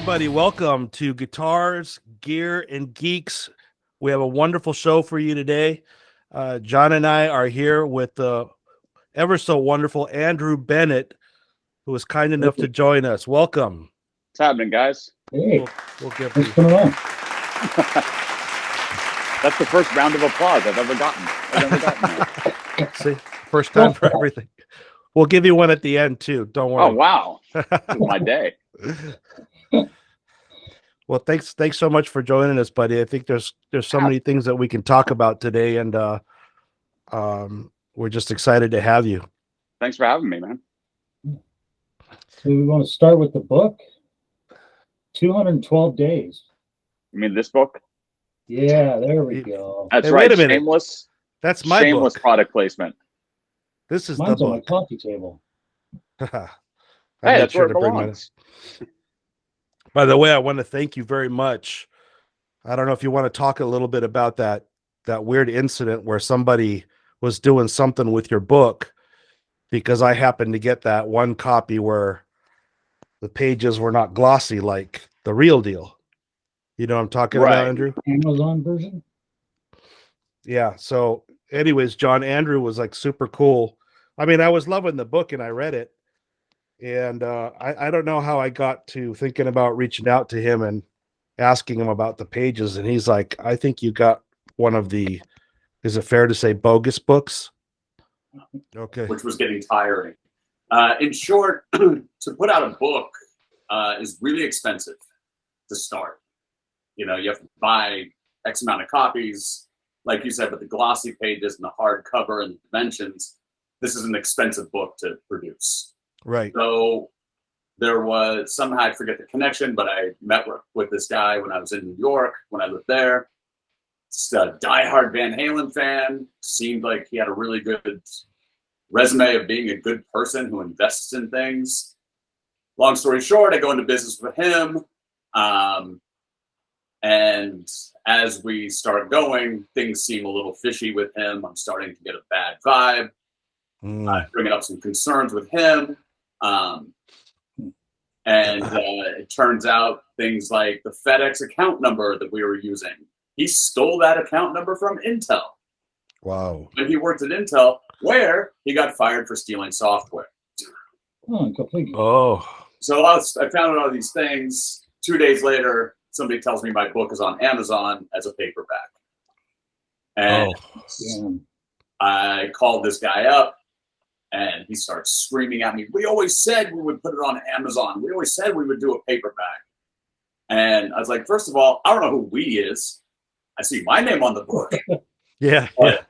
everybody. Welcome to Guitars, Gear, and Geeks. We have a wonderful show for you today. John and I are here with the ever so wonderful Andrew Bennett, who was kind enough to join us. Welcome. What's happening, guys? Hey, we'll give what's going on? That's the first round of applause I've ever gotten. See, first time for everything. We'll give you one at the end too. Don't worry. Oh wow, this is my day. Well, thanks so much for joining us, buddy. I think there's so many things that we can talk about today, and we're just excited to have you. Thanks for having me, man. So we want to start with the book. 212 days. You mean this book? Yeah, there we go. That's Hey, right. wait a minute. Shameless. That's my shameless book. Product placement. This is Mine's the on my book. coffee table. Hey, That's where it belongs. By the way, I want to thank you very much. I don't know if you want to talk a little bit about that weird incident where somebody was doing something with your book, because I happened to get that one copy where the pages were not glossy like the real deal. You know what I'm talking about, Andrew? Amazon version? Yeah. So anyways, John, Andrew was like super cool. I mean, I was loving the book and I read it. And I don't know how I got to thinking about reaching out to him and asking him about the pages. And he's like, I think you got one of the, is it fair to say, bogus books? Okay. Which was getting tiring. In short, to put out a book is really expensive to start. You know, you have to buy X amount of copies. Like you said, with the glossy pages and the hardcover and the dimensions, this is an expensive book to produce. Right. So there was somehow, I forget the connection, but I met with this guy when I was in New York, when I lived there. He's a diehard Van Halen fan. Seemed like he had a really good resume of being a good person who invests in things. Long story short, I go into business with him. And as we start going, things seem a little fishy with him. I'm starting to get a bad vibe. Bringing up some concerns with him. It turns out things like the FedEx account number that we were using, he stole that account number from Intel. Wow. And he worked at Intel, where he got fired for stealing software. Oh, completely. Oh. So I found out all these things. 2 days later, somebody tells me my book is on Amazon as a paperback. And I called this guy up. And he starts screaming at me, we always said we would put it on Amazon. We always said we would do a paperback. And I was like, first of all, I don't know who we is. I see my name on the book. Yeah. But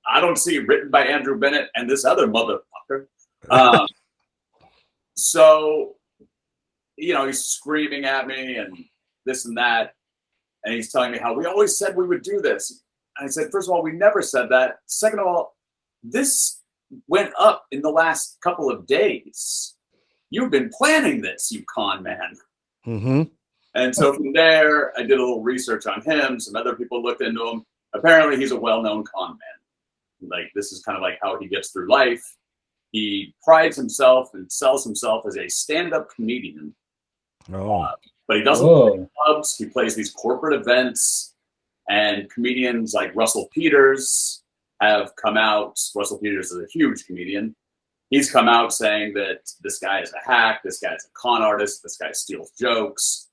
I don't see it written by Andrew Bennett and this other motherfucker. So, you know, he's screaming at me and this and that. And he's telling me how we always said we would do this. And I said, first of all, we never said that. Second of all, this went up in the last couple of days. You've been planning this, you con man. Mm-hmm. And so from there, I did a little research on him. Some other people looked into him. Apparently, he's a well-known con man. Like, this is kind of like how he gets through life. He prides himself and sells himself as a stand-up comedian. Oh. But he doesn't play clubs. He plays these corporate events. And comedians like Russell Peters have come out. Russell Peters is a huge comedian. He's come out saying that this guy is a hack, this guy's a con artist, this guy steals jokes.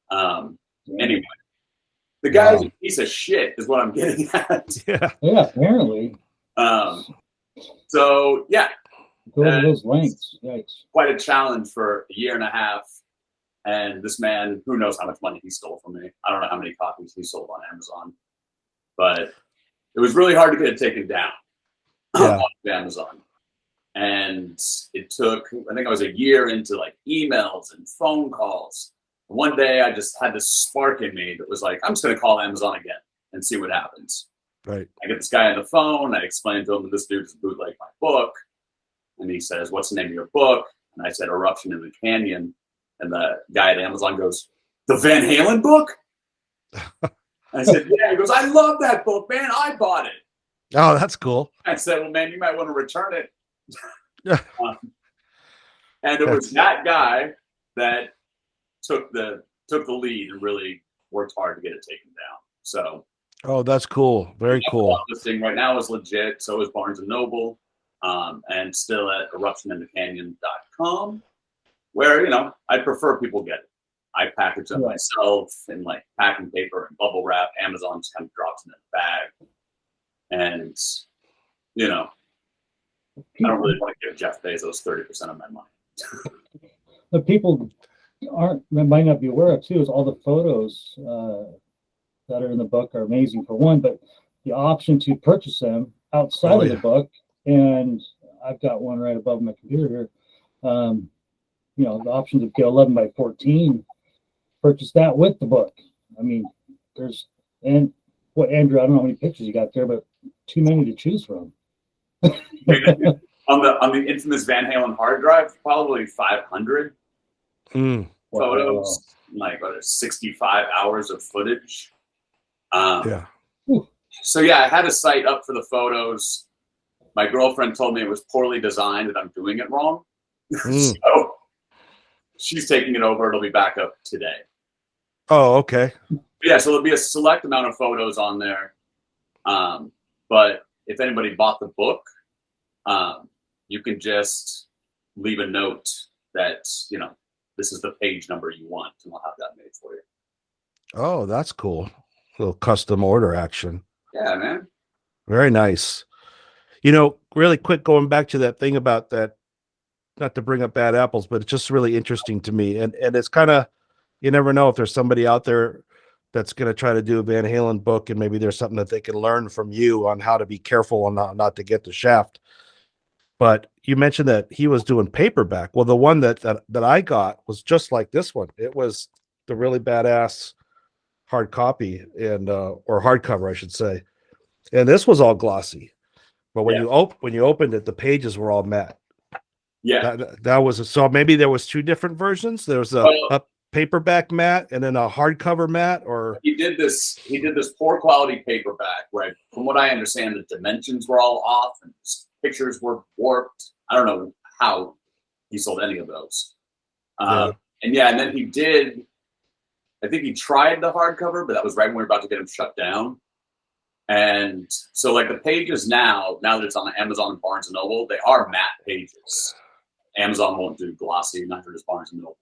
Anyway, the guy's a piece of shit is what I'm getting at. Yeah, apparently. So, yeah. Go to those lengths. Yikes. Quite a challenge for a year and a half. And this man, who knows how much money he stole from me. I don't know how many copies he sold on Amazon. But it was really hard to get it taken down off of Amazon. And it took, I think I was a year into like emails and phone calls. One day I just had this spark in me that was like, I'm just going to call Amazon again and see what happens. Right. I get this guy on the phone. I explained to him that this dude is bootleg my book. And he says, what's the name of your book? And I said, Eruption in the Canyon. And the guy at Amazon goes, the Van Halen book? I said, yeah. He goes, I love that book, man. I bought it. Oh, that's cool. I said, well, man, you might want to return it. And it was that guy that took the took the lead and really worked hard to get it taken down. So, oh, that's cool. Very cool. Listing right now is legit. So is Barnes and Noble, and still at eruptioninthecanyon.com, where I prefer people get it. I package them myself in like packing paper and bubble wrap. Amazon just kind of drops them in a bag, and I don't really want to give Jeff Bezos 30% of my money. The people might not be aware of too is all the photos that are in the book are amazing for one, but the option to purchase them outside of the book, and I've got one right above my computer here. The option to get 11 by 14, purchase that with the book. I mean, Andrew, I don't know how many pictures you got there, but too many to choose from. on the infamous Van Halen hard drive, probably 500 photos, like 65 hours of footage. So I had a site up for the photos. My girlfriend told me it was poorly designed and I'm doing it wrong. So she's taking it over. It'll be back up today. Oh, okay. Yeah, so there'll be a select amount of photos on there. But if anybody bought the book, you can just leave a note that, this is the page number you want, and I'll have that made for you. Oh, that's cool. A little custom order action. Yeah, man. Very nice. Really quick, going back to that thing about that, not to bring up bad apples, but it's just really interesting to me. And it's kind of, you never know if there's somebody out there that's going to try to do a Van Halen book, and maybe there's something that they can learn from you on how to be careful and not to get the shaft. But you mentioned that he was doing paperback. Well, the one that I got was just like this one. It was the really badass hard copy or hardcover, I should say. And this was all glossy. But when you opened it, the pages were all matte. Yeah. That was so maybe there was two different versions. There was a paperback matte and then a hardcover matte, or he did this poor quality paperback, right? From what I understand, the dimensions were all off and pictures were warped. I don't know how he sold any of those. And then he did, I think he tried the hardcover, but that was right when we were about to get him shut down. And so like the pages now that it's on Amazon and Barnes and Noble, they are matte pages. Amazon won't do glossy, neither does Barnes and Noble.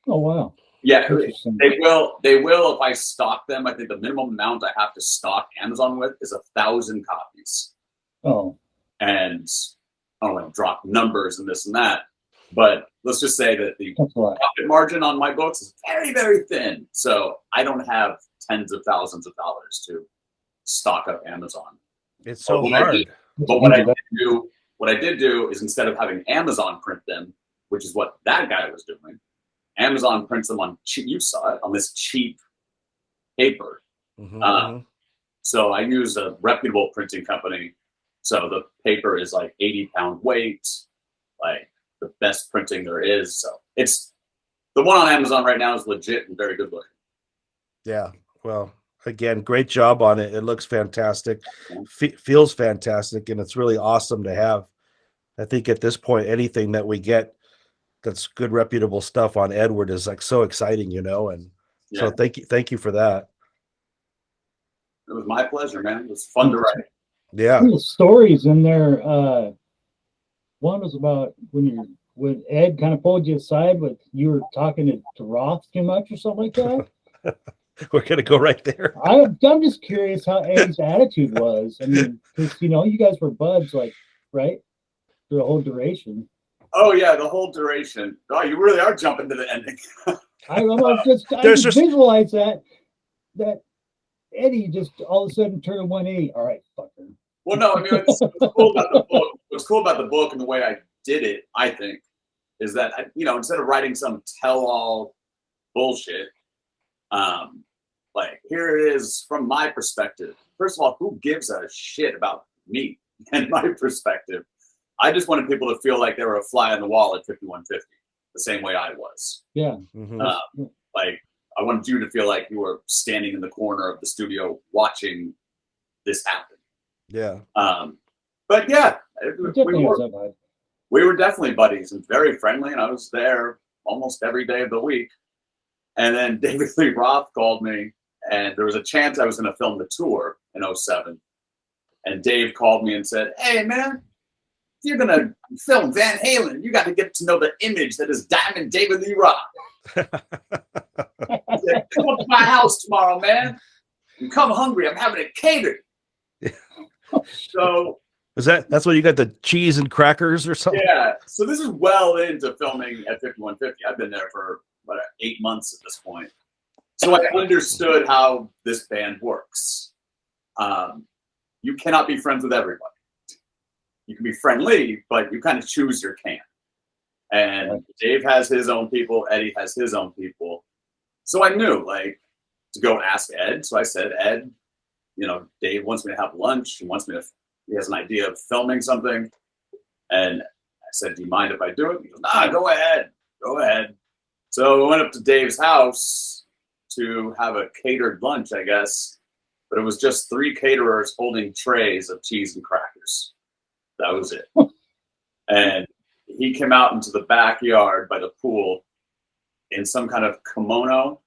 Oh, wow. Yeah, they will if I stock them. I think the minimum amount I have to stock Amazon with is 1,000 copies. Oh. And I don't want to drop numbers and this and that, but let's just say that the profit margin on my books is very, very thin. So I don't have tens of thousands of dollars to stock up Amazon. It's so hard. But what I did do is, instead of having Amazon print them, which is what that guy was doing, Amazon prints them on you saw it on this cheap paper. So I use a reputable printing company. So the paper is like 80-pound weight, like the best printing there is. So it's the one on Amazon right now is legit and very good looking. Yeah. Well, again, great job on it. It looks fantastic, feels fantastic, and it's really awesome to have. I think at this point, anything that we get that's good, reputable stuff on Edward is like so exciting, and so thank you for that. It was my pleasure, man. It was fun to write. Yeah. Cool stories in there. One was about when Ed kind of pulled you aside, but you were talking to Roth too much or something like that. We're gonna go right there. I'm just curious how Ed's attitude was. I mean, because you guys were buds, like, right, through the whole duration. Oh yeah, the whole duration. Oh, you really are jumping to the ending. I just visualize that Eddie just all of a sudden turned 180. All right, fucker. Well, no, I mean, what's cool about the book. What's cool about the book and the way I did it, I think, is that instead of writing some tell-all bullshit, like, here it is from my perspective. First of all, who gives a shit about me and my perspective? I just wanted people to feel like they were a fly on the wall at 5150, the same way I was. Yeah. Like, I wanted you to feel like you were standing in the corner of the studio watching this happen. Yeah. But yeah, we were definitely buddies and very friendly, and I was there almost every day of the week. And then David Lee Roth called me, and there was a chance I was going to film the tour in 07. And Dave called me and said, "Hey, man, if you're going to film Van Halen, you got to get to know the image that is Diamond David Lee Roth." I said, "Come up to my house tomorrow, man. You come hungry. I'm having it catered." So that's when you got the cheese and crackers or something? yeah. So this is well into filming at 5150. I've been there for 8 months at this point. So I understood how this band works. You cannot be friends with everybody. You can be friendly, but you kind of choose your camp. And Dave has his own people. Eddie has his own people. So I knew, like, to go ask Ed. So I said, "Ed, you know, Dave wants me to have lunch. He has an idea of filming something." And I said, "Do you mind if I do it?" He goes, "Nah, go ahead. Go ahead." So we went up to Dave's house to have a catered lunch, I guess. But it was just 3 caterers holding trays of cheese and crackers. That was it. And he came out into the backyard by the pool in some kind of kimono,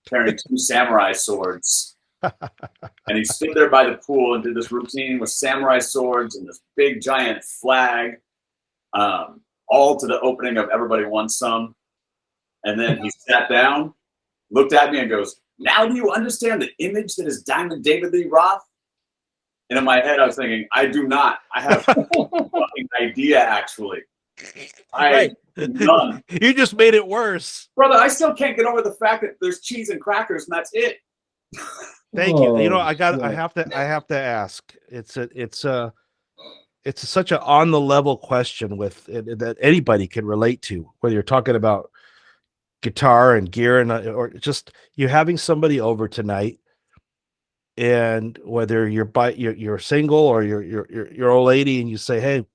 carrying 2 samurai swords. And he stood there by the pool and did this routine with samurai swords and this big giant flag, all to the opening of Everybody Wants Some. And then he sat down, looked at me and goes, "Now do you understand the image that is Diamond David Lee Roth?" And in my head, I was thinking, I do not. I have no fucking idea, actually. None. You just made it worse. Brother, I still can't get over the fact that there's cheese and crackers and that's it. Thank you. You know, Oh, I have to ask. It's such an on the level question that anybody can relate to, whether you're talking about guitar and gear or just you having somebody over tonight, and whether you're single or you're old lady, and you say, "Hey,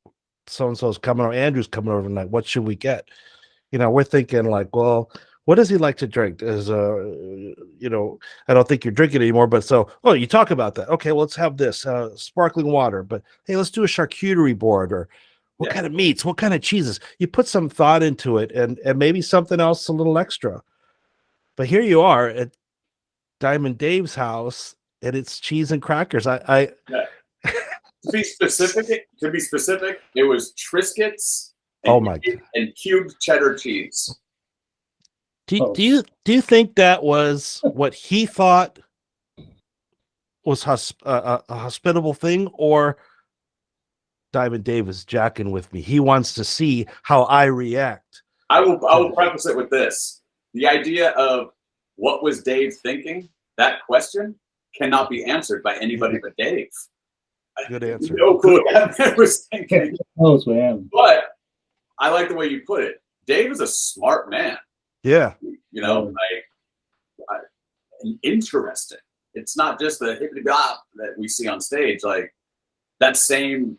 so and so's coming, or Andrew's coming over tonight. What should we get?" You know, we're thinking like, well, what does he like to drink? You know, I don't think you're drinking anymore, but you talk about that. Okay, well, let's have this sparkling water, but hey, let's do a charcuterie board, or what kind of meats, what kind of cheeses. You put some thought into it, and maybe something else a little extra. But here you are at Diamond Dave's house, and it's cheese and crackers. To be specific, it was Triscuits and cubed cheddar cheese. Do you think that was what he thought was a hospitable thing, or Diamond Dave is jacking with me? He wants to see how I react. I will preface it with this: the idea of what was Dave thinking, that question cannot be answered by anybody but Dave. Good answer. No clue what that was thinking. Oh, man. But I like the way you put it. Dave is a smart man. Yeah. You know, interesting. It's not just the hippity bop that we see on stage. Like that same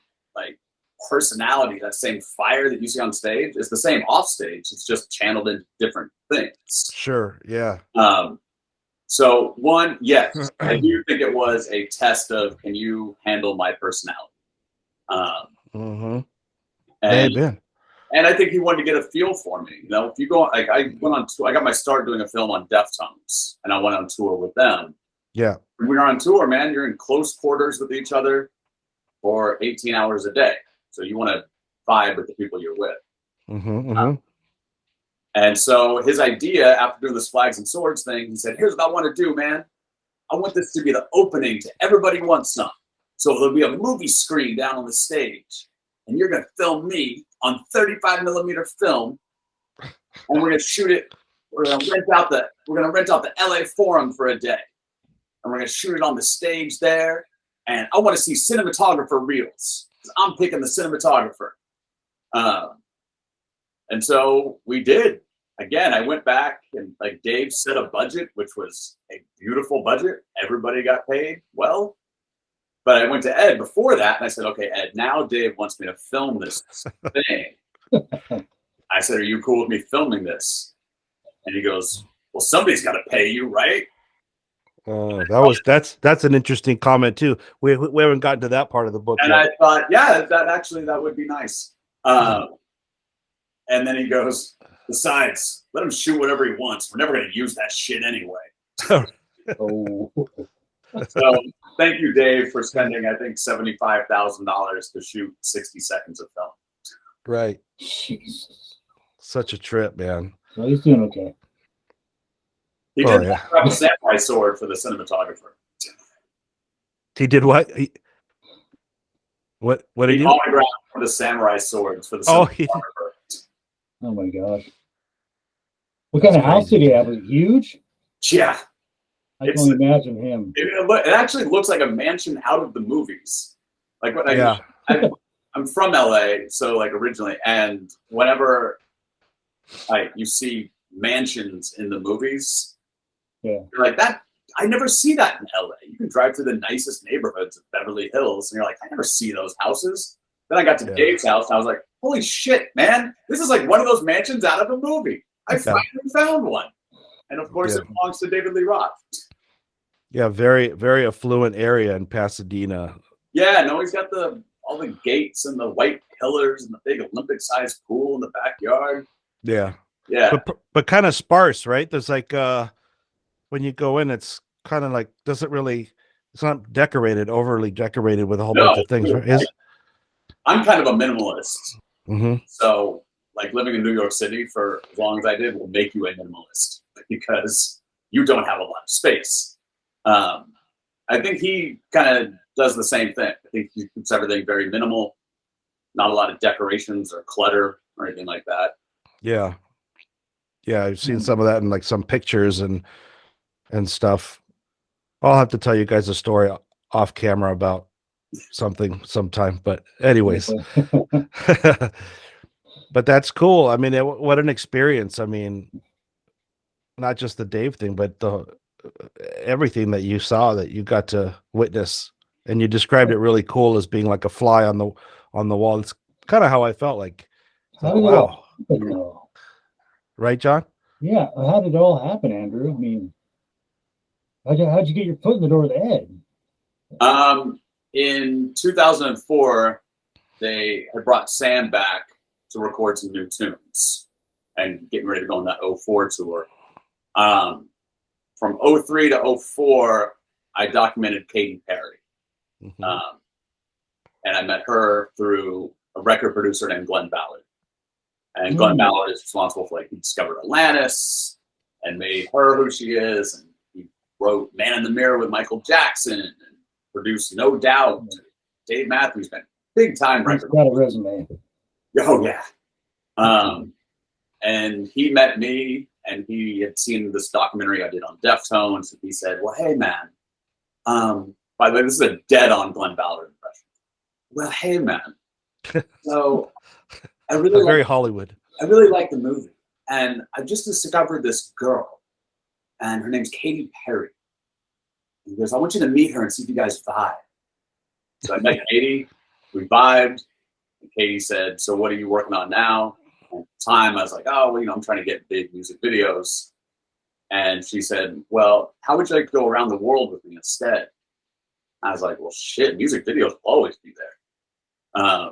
personality, that same fire that you see on stage is the same off stage. It's just channeled into different things. Sure. Yeah. So one, yes, I do think it was a test of, can you handle my personality? And I think he wanted to get a feel for me. You know, if you go, like I went on tour, I got my start doing a film on Deftones, and I went on tour with them. Yeah. When you're on tour, man, you're in close quarters with each other for 18 hours a day. So you want to vibe with the people you're with. And so his idea, after doing this flags and swords thing, he said, "Here's what I want to do, man. I want this to be the opening to Everybody Wants Some. So there'll be a movie screen down on the stage, and you're going to film me on 35 millimeter film, and we're going to shoot it. We're going to rent out the LA Forum for a day, and we're going to shoot it on the stage there. And I want to see cinematographer reels. I'm picking the cinematographer." And so we did. Again, I went back and like Dave set a budget, which was a beautiful budget. Everybody got paid well. But I went to Ed before that and I said, "Okay, Ed, now Dave wants me to film this thing." I said, "Are you cool with me filming this?" And he goes, "Well, somebody's got to pay you, right?" Oh, that's an interesting comment too. We haven't gotten to that part of the book and yet. I thought, yeah, that would be nice. And then he goes, Besides, let him shoot whatever he wants. We're never going to use that shit anyway. Oh, So thank you, Dave, for spending, I think, $75,000 to shoot 60 seconds of film. Right. Jesus. Such a trip, man. So he's doing okay. He Oh, did yeah. grab a samurai sword for the cinematographer. He did what? What did He he do? autographed the samurai swords for the Oh, cinematographer. he did. Oh my gosh. What kind of house crazy. did he have? Was it huge? Yeah. I can only imagine him. It actually looks like a mansion out of the movies. Like what Yeah. I'm from LA, so like originally, and whenever you see mansions in the movies, Yeah. you're like, that I never see that in LA. You can drive through the nicest neighborhoods of Beverly Hills, and you're like, I never see those houses. Then I got to Yeah. Dave's house, and I was like, holy shit, man, this is like one of those mansions out of a movie. I finally found one. And of course, Yeah. it belongs to David Lee Roth. Yeah, very, very affluent area in Pasadena. Yeah, no, he's got all the gates and the white pillars and the big Olympic-sized pool in the backyard. Yeah. Yeah, But kind of sparse, right? There's like when you go in, it's kind of like it's not decorated, overly decorated with a whole bunch of things. Right? I'm kind of a minimalist. Mm-hmm. So, like living in New York City for as long as I did will make you a minimalist because you don't have a lot of space. I think he kind of does the same thing. I think he keeps everything very minimal, not a lot of decorations or clutter or anything like that. Yeah. Yeah, I've seen some of that in like some pictures and stuff. I'll have to tell you guys a story off camera about something sometime. But anyways, but that's cool. I mean, what an experience. I mean, not just the Dave thing, but everything that you saw that you got to witness, and you described it really cool as being like a fly on the wall. It's kind of how I felt like. How did it Wow. all happen, though? Right, John? Yeah. How did it all happen, Andrew? I mean, how'd you get your foot in the door with Ed? In 2004, they had brought Sam back to record some new tunes and getting ready to go on that 04 tour. From 03 to 04, I documented Katy Perry. Mm-hmm. And I met her through a record producer named Glenn Ballard. And Glenn Ballard is responsible for, like, he discovered Atlantis and made her who she is. And he wrote Man in the Mirror with Michael Jackson and produced No Doubt. Dave Matthews Band. Big time He's record. got a resume. Oh, yeah. And he met me, and he had seen this documentary I did on Deftones, and he said, well, hey, man. By the way, this is a dead-on Glenn Ballard impression. Well, hey, man. So I really very Hollywood. I really like the movie, and I just discovered this girl, and her name's Katy Perry. And he goes, I want you to meet her and see if you guys vibe. So I met Katy, we vibed, and Katy said, so what are you working on now? And at the time, I was like, oh, well, I'm trying to get big music videos. And she said, well, how would you like to go around the world with me instead? I was like, well, shit, music videos will always be there.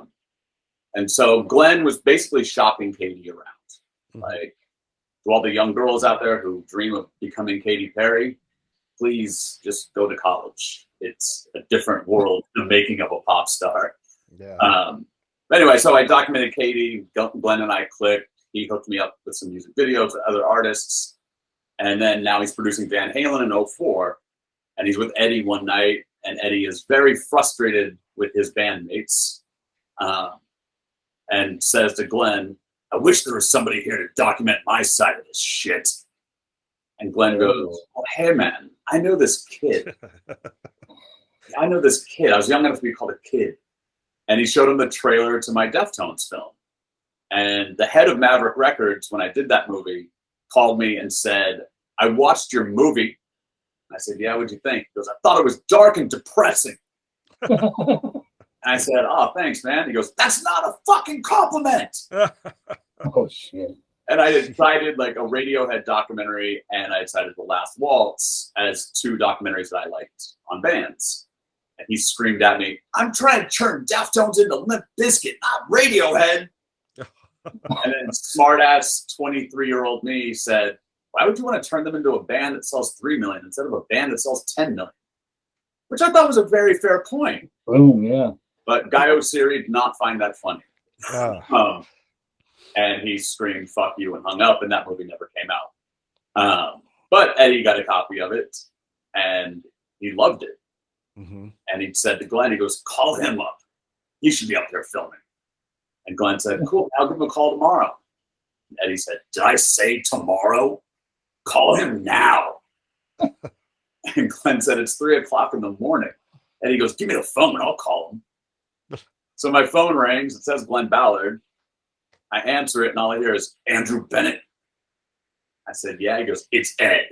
And so Glenn was basically shopping Katy around. Like, to all the young girls out there who dream of becoming Katy Perry, please just go to college. It's a different world, the making of a pop star. Yeah. Anyway, so I documented Katy. Glenn and I clicked. He hooked me up with some music videos with other artists. And then now he's producing Van Halen in 04. And he's with Eddie one night. And Eddie is very frustrated with his bandmates. And says to Glenn, I wish there was somebody here to document my side of this shit. And Glenn goes, oh, hey, man, I know this kid. I was young enough to be called a kid. And he showed him the trailer to my Deftones film. And the head of Maverick Records, when I did that movie, called me and said, I watched your movie. And I said, yeah, what'd you think? He goes, I thought it was dark and depressing. And I said, oh, thanks, man. He goes, that's not a fucking compliment. Oh, shit. And I decided like a Radiohead documentary, and I decided The Last Waltz as two documentaries that I liked on bands. And he screamed at me, I'm trying to turn Deftones into Limp Bizkit, not Radiohead. And then smart-ass 23-year-old me said, why would you want to turn them into a band that sells 3 million instead of a band that sells 10 million? Which I thought was a very fair point. Boom, yeah. But Guy Oseary did not find that funny. Ah. And he screamed, fuck you, and hung up, and that movie never came out. But Eddie got a copy of it, and he loved it. Mm-hmm. And he said to Glenn, he goes, call him up. He should be up there filming. And Glenn said, cool, I'll give him a call tomorrow. And Eddie said, did I say tomorrow? Call him now. And Glenn said, it's 3 o'clock in the morning. And he goes, give me the phone and I'll call him. So my phone rings. It says Glenn Ballard. I answer it and all I hear is, Andrew Bennett. I said, yeah. He goes, it's Ed.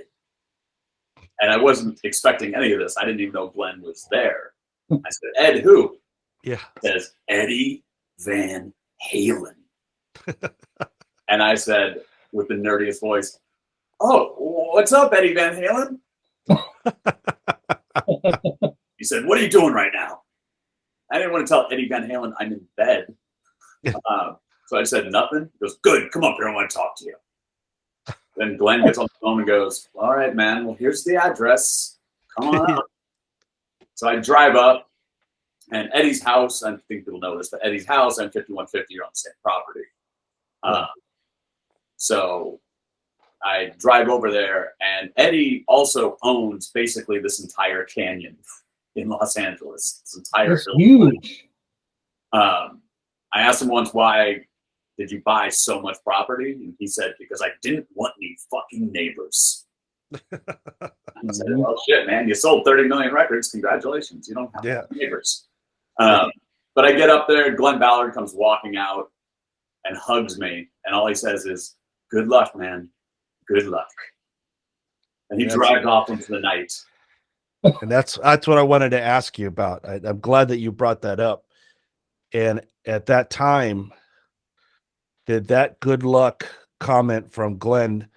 And I wasn't expecting any of this. I didn't even know Glenn was there. I said, Ed who? Yeah. He says, Eddie Van Halen. And I said, with the nerdiest voice, oh, what's up, Eddie Van Halen? He said, what are you doing right now? I didn't want to tell Eddie Van Halen I'm in bed. So I said, nothing. He goes, good, come up here, I want to talk to you. Then Glenn gets on the phone and goes, all right, man, well, here's the address. Come on up. So I drive up, and Eddie's house, I think people know this, but Eddie's house and 5150 are on the same property. So I drive over there, and Eddie also owns basically this entire canyon in Los Angeles. This entire It's huge. I asked him once, why did you buy so much property? And he said, because I didn't want any fucking neighbors. I said, well, shit, man, you sold 30 million records. Congratulations. You don't have neighbors. But I get up there, Glenn Ballard comes walking out and hugs me. And all he says is, good luck, man. Good luck. And he drives off into the night. And that's what I wanted to ask you about. I'm glad that you brought that up. And at that time, did that good luck comment from Glenn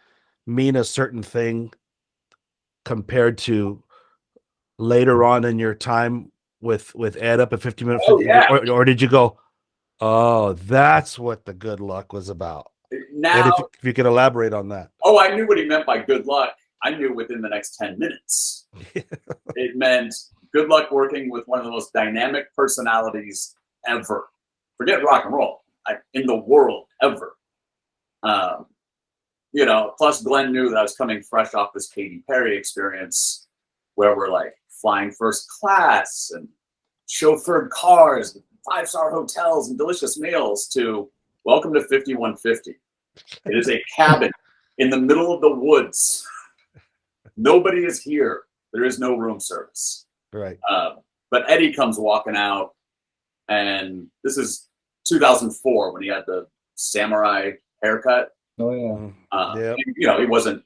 mean a certain thing compared to later on in your time with Ed up at 50 minutes? Oh, yeah. Or did you go, oh, that's what the good luck was about? Now, and if you could elaborate on that. Oh, I knew what he meant by good luck. I knew within the next 10 minutes. It meant good luck working with one of the most dynamic personalities ever. Forget rock and roll, in the world ever. You know, plus Glenn knew that I was coming fresh off this Katy Perry experience where we're like flying first class and chauffeured cars, 5-star hotels and delicious meals to welcome to 5150. It is a cabin in the middle of the woods. Nobody is here. There is no room service. Right. But Eddie comes walking out, and this is 2004 when he had the samurai haircut. Oh, yeah. You know, he wasn't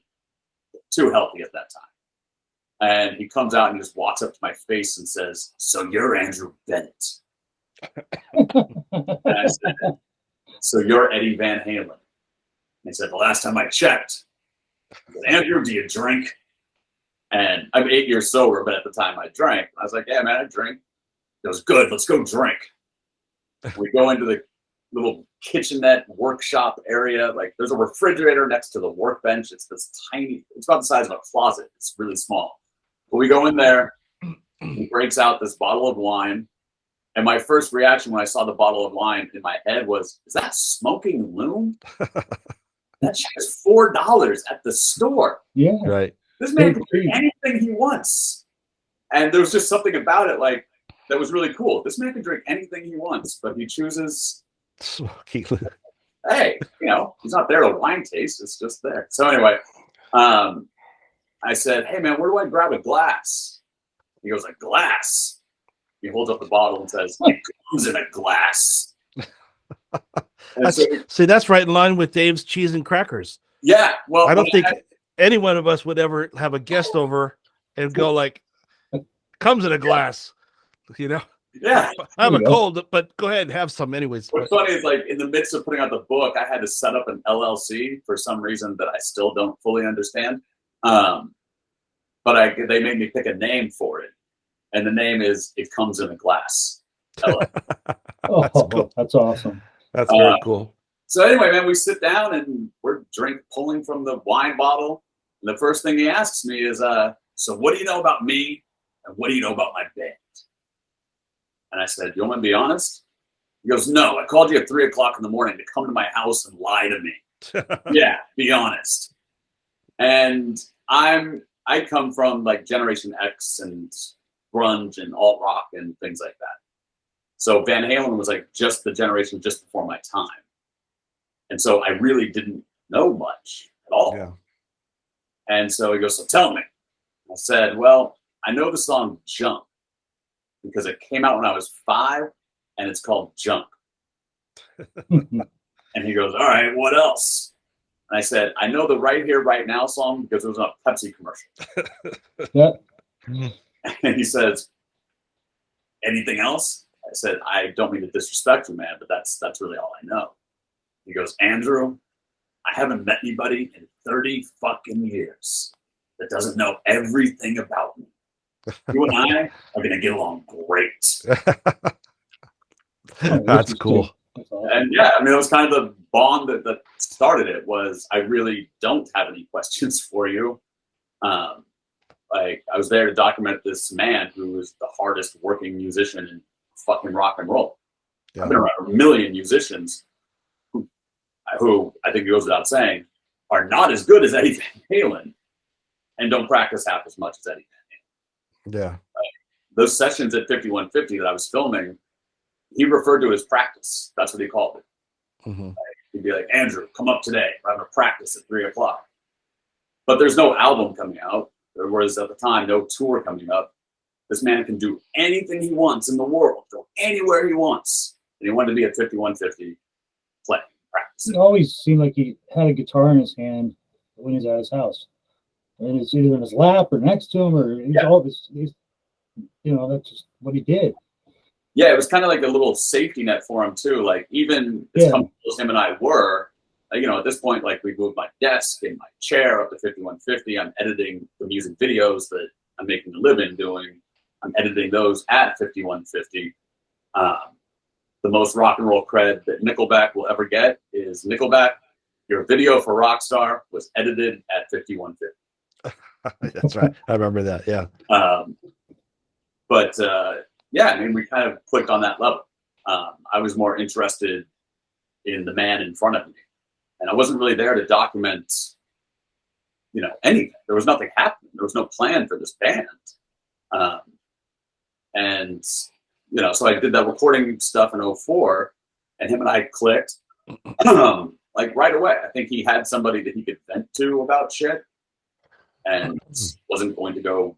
too healthy at that time. And he comes out and just walks up to my face and says, so you're Andrew Bennett. And I said, so you're Eddie Van Halen. And he said, the last time I checked, I said, Andrew, do you drink? And I'm 8 years sober, but at the time I drank. I was like, yeah, man, I drink. He goes, good, let's go drink. We go into the little kitchenette workshop area. Like there's a refrigerator next to the workbench. It's this tiny, it's about the size of a closet. It's really small. But we go in there, he breaks out this bottle of wine. And my first reaction when I saw the bottle of wine in my head was, is that smoking loom? That shit is $4 at the store. Yeah. Right. This man can drink anything he wants. And there was just something about it like that was really cool. This man can drink anything he wants, but he chooses smoky. Hey, you know, he's not there to wine taste, it's just there. So anyway, I said, hey man, where do I grab a glass? He goes, a glass? He holds up the bottle and says, it comes in a glass. See, that's right in line with Dave's cheese and crackers. Yeah, well, I don't think any one of us would ever have a guest over and go like, comes in a glass, you know? Yeah. I have a cold, but go ahead and have some anyways. What's funny is like in the midst of putting out the book, I had to set up an LLC for some reason that I still don't fully understand. But they made me pick a name for it. And the name is It Comes in a Glass. Oh, that's awesome. That's very cool. So anyway, man, we sit down and we're pulling from the wine bottle. And the first thing he asks me is, so what do you know about me? And what do you know about my band? And I said, you want me to be honest? He goes, no, I called you at 3 o'clock in the morning to come to my house and lie to me. Yeah, be honest. And I come from like Generation X and grunge and alt rock and things like that. So Van Halen was like just the generation just before my time. And so I really didn't know much at all. Yeah. And so he goes, so tell me. I said, well, I know the song Jump because it came out when I was 5 and it's called Jump. And he goes, all right, what else? And I said, I know the Right Here, Right Now song because it was on a Pepsi commercial. Yeah. And he says, anything else? I said, I don't mean to disrespect you, man, but that's really all I know. He goes, Andrew, I haven't met anybody in 30 fucking years that doesn't know everything about me. You and I are going to get along great. That's cool. And yeah, I mean, it was kind of the bond that started it was I really don't have any questions for you. Like I was there to document this man who was the hardest working musician in fucking rock and roll. Yeah. I've been around a million musicians who I think it goes without saying are not as good as Eddie Van Halen and don't practice half as much as Eddie Van Halen. Yeah. Those sessions at 5150 that I was filming, he referred to as practice. That's what he called it. Mm-hmm. He'd be like, Andrew, come up today. We're having a practice at 3 o'clock. But there's no album coming out. There was at the time no tour coming up. This man can do anything he wants in the world, go anywhere he wants. And he wanted to be at 5150 playing, practicing. It always seemed like he had a guitar in his hand when he was at his house. And it's either in his lap or next to him, or he's you know, that's just what he did. Yeah, it was kind of like a little safety net for him too. Like even as comfortable as him and I were, you know, at this point, like we moved my desk and my chair up to 5150. I'm editing the music videos that I'm making a living doing. I'm editing those at 5150. The most rock and roll cred that Nickelback will ever get is Nickelback. Your video for Rockstar was edited at 5150. That's right. I remember that. Yeah. But yeah, I mean, we kind of clicked on that level. I was more interested in the man in front of me. And I wasn't really there to document, you know, anything. There was nothing happening. There was no plan for this band. And, you know, so I did that recording stuff in 04, and him and I clicked like right away. I think he had somebody that he could vent to about shit and wasn't going to go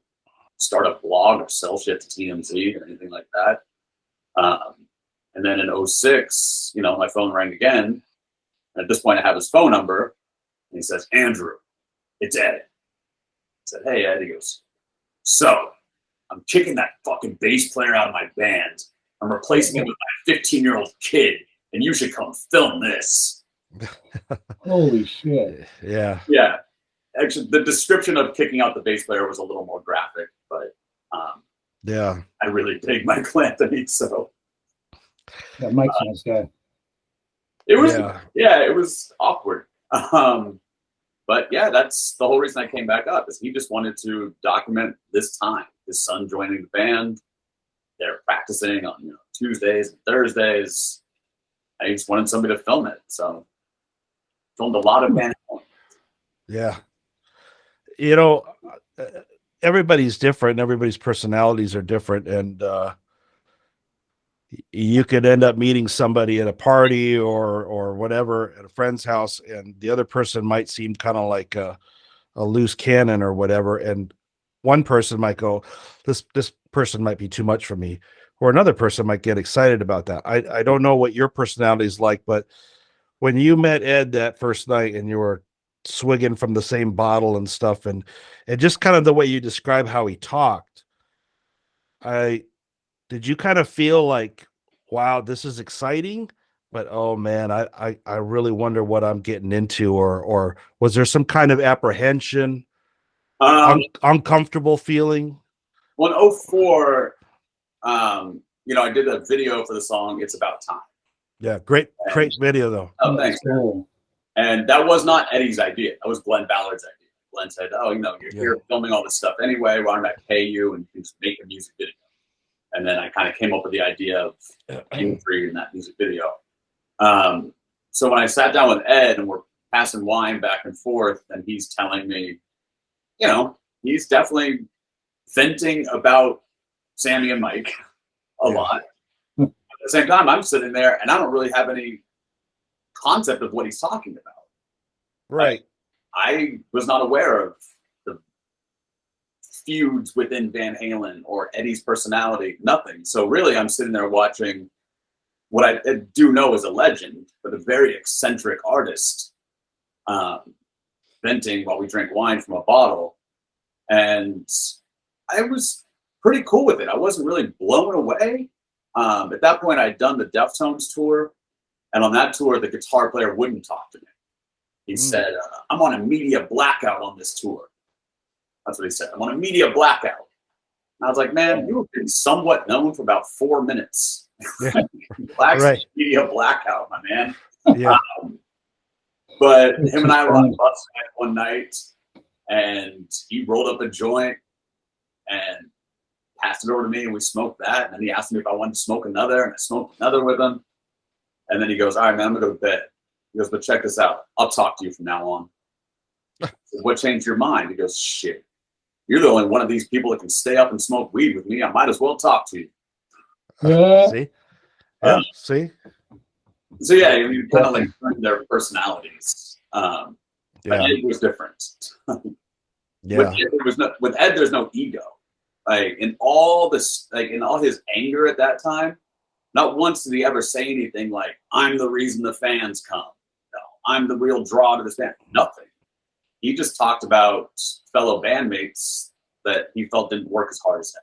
start a blog or sell shit to TMZ or anything like that. And then in 06, you know, my phone rang again. And at this point, I have his phone number. And he says, Andrew, it's Ed. I said, hey, Ed. He goes, so I'm kicking that fucking bass player out of my band. I'm replacing him with my 15-year-old kid. And you should come film this. Holy shit. Yeah. Yeah. Actually, the description of kicking out the bass player was a little more graphic, but yeah, I really dig Mike Anthony, so Yeah, Mike's a nice guy. it was it was awkward. But yeah, that's the whole reason I came back up is he just wanted to document this time. His son joining the band, they're practicing on Tuesdays and Thursdays. I just wanted somebody to film it, so filmed a lot of band. Yeah. You know, everybody's different. Everybody's personalities are different. And you could end up meeting somebody at a party or whatever at a friend's house, and the other person might seem kind of like a loose cannon or whatever. And one person might go, this person might be too much for me. Or another person might get excited about that. I don't know what your personality is like, but when you met Ed that first night and you were swigging from the same bottle and stuff, and just kind of the way you describe how he talked, did you kind of feel like, wow, this is exciting, but oh man, I really wonder what I'm getting into, or was there some kind of apprehension, uncomfortable feeling? Well, in 04, I did a video for the song It's About Time. Yeah, great video though. Oh, thanks. Cool. And that was not Eddie's idea. That was Glenn Ballard's idea. Glenn said, "Oh, you're here filming all this stuff anyway. Why don't I pay you and just make a music video?" And then I kind of came up with the idea of E03 in that music video. So when I sat down with Ed and we're passing wine back and forth, and he's telling me, he's definitely venting about Sammy and Mike a lot. At the same time, I'm sitting there and I don't really have any concept of what he's talking about. Right. I was not aware of the feuds within Van Halen or Eddie's personality, nothing. So really, I'm sitting there watching what I do know is a legend, but a very eccentric artist venting while we drink wine from a bottle. And I was pretty cool with it. I wasn't really blown away. At that point, I'd done the Deftones tour. And on that tour, the guitar player wouldn't talk to me. He said, "I'm on a media blackout on this tour." That's what he said. "I'm on a media blackout." And I was like, "Man, you have been somewhat known for about 4 minutes." Yeah. Right. Media blackout, my man. Yeah. But him and I were on the bus one night, and he rolled up a joint and passed it over to me, and we smoked that. And then he asked me if I wanted to smoke another, and I smoked another with him. And then he goes, "All right, man, I'm going to go to bed." He goes, "But check this out. I'll talk to you from now on." I said, "What changed your mind?" He goes, "Shit. You're the only one of these people that can stay up and smoke weed with me. I might as well talk to you." See? Yeah, see? So, yeah, you kind of like learn their personalities. But it was different. Yeah. With Ed, there's no ego. Like in all this, like in all his anger at that time, not once did he ever say anything like, "I'm the reason the fans come." No, "I'm the real draw to this band." Nothing. He just talked about fellow bandmates that he felt didn't work as hard as him.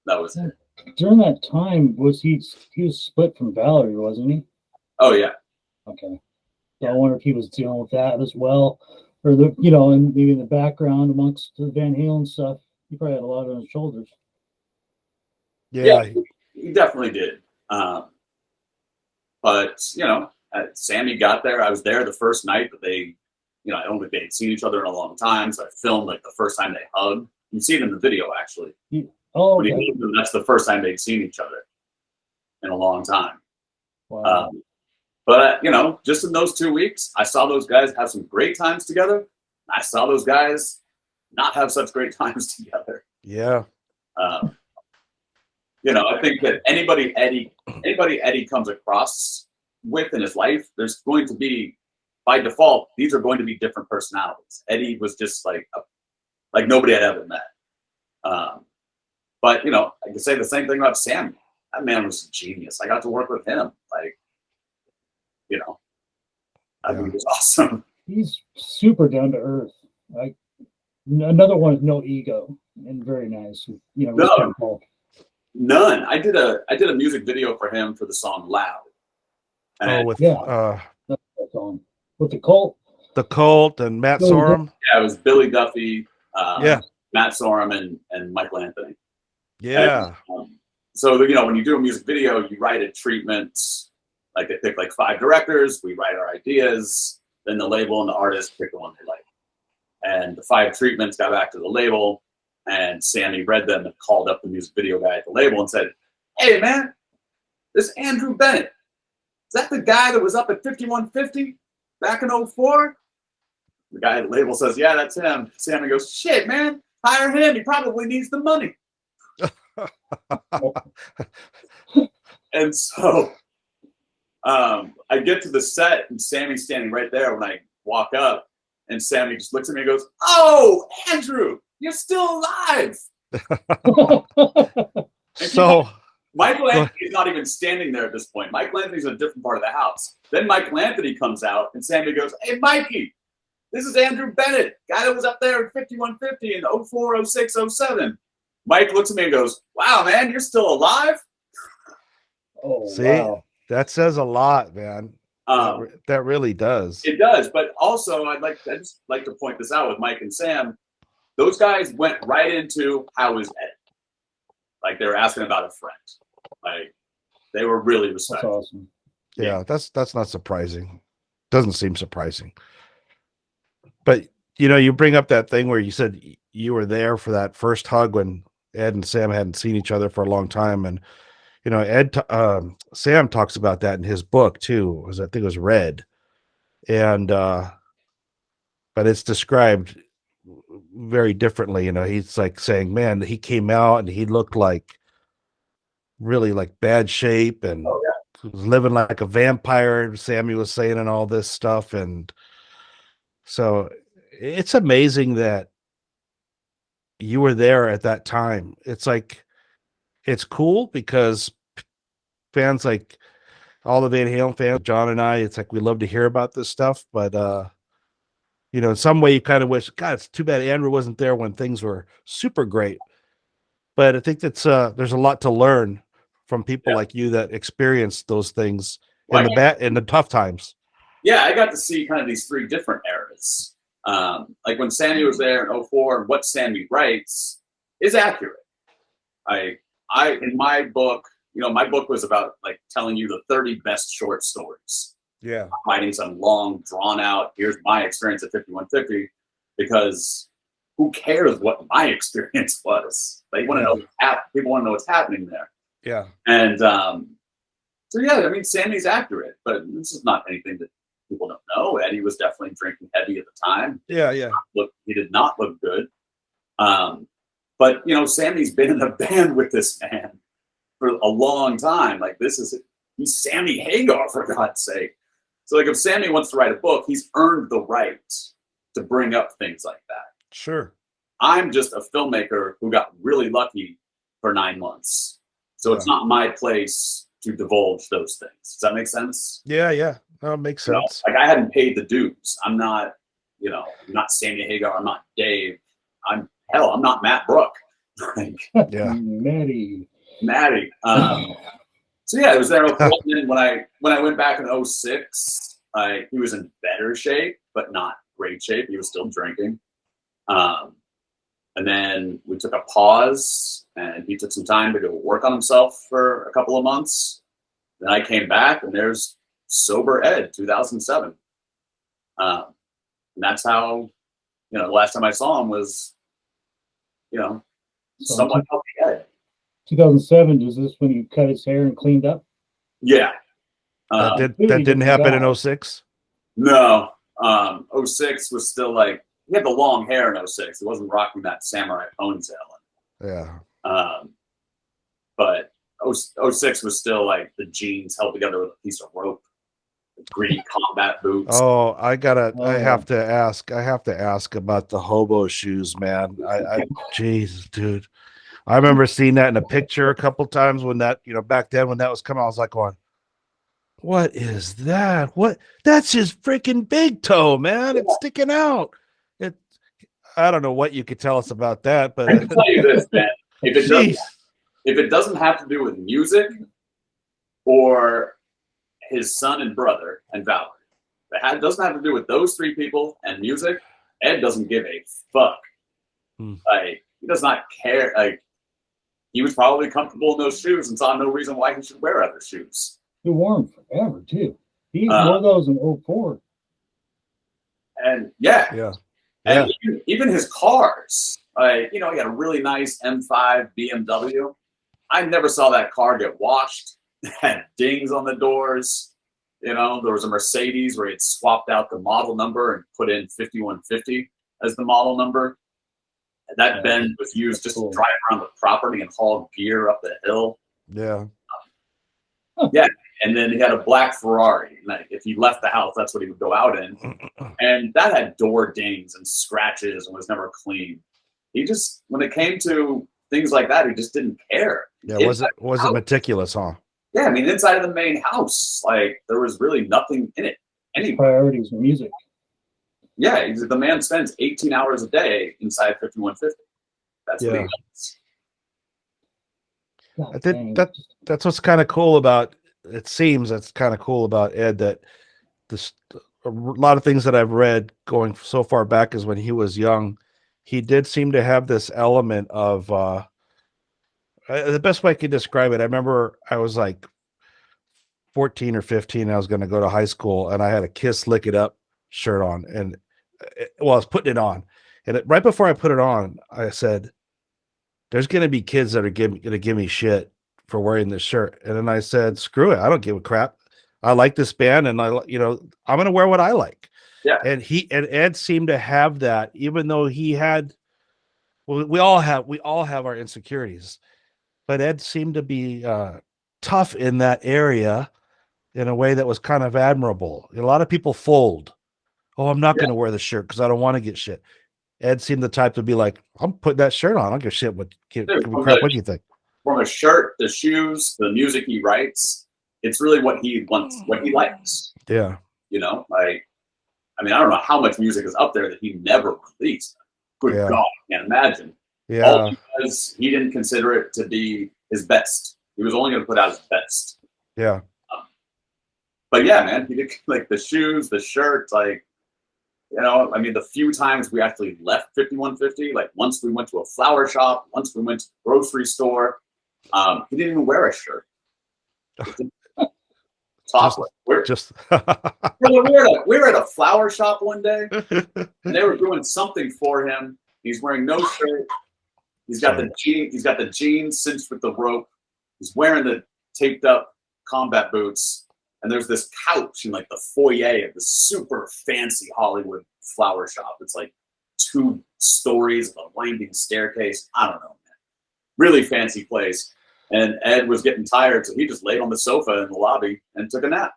That was it. During that time, he was split from Valerie, wasn't he? Oh yeah. Okay. So I wonder if he was dealing with that as well, or and maybe in the background amongst the Van Halen stuff, he probably had a lot on his shoulders. Yeah. He definitely did. But Sammy got there. I was there the first night that they, I don't think they had seen each other in a long time. So I filmed like the first time they hugged. You see it in the video actually. Okay. That's the first time they'd seen each other in a long time. Wow. But just in those 2 weeks, I saw those guys have some great times together. I saw those guys not have such great times together. Yeah. I think that anybody Eddie comes across with in his life, there's going to be, by default, these are going to be different personalities. Eddie was just like nobody I'd ever met. But I could say the same thing about Sammy. That man was a genius. I got to work with him. I think it was awesome. He's super down to earth. Like another one with no ego and very nice. No. None. I did a music video for him for the song "Loud." With the Cult. The Cult and Matt Sorum. Yeah, it was Billy Duffy, Matt Sorum, and Michael Anthony. Yeah. And, so when you do a music video, you write a treatment. Like they pick like 5 directors. We write our ideas. Then the label and the artist pick the one they like. And the 5 treatments got back to the label. And Sammy read them and called up the music video guy at the label and said, "Hey, man, this Andrew Bennett. Is that the guy that was up at 5150 back in 04? The guy at the label says, "Yeah, that's him." Sammy goes, "Shit, man, hire him. He probably needs the money." And so I get to the set and Sammy's standing right there when I walk up. And Sammy just looks at me and goes, "Oh, Andrew, you're still alive." So Michael Anthony's not even standing there at this point. Michael Anthony's in a different part of the house. Then Michael Anthony comes out and Sammy goes, "Hey, Mikey, this is Andrew Bennett, guy that was up there in 5150 in 04, 06, 07. Mike looks at me and goes, "Wow, man, you're still alive?" Oh, see, wow. That says a lot, man. That really does. It does, but also I just like to point this out with Mike and Sam. Those guys went right into how is Ed. Like they were asking about a friend. Like they were really respectful. That's awesome. Yeah, that's not surprising. Doesn't seem surprising. But you bring up that thing where you said you were there for that first hug when Ed and Sam hadn't seen each other for a long time, and Sam talks about that in his book too. I think it was Red, and but it's described very differently. He's like saying, man, he came out and he looked like really like bad shape and was living like a vampire, Sammy was saying, and all this stuff. And so it's amazing that you were there at that time. It's like, it's cool because fans like all the Van Halen fans, John and I, it's like we love to hear about this stuff, but in some way you kind of wish, God, it's too bad Andrew wasn't there when things were super great. But I think that's there's a lot to learn from people like you that experienced those things in the tough times. Yeah, I got to see kind of these three different eras. Like when Sammy was there in 04, what Sammy writes is accurate. I in my book, my book was about like telling you the 30 best short stories. Yeah. Writing some long, drawn out, here's my experience at 5150, because who cares what my experience was? They want to know people want to know what's happening there. Yeah. And so yeah, I mean, Sammy's accurate, but this is not anything that people don't know. Eddie was definitely drinking heavy at the time. Yeah. He did not look good. But Sammy's been in a band with this man for a long time. Like he's Sammy Hagar, for God's sake. So like if Sammy wants to write a book, he's earned the right to bring up things like that. Sure. I'm just a filmmaker who got really lucky for 9 months. So it's not my place to divulge those things. Does that make sense? Yeah. No, it makes sense. Like I hadn't paid the dues. I'm not, I'm not Sammy Hagar. I'm not Dave. I'm not Matt Brook. Yeah. Maddie. So yeah, it was there. And then when I went back in 06, he was in better shape, but not great shape. He was still drinking. And then we took a pause and he took some time to go work on himself for a couple of months. Then I came back and there's Sober Ed 2007. And that's how, the last time I saw him was, somewhat healthy Ed. 2007, was this when you cut his hair and cleaned up? Yeah. That didn't happen in 06? No. 06 was still like, he had the long hair in 06. He wasn't rocking that samurai ponytail. Yeah. But 06 was still like the jeans held together with a piece of rope, gritty combat boots. Oh, I have to ask about the hobo shoes, man. Jesus, dude. I remember seeing that in a picture a couple times when that, back then when that was coming, I was like going, what is that? That's his freaking big toe, man. It's sticking out. I don't know what you could tell us about that, but I can tell you this, man. If it doesn't have to do with music or his son and brother and Valerie, it doesn't have to do with those three people and music, Ed doesn't give a fuck. Like, he does not care. Like, he was probably comfortable in those shoes and saw no reason why he should wear other shoes. He wore them forever, too. He wore those in 04. And yeah. And even his cars, he had a really nice M5 BMW. I never saw that car get washed. It had dings on the doors. There was a Mercedes where he had swapped out the model number and put in 5150 as the model number. And that Benz was used just to drive around the property and haul gear up the hill. Yeah. Yeah. And then he had a black Ferrari. Like if he left the house, that's what he would go out in. And that had door dings and scratches and was never clean. He just, when it came to things like that, he just didn't care. Yeah, was it meticulous, huh? Yeah, I mean, inside of the main house, like there was really nothing in it. Any priorities in music. Yeah, the man spends 18 hours a day inside 5150. That's what he does. I think that's what's kind of cool about. It seems that's kind of cool about Ed, that a lot of things that I've read going so far back as when he was young, he did seem to have this element of the best way I could describe it. I remember I was like 14 or 15. I was going to go to high school, and I had a Kiss Lick It Up shirt on, and I was putting it on, and right before I put it on, I said, "There's going to be kids that are going to give me shit for wearing this shirt," and then I said, "Screw it, I don't give a crap. I like this band, and I'm going to wear what I like." Yeah. And Ed seemed to have that, even though he had. Well, we all have our insecurities, but Ed seemed to be tough in that area in a way that was kind of admirable. A lot of people fold. Oh, I'm not going to wear the shirt because I don't want to get shit. Ed seemed the type to be like, I'm putting that shirt on. I don't give a shit what do you think? From a shirt, the shoes, the music he writes, it's really what he wants, what he likes. Yeah. I don't know how much music is up there that he never released. Good God, I can't imagine. Yeah. All because he didn't consider it to be his best. He was only going to put out his best. Yeah. But yeah, man, he did like the shoes, the shirt, the few times we actually left 5150, like once we went to a flower shop, once we went to a grocery store, he didn't even wear a shirt. Topless. We were at a flower shop one day, and they were doing something for him. He's wearing no shirt. He's got the jeans cinched with the rope. He's wearing the taped up combat boots. And there's this couch in like the foyer of the super fancy Hollywood flower shop. It's like 2 stories, a winding staircase. I don't know, man. Really fancy place. And Ed was getting tired, so he just laid on the sofa in the lobby and took a nap.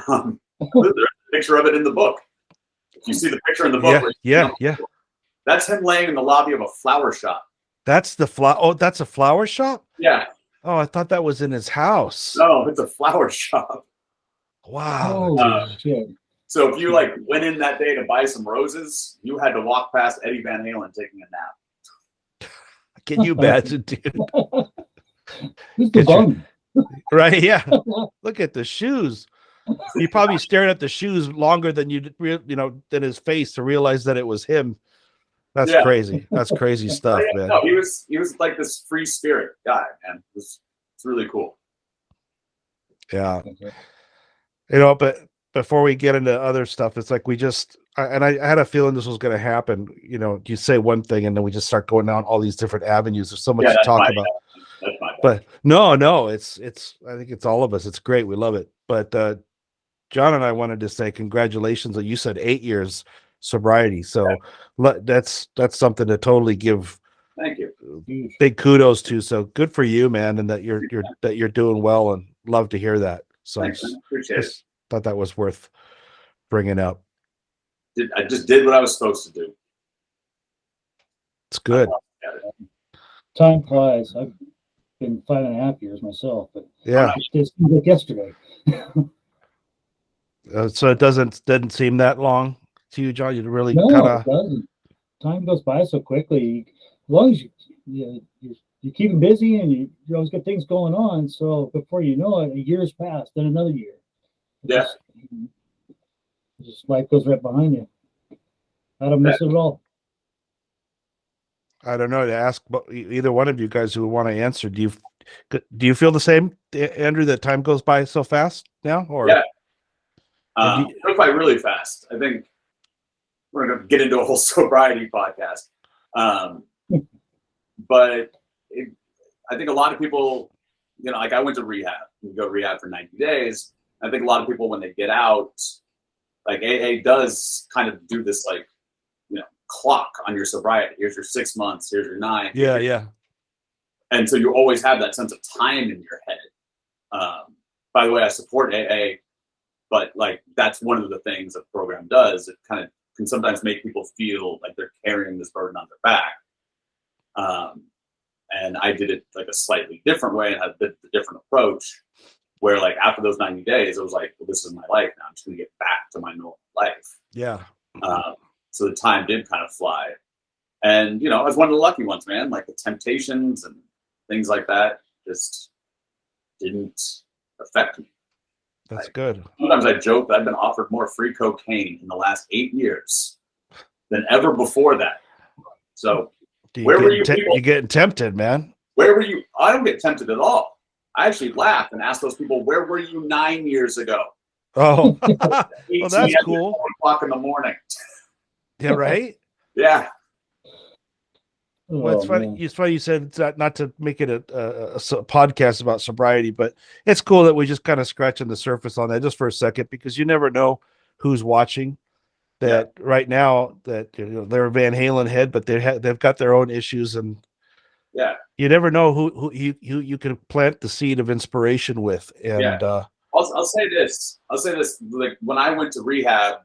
There's a picture of it in the book. If you see the picture in the book, yeah. That's him laying in the lobby of a flower shop. That's the Oh, that's a flower shop? Yeah. Oh, I thought that was in his house. No, it's a flower shop. Wow. Shit. So if you went in that day to buy some roses, you had to walk past Eddie Van Halen taking a nap. Can you imagine, dude? Who's the bum? Right? Yeah. Look at the shoes. He probably stared at the shoes longer than than his face to realize that it was him. That's crazy. That's crazy stuff, man. No, he was like this free spirit guy, man. It's really cool. Yeah. But before we get into other stuff, it's like I had a feeling this was going to happen. You say one thing and then we just start going down all these different avenues. There's so much to talk about. But no, I think it's all of us. It's great. We love it. But John and I wanted to say congratulations. You said 8 years sobriety. So that's something to totally give. Thank you. Big kudos to. So good for you, man, and that you're doing well, and love to hear that. So Thanks, appreciate it. Thought that was worth bringing up. I just did what I was supposed to do. It's good. Time flies. I've been 5.5 years myself, but yeah, it's like yesterday. So it didn't seem that long to you, John. You really No, kind of. it doesn't. Time goes by so quickly. As long as you keep them busy and you always got things going on. So before you know it, a year's passed, then another year. Just life goes right behind you. I don't miss it at all. I don't know to ask either one of you guys who want to answer. Do you feel the same, Andrew? That time goes by so fast now, or it goes by really fast. I think we're going to get into a whole sobriety podcast, but I think a lot of people, I went to rehab. You go to rehab for 90 days. I think a lot of people, when they get out, like AA does kind of do this clock on your sobriety. Here's your 6 months. Here's your 9. Yeah. And so you always have that sense of time in your head. By the way, I support AA, but that's one of the things that the program does. It kind of can sometimes make people feel like they're carrying this burden on their back. And I did it a slightly different way and had a different approach where after those 90 days, I was like, well, this is my life now. I'm just going to get back to my normal life. Yeah. So the time did kind of fly. And, I was one of the lucky ones, man. The temptations and things like that just didn't affect me. That's good. Sometimes I joke that I've been offered more free cocaine in the last 8 years than ever before that. So where were you people? You're getting tempted, man. Where were you? I don't get tempted at all. I actually laughed and asked those people, where were you 9 years ago? Oh, 18 well, that's at cool. 4 o'clock in the morning. Yeah, right. Yeah. Well, it's Oh, funny. man. It's funny you said it's not to make it a podcast about sobriety, but it's cool that we just kind of scratching the surface on that just for a second, because you never know who's watching. That right now, that they're a Van Halen head, but they've got their own issues, and Yeah. you never know who you can plant the seed of inspiration with. And I'll say this. Like when I went to rehab,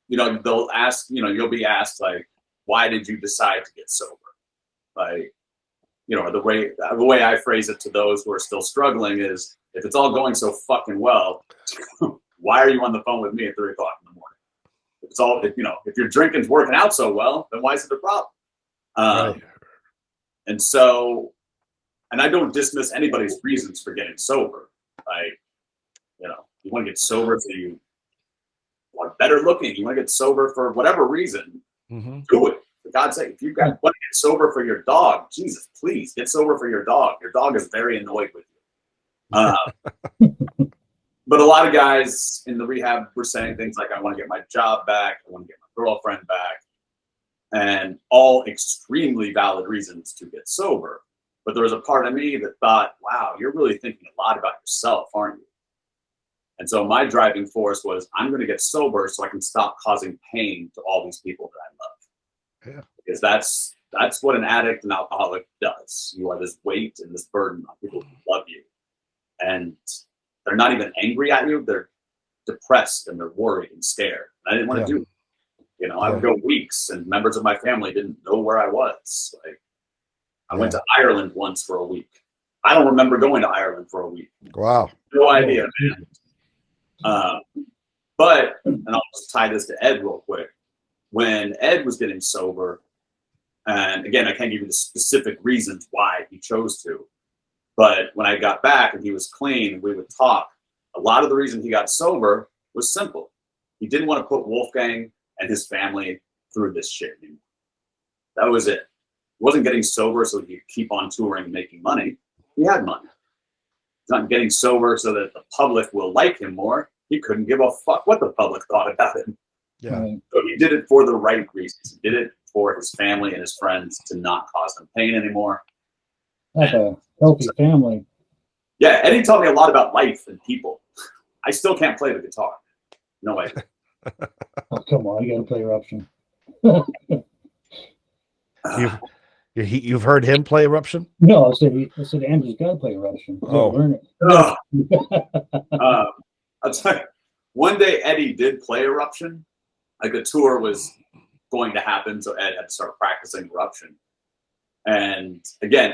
they'll ask, you'll be asked like, why did you decide to get sober? Like, the way I phrase it to those who are still struggling is, if it's all going so fucking well, why are you on the phone with me at 3 o'clock in the morning? If your drinking's working out so well, then why is it a problem? right. And I don't dismiss anybody's reasons for getting sober. Like, you want to get sober so you want better looking. You want to get sober for whatever reason. Mm-hmm. Do it. For God's sake, if you want to get sober for your dog, Jesus, please get sober for your dog. Your dog is very annoyed with you. But a lot of guys in the rehab were saying things like, I want to get my job back. I want to get my girlfriend back. And all extremely valid reasons to get sober. But there was a part of me that thought, wow, you're really thinking a lot about yourself, aren't you? And so my driving force was, I'm going to get sober so I can stop causing pain to all these people that I love. Yeah. Because that's what an addict and alcoholic does. You are this weight and this burden on people who love you. And they're not even angry at you. They're depressed and they're worried and scared. I didn't want to do it. I would go weeks and members of my family didn't know where I was. Like, I went to Ireland once for a week. I don't remember going to Ireland for a week. Wow. No idea, man. But I'll just tie this to Ed real quick. When Ed was getting sober, and again, I can't give you the specific reasons why he chose to, but when I got back and he was clean, we would talk. A lot of the reason he got sober was simple. He didn't want to put Wolfgang and his family through this shit anymore. That was it. He wasn't getting sober so he could keep on touring and making money. He had money. He's not getting sober so that the public will like him more. He couldn't give a fuck what the public thought about him. Yeah. So he did it for the right reasons. He did it for his family and his friends to not cause them pain anymore. Like a healthy family. Yeah, Eddie taught me a lot about life and people. I still can't play the guitar. No way. Oh, come on, you got to play Eruption. You've heard him play Eruption? No, I said Andrew's got to play Eruption. Oh. Learn it. I'll tell you, one day Eddie did play Eruption. Like the tour was going to happen, so Ed had to start practicing Eruption. And again,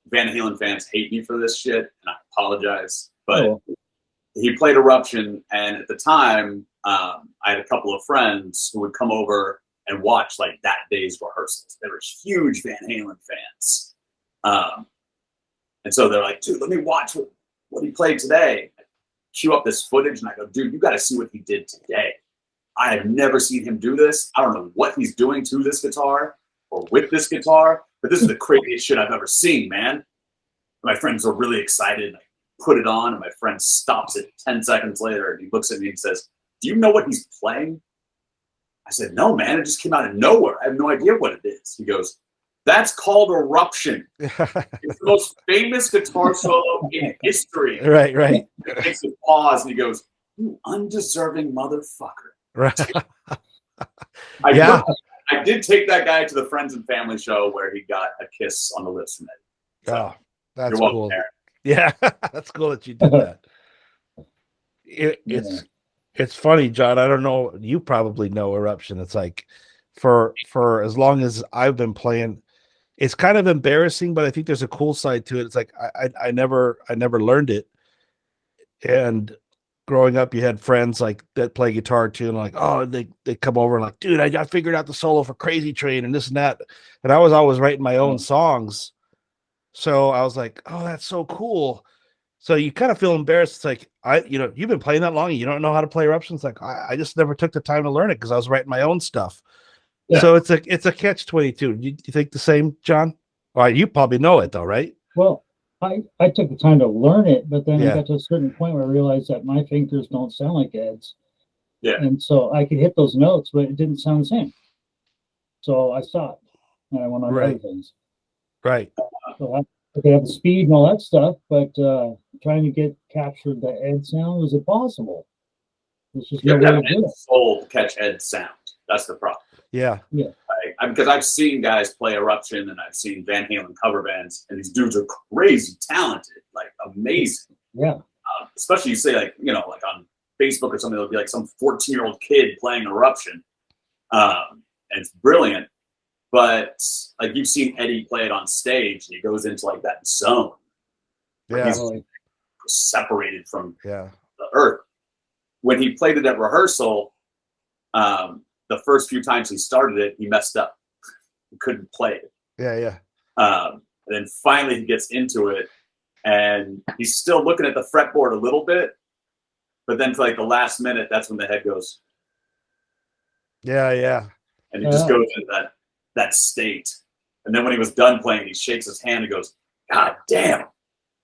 Van Halen fans hate me for this shit, and I apologize. But he played Eruption, and at the time, I had a couple of friends who would come over and watch like that day's rehearsals. They were huge Van Halen fans. And so they're like, dude, let me watch what he played today. I cue up this footage, and I go, dude, you got to see what he did today. I have never seen him do this. I don't know what he's doing to this guitar or with this guitar, but this is the craziest shit I've ever seen, man. My friends were really excited. I put it on, and my friend stops it 10 seconds later, and he looks at me and says, do you know what he's playing? I said, no, man, it just came out of nowhere. I have no idea what it is. He goes, that's called Eruption. It's the most famous guitar solo in history. Right. He takes a pause, and he goes, you undeserving motherfucker. Right. I did take that guy to the friends and family show where he got a kiss on the lips from Eddie. So, Oh, that's you're welcome, cool. Aaron. Yeah, that's cool that you did that. It's funny, John. I don't know. You probably know Eruption. It's like for as long as I've been playing, it's kind of embarrassing, but I think there's a cool side to it. It's like I never learned it. And growing up, you had friends like that play guitar too, and like, oh, they come over and like, dude, I figured out the solo for Crazy Train and this and that. And I was always writing my own songs. So I was like, oh, that's so cool. So you kind of feel embarrassed. It's like, you've been playing that long and you don't know how to play Eruption. It's like, I just never took the time to learn it because I was writing my own stuff. Yeah. So it's a catch-22. You think the same, John? All right, you probably know it though, right? Well, I took the time to learn it, but then Yeah. I got to a certain point where I realized that my fingers don't sound like Ed's. Yeah. And so I could hit those notes, but it didn't sound the same. So I stopped and I went on to Right. other things. Right. So I could have the speed and all that stuff, but trying to capture the Ed sound was impossible. There's just You no have way to to have do Ed it. soul to catch Ed's sound. That's the problem. Yeah. Because I've seen guys play Eruption and I've seen Van Halen cover bands, and these dudes are crazy talented, like amazing. Yeah. Especially you say like, you know, like on Facebook or something, it'll be like some 14-year-old kid playing Eruption. And it's brilliant. But like you've seen Eddie play it on stage and he goes into like that zone. Yeah. He's separated from Yeah. the earth. When he played it at rehearsal, the first few times he started it, he messed up. He couldn't play it. Yeah. Yeah. And then finally he gets into it and he's still looking at the fretboard a little bit. But then for like the last minute, that's when the head goes. Yeah. Yeah. And he just goes into that state. And then when he was done playing, he shakes his hand and goes, God damn, I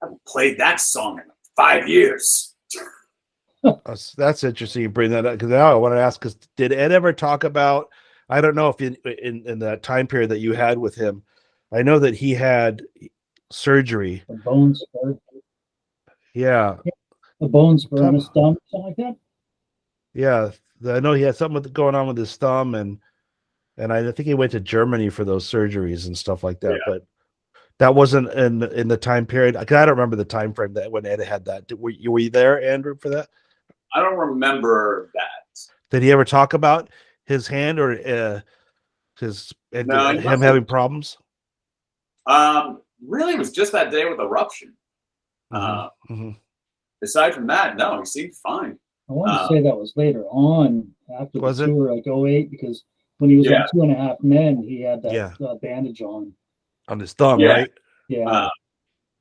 haven't played that song in 5 years. That's interesting. You bring that up because now I want to ask: because did Ed ever talk about? I don't know if in that time period that you had with him, I know that he had surgery. A bone spur. Yeah. A bone spur on his thumb, something like that. Yeah, I know he had something going on with his thumb, and I think he went to Germany for those surgeries and stuff like that. Yeah. But that wasn't in the time period. I don't remember the time frame that when Ed had that. Were you there, Andrew, for that? I don't remember that. Did he ever talk about his hand or him having problems? Really, it was just that day with Eruption. Aside from that, no, he seemed fine. I want to say that was later on after the tour, like 08, because when he was on 2.5 Men, he had that bandage on his thumb, right? Yeah.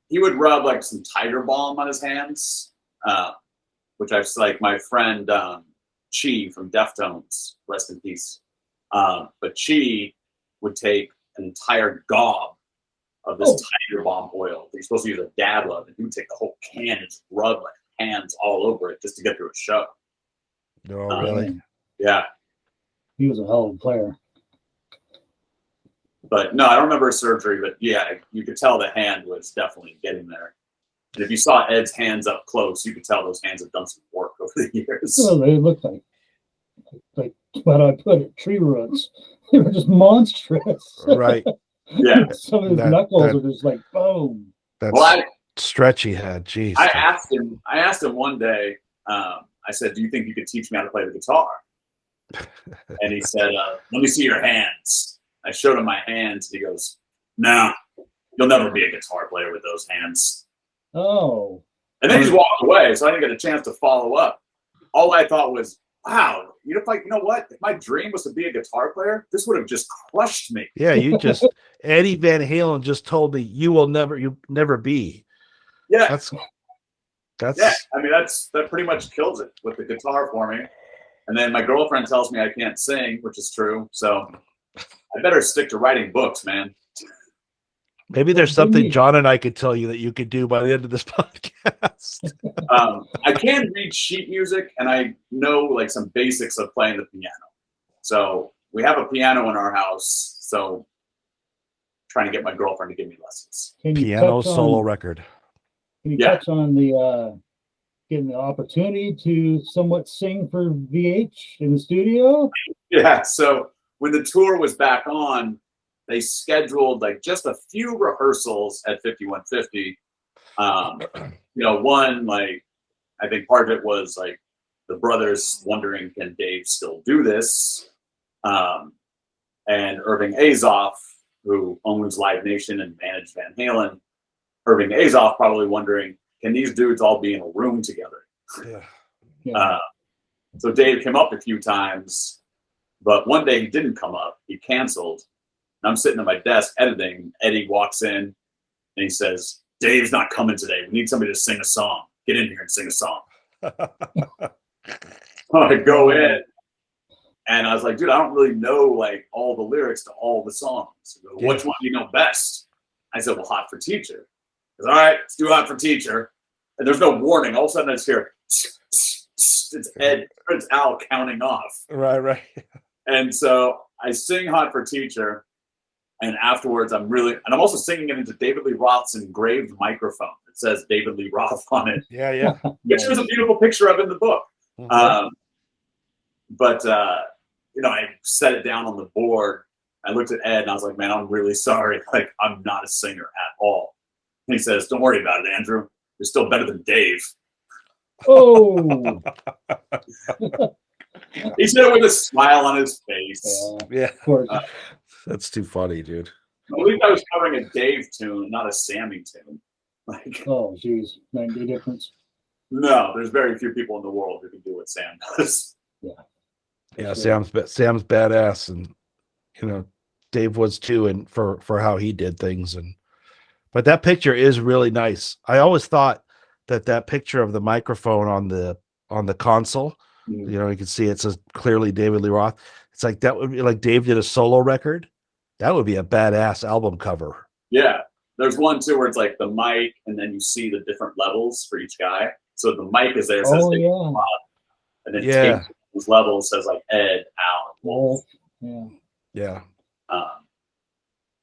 He would rub like some Tiger Balm on his hands, which I've like my friend Chi from Deftones, rest in peace. But Chi would take an entire gob of this Tiger Balm oil. You're supposed to use a dab of, and he would take the whole can and just rub like hands all over it just to get through a show. Oh, really? Yeah. He was a hell of a player. But no, I don't remember surgery, but yeah, you could tell the hand was definitely getting there. And if you saw Ed's hands up close, you could tell those hands have done some work over the years. Well, they looked like what I put it, tree roots. They were just monstrous. Right. Yeah. Some of his knuckles are just like boom. That's stretch he had. Jeez. I asked him one day, I said, do you think you could teach me how to play the guitar? And he said, let me see your hands. I showed him my hands. He goes, no, you'll never be a guitar player with those hands. Oh. And then he's walked away, so I didn't get a chance to follow up. All I thought was, wow, you know what? If my dream was to be a guitar player, this would have just crushed me. Yeah, Eddie Van Halen just told me you never be. Yeah. That's yeah. I mean, that pretty much kills it with the guitar for me. And then my girlfriend tells me I can't sing, which is true. So I better stick to writing books, man. Maybe there's something John and I could tell you that you could do by the end of this podcast. I can read sheet music, and I know like some basics of playing the piano. So we have a piano in our house. So trying to get my girlfriend to give me lessons. Piano solo record. Can you touch on the getting the opportunity to somewhat sing for VH in the studio? Yeah. So when the tour was back on, they scheduled like just a few rehearsals at 5150. One, like, I think part of it was like the brothers wondering, can Dave still do this? And Irving Azoff, who owns Live Nation and managed Van Halen, Irving Azoff probably wondering, can these dudes all be in a room together? Yeah. So Dave came up a few times, but one day he didn't come up. He canceled. And I'm sitting at my desk editing. Eddie walks in and he says, Dave's not coming today. We need somebody to sing a song. Get in here and sing a song. I go in and I was like, dude, I don't really know like all the lyrics to all the songs. He goes, which one do you know best? I said, well, Hot for Teacher. All right, it's too hot for teacher. And there's no warning. All of a sudden I just hear, it's Ed, it's Al counting off. Right. And so I sing Hot for Teacher. And afterwards, I'm also singing it into David Lee Roth's engraved microphone. It says David Lee Roth on it. Yeah. Which there's a beautiful picture of in the book. Mhm. I set it down on the board. I looked at Ed and I was like, man, I'm really sorry. Like, I'm not a singer at all. And he says, don't worry about it, Andrew. You're still better than Dave. Oh, He said it with a smile on his face. Yeah. of course. That's too funny, dude. At least I was covering a Dave tune, not a Sammy tune. Like, Oh, geez, 90 difference. no, there's very few people in the world who can do what Sam does. Yeah, Sure. Sam's badass, and Dave was too, and for how he did things. But that picture is really nice. I always thought that picture of the microphone on the console, you can see it says clearly David Lee Roth. It's like that would be like Dave did a solo record. That would be a badass album cover. Yeah. There's one too where it's like the mic, and then you see the different levels for each guy. So the mic is there, it says Oh, David yeah. Lee Roth, and then Yeah. those levels says like Ed, Al, and Wolf. Yeah. Yeah.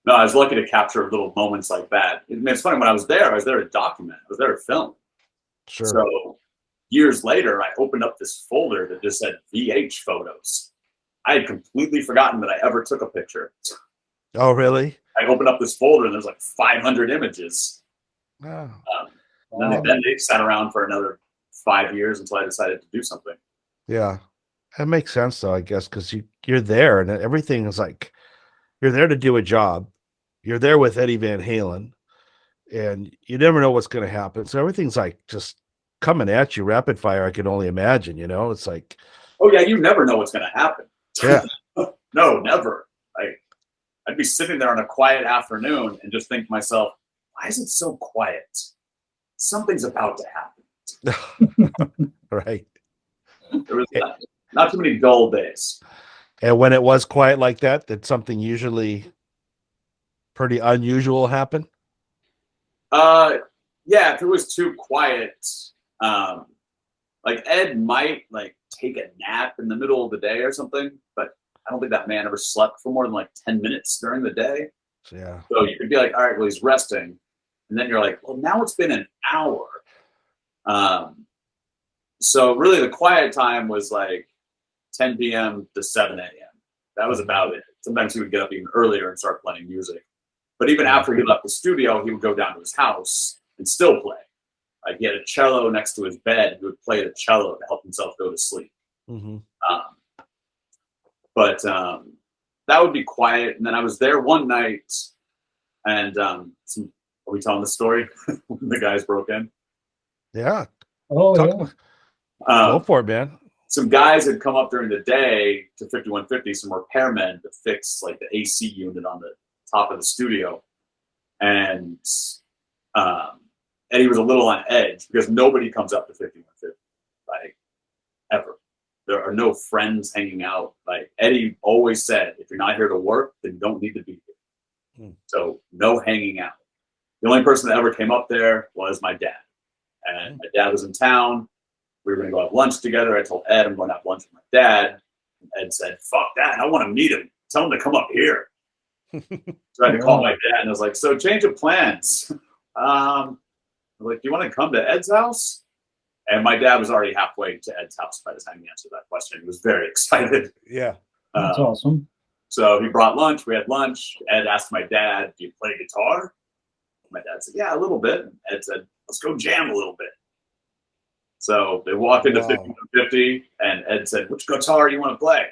No, I was lucky to capture little moments like that. I mean, it's funny, when I was there to document. I was there to film. Sure. So years later, I opened up this folder that just said VH photos. I had completely forgotten that I ever took a picture. Oh, really? I opened up this folder and there's like 500 images. Oh. And then they sat around for another 5 years until I decided to do something. Yeah. That makes sense though, I guess, because you're there and everything is like you're there to do a job. You're there with Eddie Van Halen, and you never know what's going to happen. So everything's like just coming at you rapid fire. I can only imagine, it's like, Oh yeah, you never know what's going to happen. yeah, No, never. I'd be sitting there on a quiet afternoon and just think to myself, why is it so quiet? Something's about to happen. right. There was not too many dull days. And when it was quiet like that, did something usually pretty unusual happen? Yeah, if it was too quiet, like Ed might like take a nap in the middle of the day or something, but I don't think that man ever slept for more than like 10 minutes during the day. Yeah. So you could be like, all right, well, he's resting. And then you're like, well, now it's been an hour. So really the quiet time was like 10 p.m. to 7 a.m. That was about it. Sometimes he would get up even earlier and start playing music. But even after he left the studio, he would go down to his house and still play. Like he had a cello next to his bed. He would play the cello to help himself go to sleep. Mm-hmm. But that would be quiet. And then I was there one night, and are we telling the story? When the guys broke in? Yeah. Oh, Go for it, man. Some guys had come up during the day to 5150, some repairmen to fix like the AC unit on the top of the studio. And Eddie was a little on edge because nobody comes up to 5150, like ever. There are no friends hanging out. Like Eddie always said, if you're not here to work, then you don't need to be here. So no hanging out. The only person that ever came up there was my dad. And my dad was in town. We were going to go have lunch together. I told Ed I'm going to have lunch with my dad. And Ed said, fuck that. I want to meet him. Tell him to come up here. So I had to call my dad, and I was like, so change of plans. I'm like, do you want to come to Ed's house? And my dad was already halfway to Ed's house by the time he answered that question. He was very excited. Yeah. that's awesome. So he brought lunch. We had lunch. Ed asked my dad, do you play guitar? My dad said, yeah, a little bit. Ed said, let's go jam a little bit. So they walked into 50-50, and Ed said, which guitar do you want to play?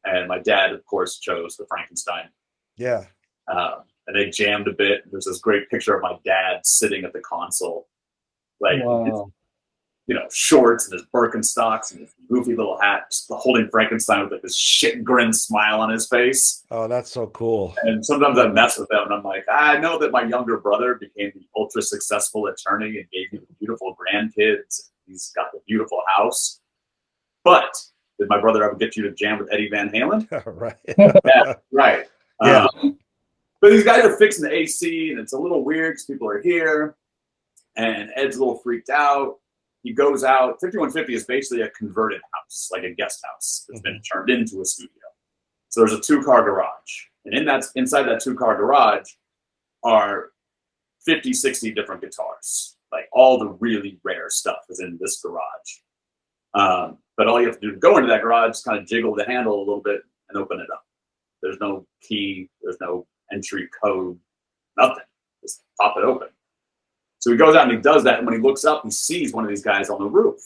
And my dad, of course, chose the Frankenstein. Yeah. And they jammed a bit. There's this great picture of my dad sitting at the console, like, shorts and his Birkenstocks and his goofy little hat, just holding Frankenstein with like this shit grin smile on his face. Oh, that's so cool. And sometimes I mess with them, and I'm like, I know that my younger brother became the ultra successful attorney and gave me the beautiful grandkids. He's got the beautiful house. But did my brother ever get you to jam with Eddie Van Halen? Right. Yeah, right. Yeah. But these guys are fixing the AC, and it's a little weird because people are here, and Ed's a little freaked out. He goes out. 5150 is basically a converted house, like a guest house that's been turned into a studio. So there's a 2-car garage, and inside that 2-car garage are 50, 60 different guitars. Like all the really rare stuff is in this garage. But all you have to do to go into that garage is kind of jiggle the handle a little bit and open it up. There's no key, there's no entry code, nothing. Just pop it open. So he goes out and he does that, and when he looks up, he sees one of these guys on the roof.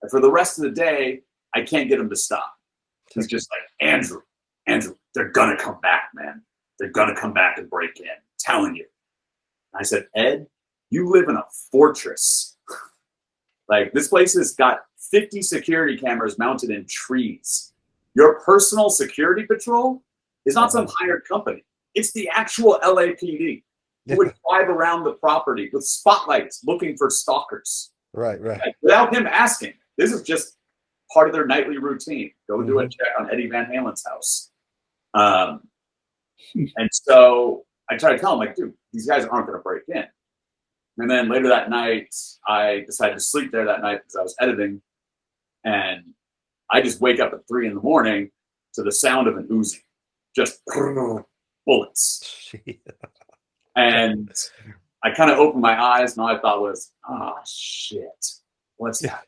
And for the rest of the day, I can't get him to stop. He's just like, Andrew, they're gonna come back, man. They're gonna come back and break in. I'm telling you. And I said, Ed, you live in a fortress. Like, this place has got 50 security cameras mounted in trees. Your personal security patrol is not some hired company. It's the actual LAPD who would drive around the property with spotlights looking for stalkers. Right. Like, without him asking. This is just part of their nightly routine. Go do a check on Eddie Van Halen's house. And so I try to tell him, like, dude, these guys aren't going to break in. And then later that night, I decided to sleep there that night because I was editing. And I just wake up at 3 a.m. to the sound of an Uzi. Just bullets. And I kind of opened my eyes, and all I thought was, oh, shit. What's that?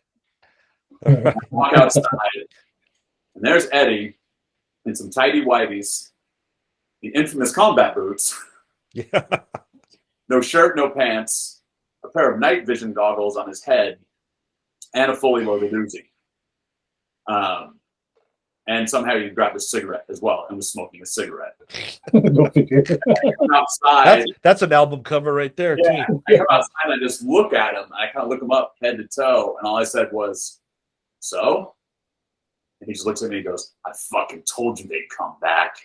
I walk outside, and there's Eddie in some tidy whities, the infamous combat boots, no shirt, no pants, a pair of night vision goggles on his head, and a fully loaded Uzi. And somehow he grabbed a cigarette as well and was smoking a cigarette. Outside, that's an album cover right there, too. I come outside and I just look at him. I kind of look him up head to toe, and all I said was, so? And he just looks at me and goes, I fucking told you they'd come back.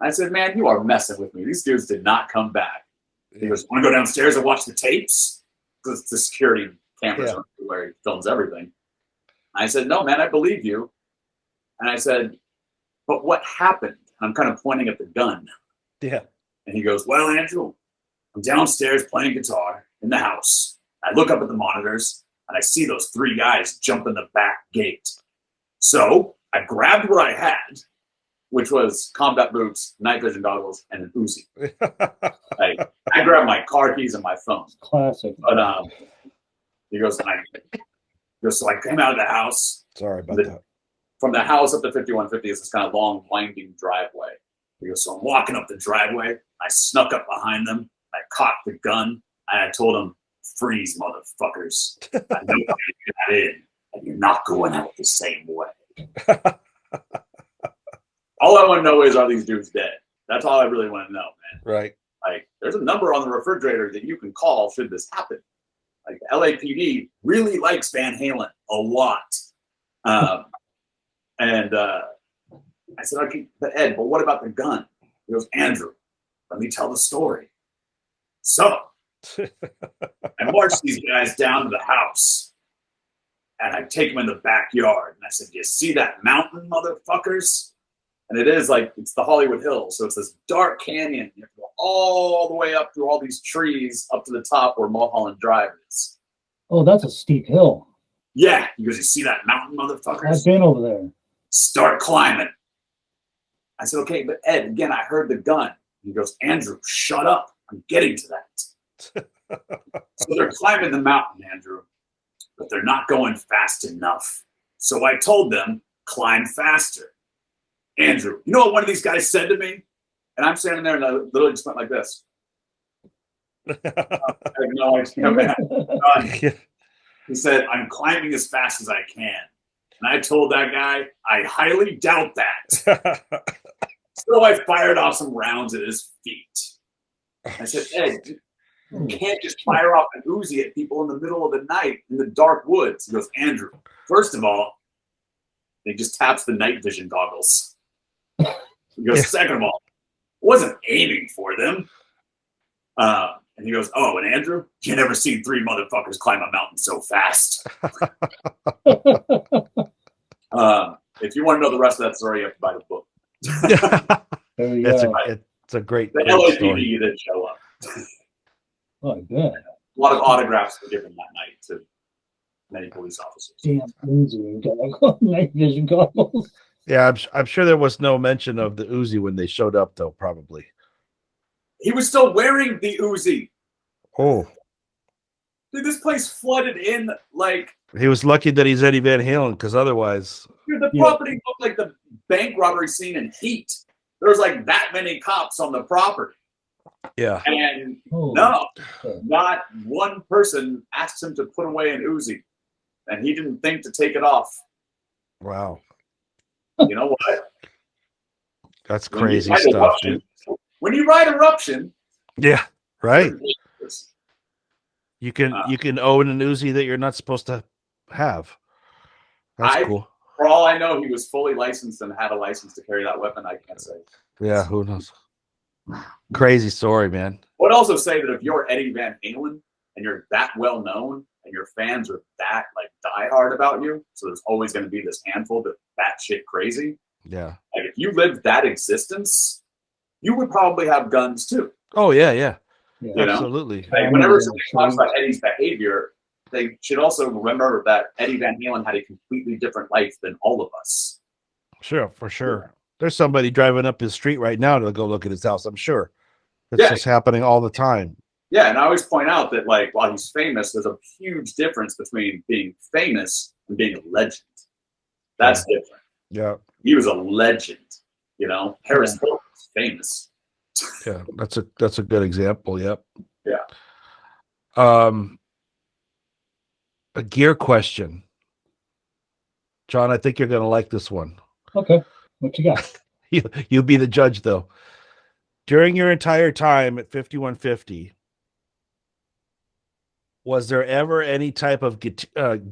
I said, man, you are messing with me. These dudes did not come back. He goes, want to go downstairs and watch the tapes? Because the security cameras are where he films everything. I said, no, man, I believe you. And I said, but what happened? I'm kind of pointing at the gun. Yeah. And he goes, well, Andrew, I'm downstairs playing guitar in the house. I look up at the monitors, and I see those 3 guys jump in the back gate. So I grabbed what I had, which was combat boots, night vision goggles, and an Uzi. I grabbed my car keys and my phone. Classic. But he goes, so I came out of the house. Sorry about that. From the house up to 5150 is this kind of long, winding driveway. He goes, so I'm walking up the driveway. I snuck up behind them. I cocked the gun, and I told them, freeze, motherfuckers. I know you got in, and you're not going out the same way. All I want to know is, are these dudes dead? That's all I really want to know, man. Right. Like, there's a number on the refrigerator that you can call should this happen. Like, the LAPD really likes Van Halen a lot. And I said, okay, but Ed, but what about the gun? He goes, Andrew, let me tell the story. So I marched these guys down to the house, and I take them in the backyard, and I said, you see that mountain, motherfuckers? And it is like, it's the Hollywood Hills. So it's this dark canyon. You have to go all the way up through all these trees up to the top where Mulholland Drive is. Oh, that's a steep hill. Yeah. He goes, you see that mountain, motherfuckers? I've been over there. Start climbing. I said, okay, but Ed, again, I heard the gun. He goes, Andrew, shut up. I'm getting to that. So they're climbing the mountain, Andrew, but they're not going fast enough. So I told them, climb faster. Andrew, you know what one of these guys said to me? And I'm standing there and I literally just went like this. I have no idea, man. He said, I'm climbing as fast as I can. And I told that guy, I highly doubt that. So I fired off some rounds at his feet. I said, Ed, you can't just fire off an Uzi at people in the middle of the night in the dark woods. He goes, Andrew, first of all, he just taps the night vision goggles. He goes, second of all, I wasn't aiming for them. And he goes, oh, and Andrew, you never seen 3 motherfuckers climb a mountain so fast. If you want to know the rest of that story, you have to buy the book. There you go. It's a great, The great LAPD story. didn't show up. Oh, good. A lot of autographs were given that night to many police officers. Damn, Uzi got night vision goggles. Yeah, I'm sure there was no mention of the Uzi when they showed up, though. Probably. He was still wearing the Uzi. Oh, Dude, this place flooded in like. he was lucky that he's Eddie Van Halen, because otherwise, Dude, the Yeah. property looked like the bank robbery scene in Heat. There was like that many cops on the property. yeah. And Oh, no, shit. not one person asked him to put away an Uzi. And he didn't think to take it off. Wow, You know what? that's When you crazy ride stuff, Eruption- dude. When you ride Eruption, Yeah, right. it's- You can own an Uzi that you're not supposed to have. That's I- cool. for all I know, he was fully licensed and had a license to carry that weapon. I can't say. Yeah, who knows? Crazy story, man. Would also say that if you're Eddie Van Halen and you're that well known and your fans are that like diehard about you, so there's always going to be this handful that batshit crazy. Yeah. Like if you lived that existence, you would probably have guns too. Oh yeah, yeah. Yeah. You know? Absolutely. Like whenever somebody talks about Eddie's behavior, they should also remember that Eddie Van Halen had a completely different life than all of us. Sure, for sure. There's somebody driving up his street right now to go look at his house. I'm sure. It's Yeah. just happening all the time. Yeah, and I always point out that like while he's famous, there's a huge difference between being famous and being a legend. That's different. Yeah. He was a legend, you know. Harris Hilton was famous. Yeah. That's a good example. Yep. Yeah. A gear question. John, I think you're gonna like this one. Okay. What you got? You be the judge though. During your entire time at 5150, was there ever any type of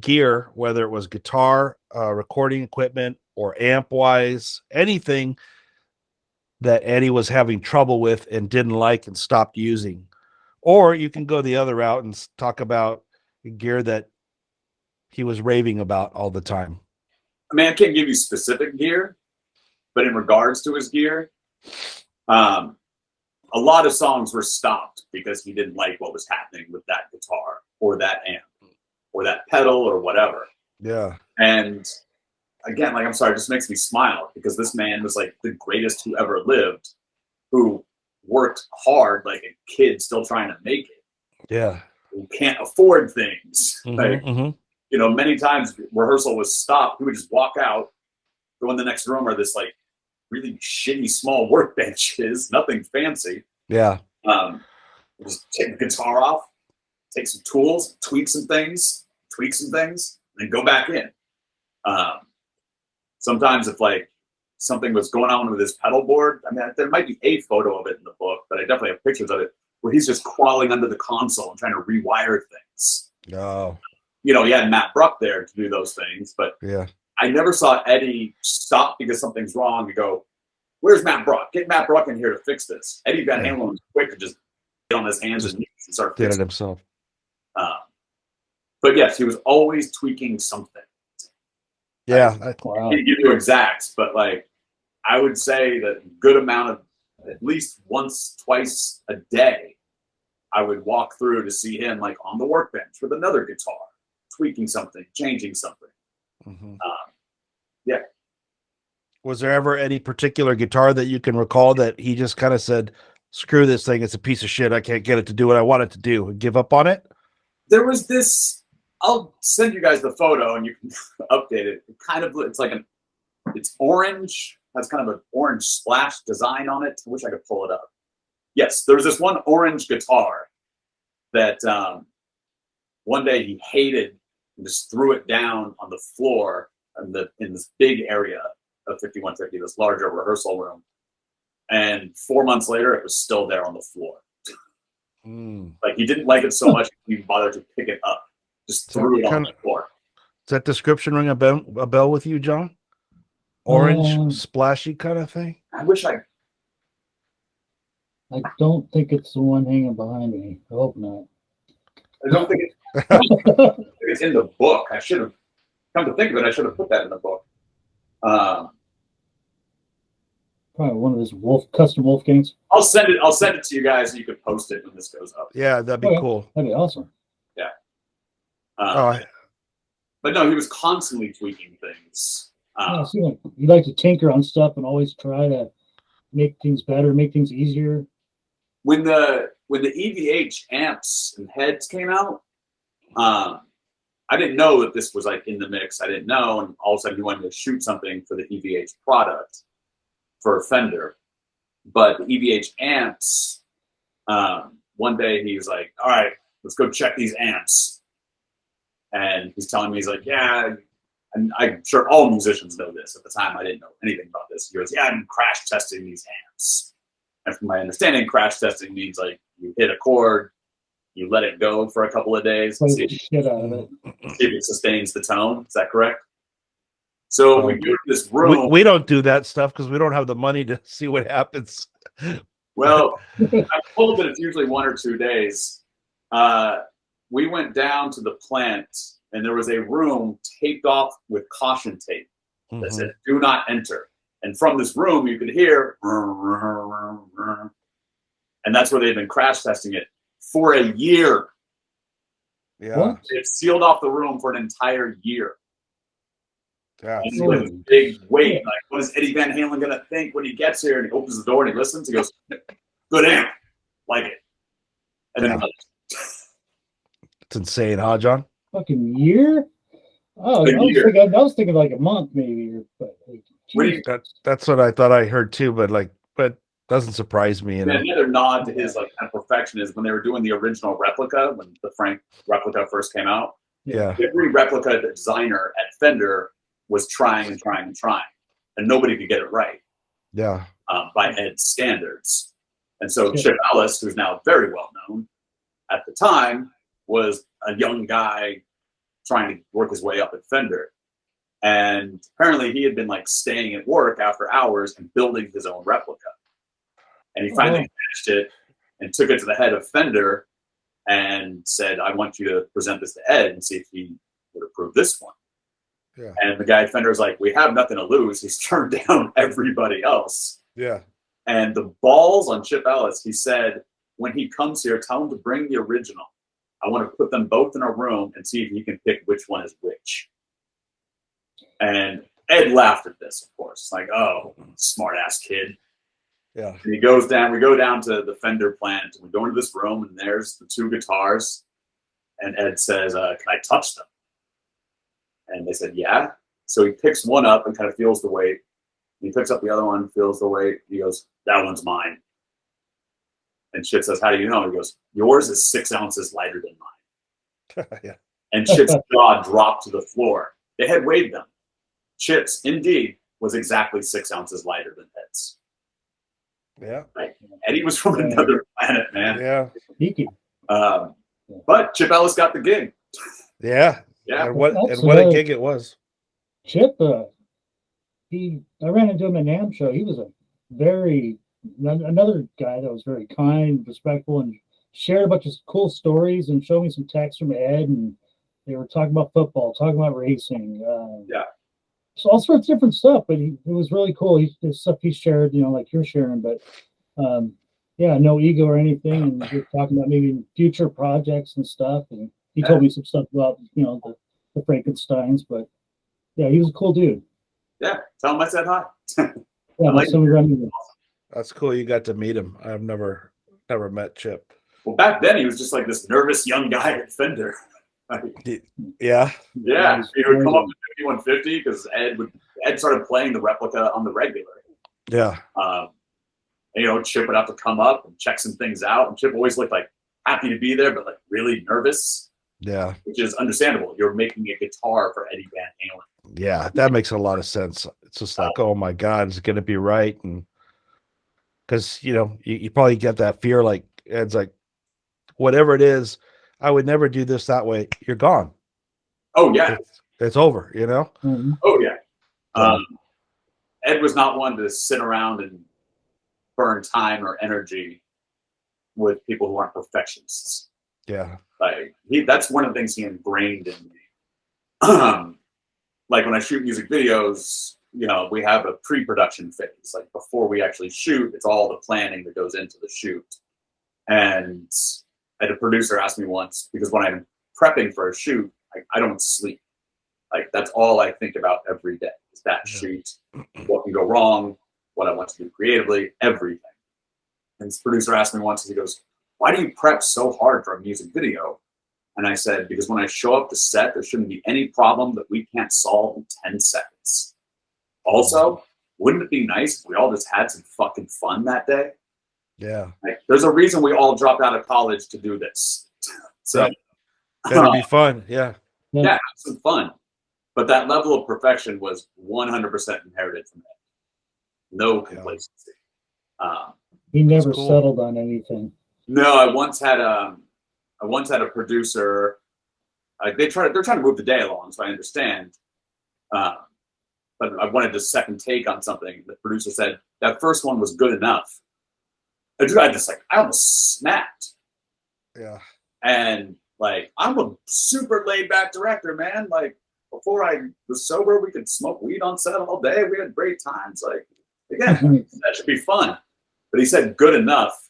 gear, whether it was guitar, recording equipment, or amp wise, anything that Eddie was having trouble with and didn't like and stopped using? Or you can go the other route and talk about gear that he was raving about all the time. I mean, I can't give you specific gear, but in regards to his gear, a lot of songs were stopped because he didn't like what was happening with that guitar or that amp or that pedal or whatever. Yeah. And again, like, I'm sorry, it just makes me smile because this man was like the greatest who ever lived, who worked hard like a kid still trying to make it, Yeah. who can't afford things. Mhm, Like, mhm. you know, many times rehearsal was stopped. He would just walk out, go in the next room, or this like really shitty small workbenches, nothing fancy. Yeah. Just take the guitar off, take some tools, tweak some things, and then go back in. Sometimes if like something was going on with his pedal board, I mean, there might be a photo of it in the book, but I definitely have pictures of it where he's just crawling under the console and trying to rewire things. Oh, You know, he had Matt Bruck there to do those things, but yeah. I never saw Eddie stop because something's wrong and go, "Where's Matt Bruck? Get Matt Bruck in here to fix this." Eddie Van Yeah. Halen was quick to just get on his hands Just and knees and start Did it fixing. himself. But yes, he was always tweaking something. Yeah. Wow. I can't give you exacts, but like I would say that a good amount of at least once, twice a day, I would walk through to see him like on the workbench with another guitar, tweaking something, changing something. Mhm. Yeah. Was there ever any particular guitar that you can recall that he just kind of said, "Screw this thing, it's a piece of shit. I can't get it to do what I want it to do," and give up on it? There was this, I'll send you guys the photo and you can update it. It kind of, it's like it's orange, has kind of an orange splash design on it. I wish I could pull it up. Yes, there was this one orange guitar that one day he hated and just threw it down on the floor in this big area of 5150, this larger rehearsal room. And 4 months later, it was still there on the floor. Like he didn't like it so much he bothered to pick it up. Just threw it on the floor. Does that description ring a bell with you, John? Orange, splashy kind of thing? I wish I don't think it's the one hanging behind me. I hope not. don't think it's in the book. I should have come to think of it. I should have put that in the book. Probably one of those custom Wolfgangs. I'll send it to you guys, and you can post it when this goes up. Yeah, that'd be Okay. cool. That'd be awesome. But no, he was constantly tweaking things. Yeah, so you like to tinker on stuff and always try to make things better, make things easier. When the EVH amps and heads came out, I didn't know that this was like in the mix. I didn't know, and all of a sudden he wanted to shoot something for the EVH product for Fender. But the EVH amps, one day he was like, "All right, let's go check these amps." And he's telling me, he's like, "Yeah," and I'm sure all musicians know this. At the time, I didn't know anything about this. He goes, "Yeah, I'm crash testing these amps." And from my understanding, crash testing means like you hit a chord, you let it go for a couple of days, Play see the shit out of it. if it sustains the tone. Is that correct? So we go to this room. We don't do that stuff because we don't have the money to see what happens. Well, I'm told that it's usually 1 or 2 days. We went down to the plant, and there was a room taped off with caution tape that said, "Do not enter." And from this room, you could hear, and that's where they've been crash testing it for a year. Yeah. What? It sealed off the room for an entire year. Yeah. And with this big weight, like, what is Eddie Van Halen gonna think when he gets here? And he opens the door and he listens. He goes, "Good amp, like it." And then It's insane, huh, John? Fucking year? Oh, A year. I was thinking like a month maybe. But like, What do you- That's what I thought I heard too, but doesn't surprise me. You know? another nod to his like kind of perfection is when they were doing the original replica, when the Frank replica first came out. Yeah. Every replica designer at Fender was trying, and nobody could get it right Yeah. by Ed's standards. And so Chip Ellis, who's now very well known, at the time was a young guy trying to work his way up at Fender. And apparently he had been like staying at work after hours and building his own replica. And he finally finished it and took it to the head of Fender and said, "I want you to present this to Ed and see if he would approve this one." Yeah. And the guy at Fender's like, "We have nothing to lose." He's turned down everybody else. Yeah. And the balls on Chip Ellis, he said, when he comes here, tell him to bring the original. I want to put them both in a room and see if he can pick which one is which. And Ed laughed at this, of course. Like, "Oh, smart ass kid." Yeah. And he goes down, we go down to the Fender plant, and we go into this room, and there's the 2 guitars. And Ed says, "Can I touch them?" And they said, "Yeah." So he picks one up and kind of feels the weight. He picks up the other one, feels the weight. He goes, "That one's mine." And Chip says, "How do you know?" He goes, "Yours is 6 ounces lighter than mine." Yeah. And Chip's jaw dropped to the floor. They had weighed them. Chip's, indeed, was exactly 6 ounces lighter than Ed's. Yeah. Like, Eddie was from another planet, man. Yeah. Sneaky. But Chip Ellis got the gig. Yeah. Yeah. And what That's a another- gig it was. Chip, I ran into him at NAMM show. He was another guy that was very kind, respectful, and shared a bunch of cool stories and showed me some texts from Ed. And they were talking about football, talking about racing. So all sorts of different stuff, but it was really cool. The stuff he shared, like you're sharing, but no ego or anything. And we're talking about maybe future projects and stuff. And he told me some stuff about, the Frankensteins, but yeah, he was a cool dude. Yeah. Tell him I said hi. Yeah, like somebody ran into him. That's cool. You got to meet him. I've never met Chip. Well, back then he was just like this nervous young guy at Fender. Yeah. Yeah, he would come up to 5150 because Ed started playing the replica on the regular. Yeah. Chip would have to come up and check some things out, and Chip always looked like happy to be there, but like really nervous. Yeah. Which is understandable. You're making a guitar for Eddie Van Halen. Yeah, that makes a lot of sense. It's just like, oh my God, is it going to be right? And because you probably get that fear, like Ed's like, whatever it is, I would never do this that way. You're gone. Oh yeah, it's over. Mhm. Oh yeah. Ed was not one to sit around and burn time or energy with people who aren't perfectionists. Yeah. Like that's one of the things he ingrained in me. Like when I shoot music videos, we have a pre-production phase. Like before we actually shoot, it's all the planning that goes into the shoot. And a producer asked me once, because when I'm prepping for a shoot, I don't sleep. Like that's all I think about every day is that shoot, what can go wrong, what I want to do creatively, everything. And this producer asked me once, he goes, "Why do you prep so hard for a music video?" And I said, "Because when I show up to set, there shouldn't be any problem that we can't solve in 10 seconds. Also, wouldn't it be nice if we all just had some fucking fun that day?" Yeah. Like, there's a reason we all dropped out of college to do this. So that'd be fun. Yeah. Yeah, have some fun. But that level of perfection was 100% inherited from him. No complacency. He never settled on anything. No, I once had a producer. They're trying to move the day along, so I understand. But I wanted a second take on something. The producer said that first one was good enough. I almost snapped. Yeah. And like, I'm a super laid back director, man. Like, before I was sober, we could smoke weed on set all day. We had great times. Like, again, that should be fun. But he said good enough.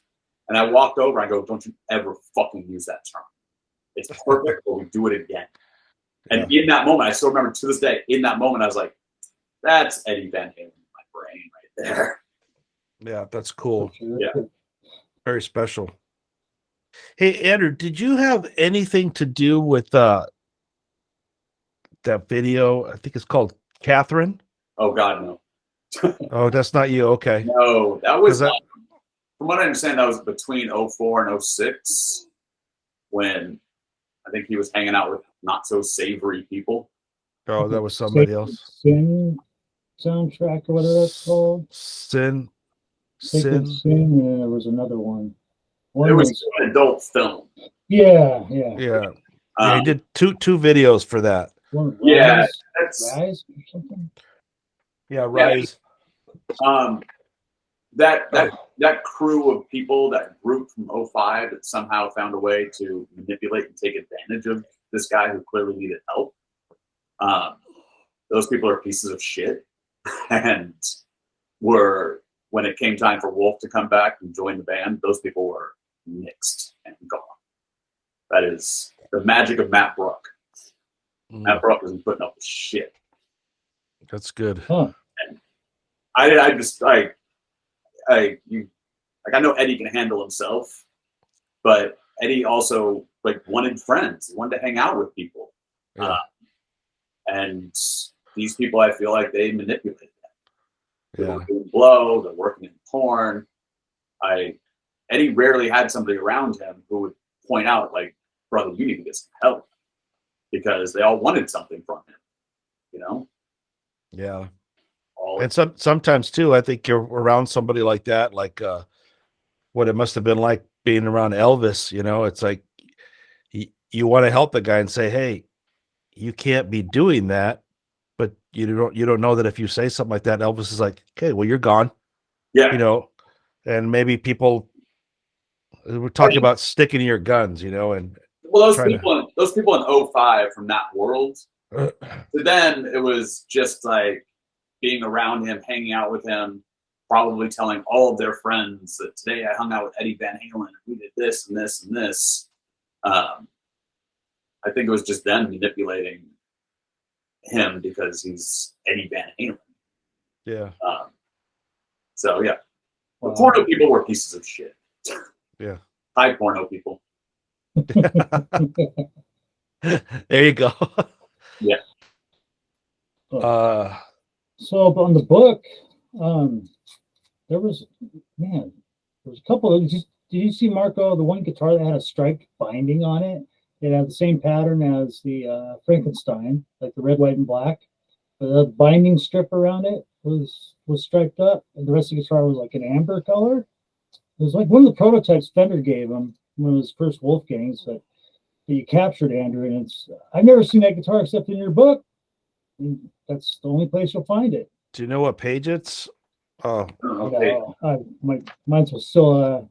And I walked over. I go, "Don't you ever fucking use that term. It's perfect, but we do it again." And in that moment, I still remember to this day, in that moment, I was like, that's Eddie Van Halen in my brain right there. Yeah, that's cool. Yeah. Very special. Hey, Andrew, did you have anything to do with that video? I think it's called Catherine. Oh, God, no. Oh, that's not you. Okay. No, that was, from what I understand, that was between 04 and 06 when I think he was hanging out with not so savory people. Oh, that was somebody else. Sin soundtrack or whatever that's called. Sin. And there was another one. It was an adult film. Yeah. Yeah, he did two videos for that. Yeah, Rise or something. Yeah, Rise. That crew of people, that group from 05 that somehow found a way to manipulate and take advantage of this guy who clearly needed help. Those people are pieces of shit. And when it came time for Wolf to come back and join the band, those people were nixed and gone. That is the magic of Matt Brook. Matt Brook isn't putting up with shit. That's good. Huh. And I know Eddie can handle himself, but Eddie also wanted friends. He wanted to hang out with people. Yeah. And these people, I feel like they manipulate them. Yeah. They're doing blow, they're working in porn. Eddie rarely had somebody around him who would point out, like, "Brother, you need to get some help," because they all wanted something from him, Yeah. And sometimes too, I think you're around somebody like that, like what it must have been like being around Elvis. It's like you want to help the guy and say, "Hey, you can't be doing that," but you don't know that if you say something like that, Elvis is like, "Okay, well, you're gone." Yeah. And maybe people we're talking about sticking to your guns, and those people in 05 from that world, to them it was just like being around him, hanging out with him, probably telling all of their friends that today I hung out with Eddie Van Halen and we did this and this and this. I think it was just them manipulating him because he's Eddie Van Halen. Yeah. So yeah, the porno people were pieces of shit. Yeah. Hi, porno people. There you go. Yeah. So on the book, there was a couple of. Did you see, Marco, the one guitar that had a striped binding on it? It had the same pattern as the Frankenstein, like the red, white, and black. But the binding strip around it was striped up, and the rest of the guitar was like an amber color. It was like one of the prototypes Fender gave him, one of his first Wolfgangs that you captured, Andrew. And I've never seen that guitar except in your book. And that's the only place you'll find it. Do you know what page it's? Oh, okay. Mine's was still.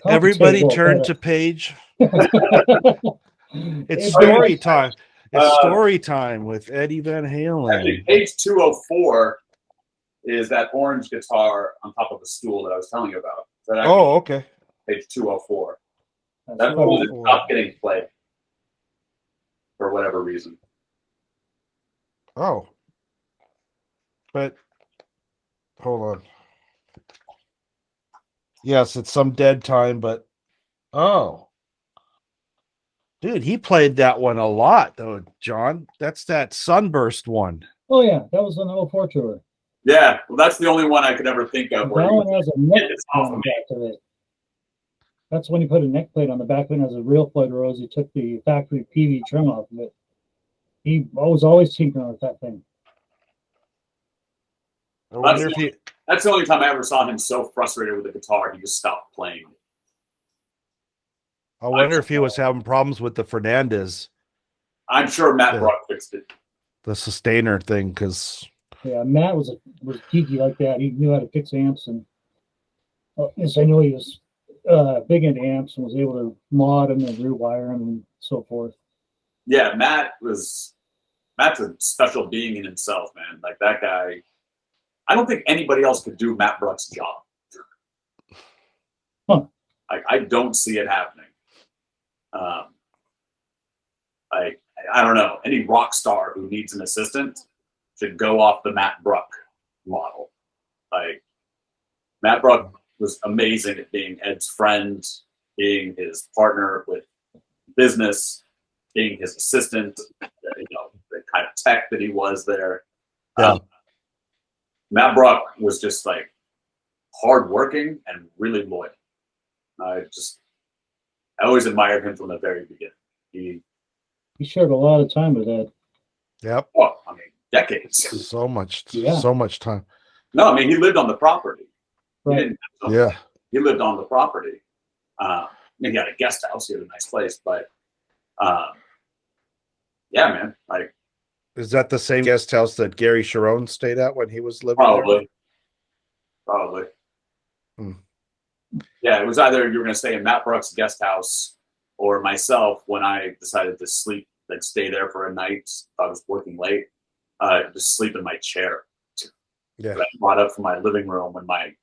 Everybody turn to page. It's story time. It's story time with Eddie Van Halen. Actually, page 204 is that orange guitar on top of a stool that I was telling you about. Oh, okay. Page 204. That's That probably- one is not getting played for whatever reason. Oh. But hold on. Yes, it's some dead time, but oh. Dude, he played that one a lot though, John. That's that Sunburst one. Oh yeah, that was on the 04 tour. Yeah, well, that's the only one I could ever think of. That Where one has a neck It's plate off on of the back of it. That's when he put a neck plate on the back of it as a real Floyd Rose. He took the factory PV trim off of it. He was always tinkering with that thing. I wonder if he that's the only time I ever saw him so frustrated with the guitar he just stopped playing. I wonder if he was having problems with the Fernandez, I'm sure Matt Yeah. Brock fixed it. the sustainer thing, because Yeah, Matt was geeky like that. He knew how to fix amps, and yes, I know he was big into amps and was able to mod them and rewire them and so forth. Yeah, Matt's a special being in himself, man. Like that guy. I don't think anybody else could do Matt Brock's job. Huh. Like I don't see it happening. I don't know. Any rock star who needs an assistant should go off the Matt Brock model. Like Matt Brock was amazing at being Ed's friend, being his partner with business, being his assistant, the kind of tech that he was there. Yeah. Matt Brock was just like hardworking and really loyal. I always admired him from the very beginning. He shared a lot of time with Ed. yep, Decades. so much time. No, I mean he lived on the property. Right. Yeah. He lived on the property. He had a guest house. He had a nice place, but yeah, man, like Is that the same guest house that Gary Sharon stayed at when he was living there? probably. Hmm. Yeah, it was either you were going to stay in Matt Brock's guest house or myself when I decided to stay there for a night. If I was working late, just sleep in my chair. Yeah. That I brought up from my living room when my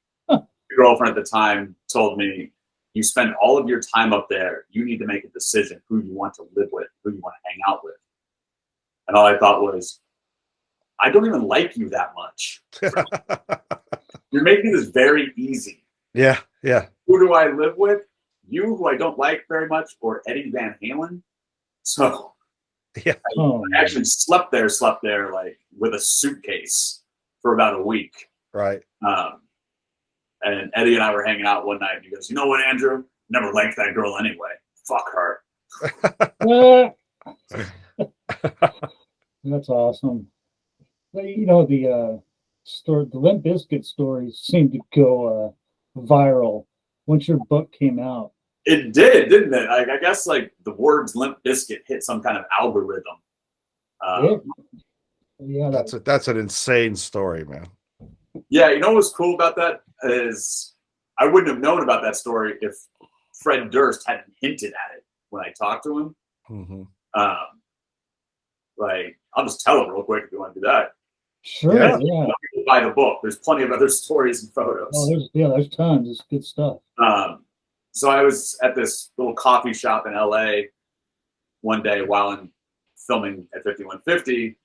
girlfriend at the time told me, "You spend all of your time up there. You need to make a decision who you want to live with, who you want to hang out with." And all I thought was, I don't even like you that much. You're making this very easy. Yeah. Who do I live with? You, who I don't like very much, or Eddie Van Halen? So Yeah. Oh, I actually slept there like with a suitcase for about a week. Right. And Eddie and I were hanging out one night, and he goes, "You know what, Andrew? Never liked that girl anyway. Fuck her." That's awesome. But, the Limp Bizkit stories seemed to go viral once your book came out. It did, didn't it? I guess like the words Limp Bizkit hit some kind of algorithm. Yeah, That's an insane story, man. Yeah, you know what's cool about that is I wouldn't have known about that story if Fred Durst hadn't hinted at it when I talked to him. Mm-hmm. Like, I'll just tell it real quick if you want to do that. sure. Yeah. Yeah. Buy the book. There's plenty of other stories and photos. Oh, there's tons. It's good stuff. So I was at this little coffee shop in LA one day while I'm filming at 5150,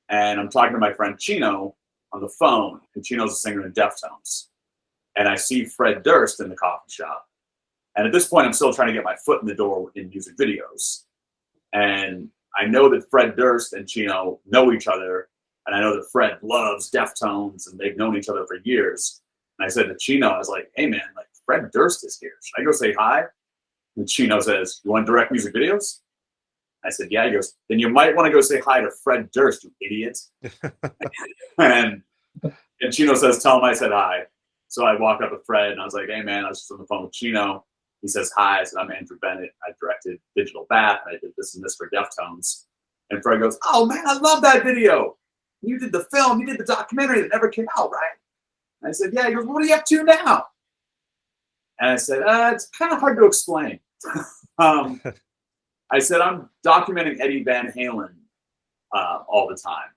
and I'm talking to my friend Chino on the phone, and Chino's a singer in Deftones. And I see Fred Durst in the coffee shop. And at this point, I'm still trying to get my foot in the door in music videos. And I know that Fred Durst and Chino know each other, and I know that Fred loves Deftones, and they've known each other for years. And I said to Chino, I was like, "Hey, man, like Fred Durst is here. Should I go say hi?" And Chino says, "You want to direct music videos?" I said, "Yeah." He goes, "Then you might want to go say hi to Fred Durst, you idiot." and Chino says, "Tell him I said hi." So I walked up to Fred, and I was like, "Hey, man, I was just on the phone with Chino." He says, "Hi." I said, "I'm Andrew Bennett. I directed Digital Bath, and I did this and this for Deftones." And Fred goes, "Oh, man, I love that video. You did the film. You did the documentary that never came out, right?" And I said, "Yeah." He goes, "What are you up to now?" And I said, "It's kind of hard to explain." I said, "I'm documenting Eddie Van Halen all the time.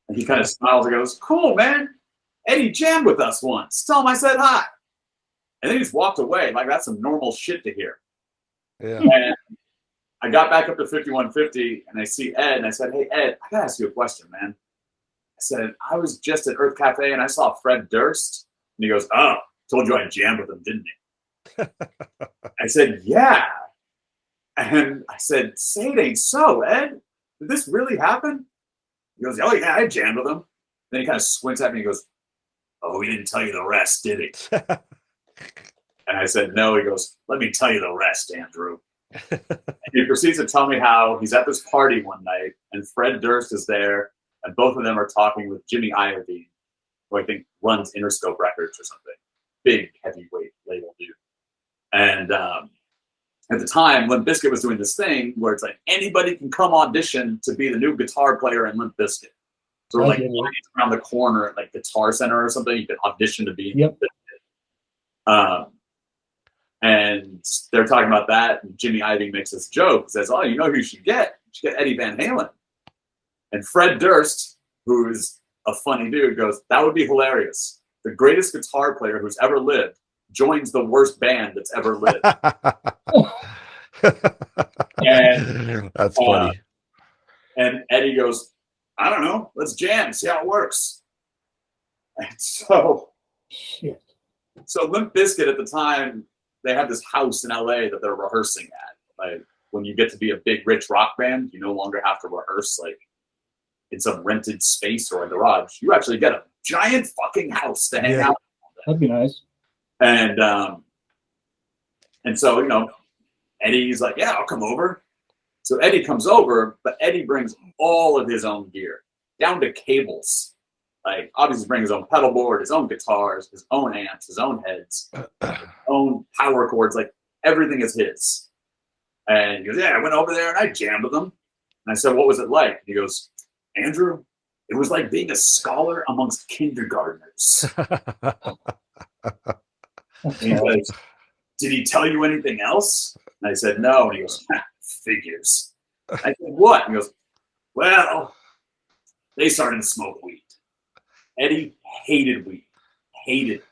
And he kind of smiles and goes, "Cool, man. Eddie jammed with us once. Tell him I said hi." And then he just walked away. Like, that's some normal shit to hear. Yeah. And I got back up to 5150 and I see Ed and I said, "Hey, Ed, I gotta ask you a question, man." I said, "I was just at Earth Cafe and I saw Fred Durst." And he goes, "Oh, told you I jammed with him, didn't he?" I said, "Yeah." And I said, "Say it ain't so, Ed. Did this really happen?" He goes, "Oh, yeah, I jammed with him." Then he kind of squints at me and he goes, "Oh, he didn't tell you the rest, did he?" And I said, "No." He goes, "Let me tell you the rest, Andrew." And he proceeds to tell me how he's at this party one night and Fred Durst is there and both of them are talking with Jimmy Iovine, who I think runs Interscope Records or something. Big heavyweight label dude. And at the time, Limp Bizkit was doing this thing where it's like anybody can come audition to be the new guitar player in Limp Bizkit. So like around the corner at like Guitar Center or something, you could audition to be Limp Bizkit. And they're talking about that, and Jimmy Iovine makes this joke, says, "Oh, you know who you should get? You should get Eddie Van Halen." And Fred Durst, who's a funny dude, goes, "That would be hilarious. The greatest guitar player who's ever lived joins the worst band that's ever lived." And that's funny. And Eddie goes, "I don't know. Let's jam, see how it works." And so Limp Bizkit at the time, they had this house in LA that they're rehearsing at. Like, when you get to be a big, rich rock band, you no longer have to rehearse like in some rented space or a garage. You actually get a giant fucking house to hang out. That'd be nice. And so, you know, Eddie's like, "Yeah, I'll come over." So Eddie comes over, but Eddie brings all of his own gear, down to cables. Like, obviously bring his own pedal board, his own guitars, his own amps, his own heads, his own power cords, like everything is his. And he goes, "Yeah, I went over there and I jammed with him." And I said, "What was it like?" And he goes, "Andrew, it was like being a scholar amongst kindergartners." And he goes, "Did he tell you anything else?" And I said, "No." And he goes, "Figures." I said, "What?" And he goes, "Well, they started to smoke weed." Eddie hated weed, hated it.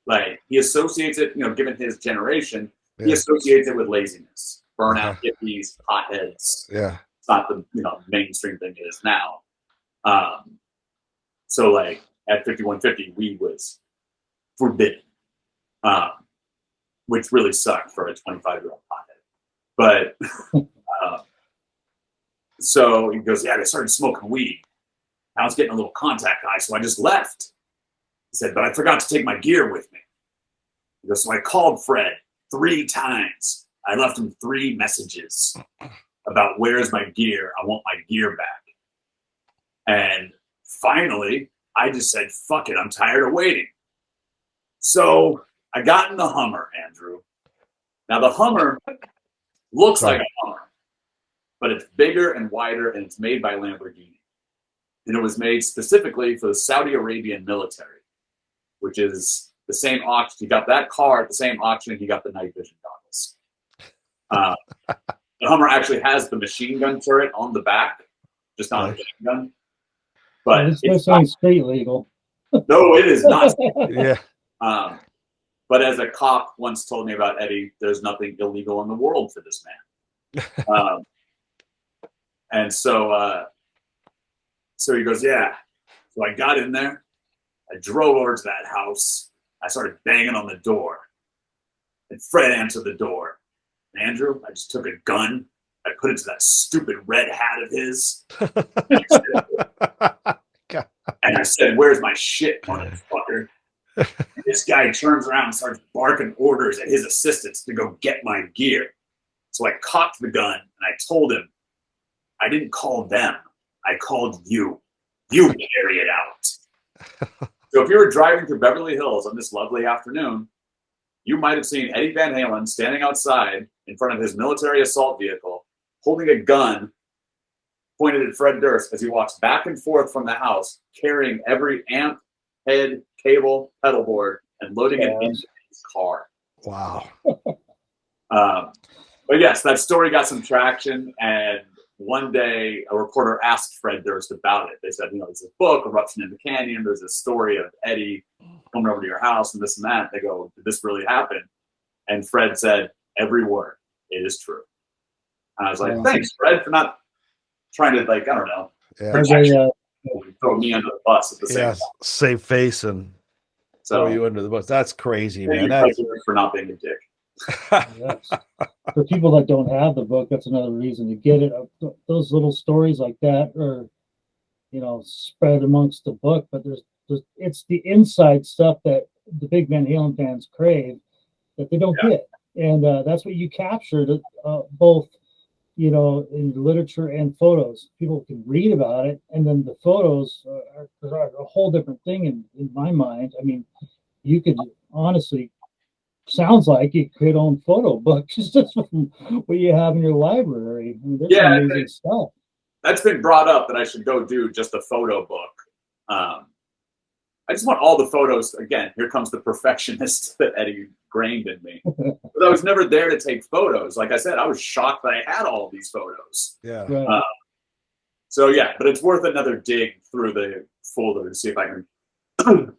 Like, he associates it, you know, given his generation, he associates it with laziness, burnout, hippies, hotheads. Yeah, it's not the, you know, mainstream thing it is now. So like at 5150, weed was forbidden, which really sucked for a 25-year-old hothead. But so he goes, "Yeah, they started smoking weed. I was getting a little contact high, so I just left." He said, "But I forgot to take my gear with me." He goes, "So I called Fred 3 times. I left him 3 messages about where's my gear. I want my gear back." And finally, I just said, "Fuck it. I'm tired of waiting." So I got in the Hummer, Andrew. Now the Hummer looks like a Hummer, but it's bigger and wider, and it's made by Lamborghini. And it was made specifically for the Saudi Arabian military, which is the same auction. He got that car at the same auction he got the night vision goggles. The Hummer actually has the machine gun turret on the back, just not a machine gun. But it's not street legal. No, it is not. Yeah. But as a cop once told me about Eddie, there's nothing illegal in the world for this man. And so he goes, "Yeah." So I got in there. I drove over to that house. I started banging on the door. And Fred answered the door. And Andrew, I just took a gun. I put it to that stupid red hat of his. And I said, "Where's my shit, motherfucker?" And this guy turns around and starts barking orders at his assistants to go get my gear. So I cocked the gun and I told him, "I didn't call them. I called you. You carry it out." So if you were driving through Beverly Hills on this lovely afternoon, you might have seen Eddie Van Halen standing outside in front of his military assault vehicle, holding a gun pointed at Fred Durst as he walks back and forth from the house, carrying every amp, head, cable, pedal board, and loading it into his car. Wow. But yes, that story got some traction, and one day a reporter asked Fred Durst about it. They said, you know, there's this book, Eruption in the Canyon. There's this story of Eddie coming over to your house and this and that. They go, did this really happen? And Fred said, every word, it is true. And I was like, thanks, Fred, for not trying to, like, I don't know, throw me under the bus at the same time. Save face and throw you under the bus. That's crazy, man. That's for not being a dick. Yes. For people that don't have the book, that's another reason to get it. Those little stories like that are, you know, spread amongst the book, but it's the inside stuff that the big Van Halen fans crave that they don't get, and that's what you captured, both, you know, in literature and photos. People can read about it, and then the photos are a whole different thing in my mind. I mean, you could honestly, sounds like you could own photo books just from what you have in your library. I mean, there's amazing stuff. That's been brought up that I should go do just a photo book. I just want all the photos. Again, here comes the perfectionist that Eddie grained in me. But I was never there to take photos. Like I said, I was shocked that I had all of these photos. Yeah. Right. So yeah, but it's worth another dig through the folder to see if I can,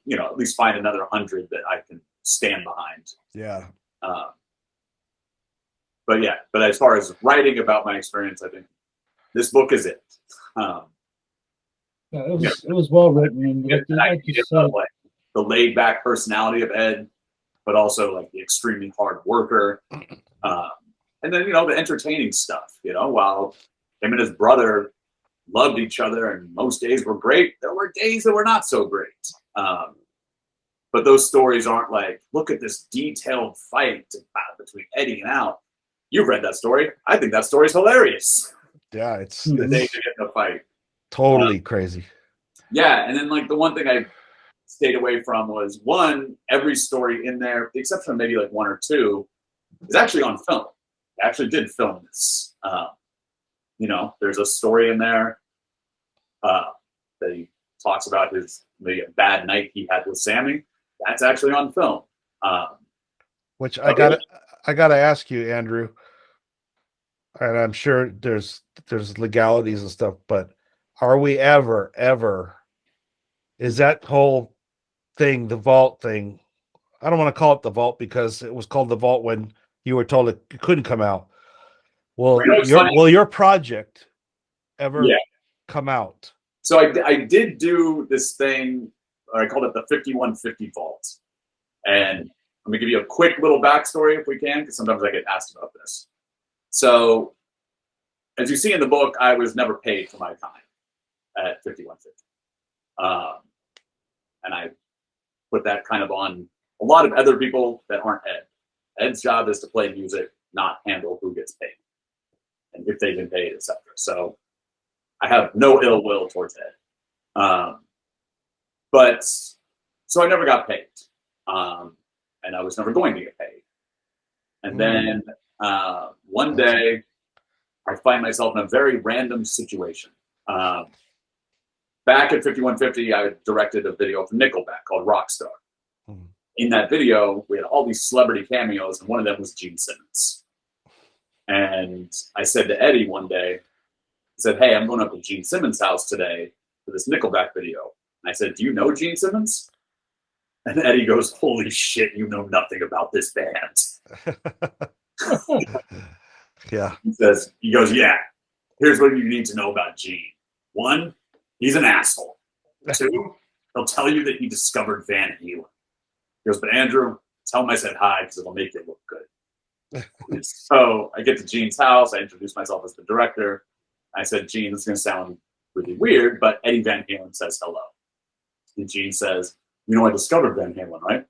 you know, at least find another 100 that I can stand behind. Yeah. But yeah, but as far as writing about my experience, I think this book is it. Yeah, it was well written, and like you said, like the laid back personality of Ed, but also like the extremely hard worker, and then, you know, the entertaining stuff. You know, while him and his brother loved each other and most days were great, there were days that were not so great. But those stories aren't like, look at this detailed fight between Eddie and Al. You've read that story. I think that story's hilarious. Yeah, it's They get in a fight. Totally crazy. Yeah, and then like the one thing I stayed away from was every story in there, with the exception of maybe like one or two, is actually on film. I actually did film this. You know, there's a story in there that he talks about maybe a bad night he had with Sammy. That's actually on film. Which I gotta ask you, Andrew, and I'm sure there's legalities and stuff, but are we ever, is that whole thing, the vault thing? I don't want to call it the vault because it was called the vault when you were told it couldn't come out. Will your project ever come out? So I did do this thing, or I called it the 5150 vault. And let me give you a quick little backstory if we can, because sometimes I get asked about this. So as you see in the book, I was never paid for my time at 5150. And I put that kind of on a lot of other people that aren't Ed. Ed's job is to play music, not handle who gets paid and if they've been paid, etc. So I have no ill will towards Ed. But so I never got paid. And I was never going to get paid. And then one day I find myself in a very random situation. Back at 5150, I directed a video for Nickelback called Rockstar. In that video, we had all these celebrity cameos, and one of them was Gene Simmons. And I said to Eddie one day, I said, hey, I'm going up to Gene Simmons' house today for this Nickelback video. And I said, do you know Gene Simmons? And Eddie goes, holy shit, you know nothing about this band. Yeah. He goes, yeah, here's what you need to know about Gene. 1, he's an asshole. 2, he'll tell you that he discovered Van Halen. He goes, but Andrew, tell him I said hi because it'll make you look good. So I get to Gene's house. I introduce myself as the director. I said, Gene, this is going to sound really weird, but Eddie Van Halen says hello. And Gene says, you know I discovered Van Halen, right?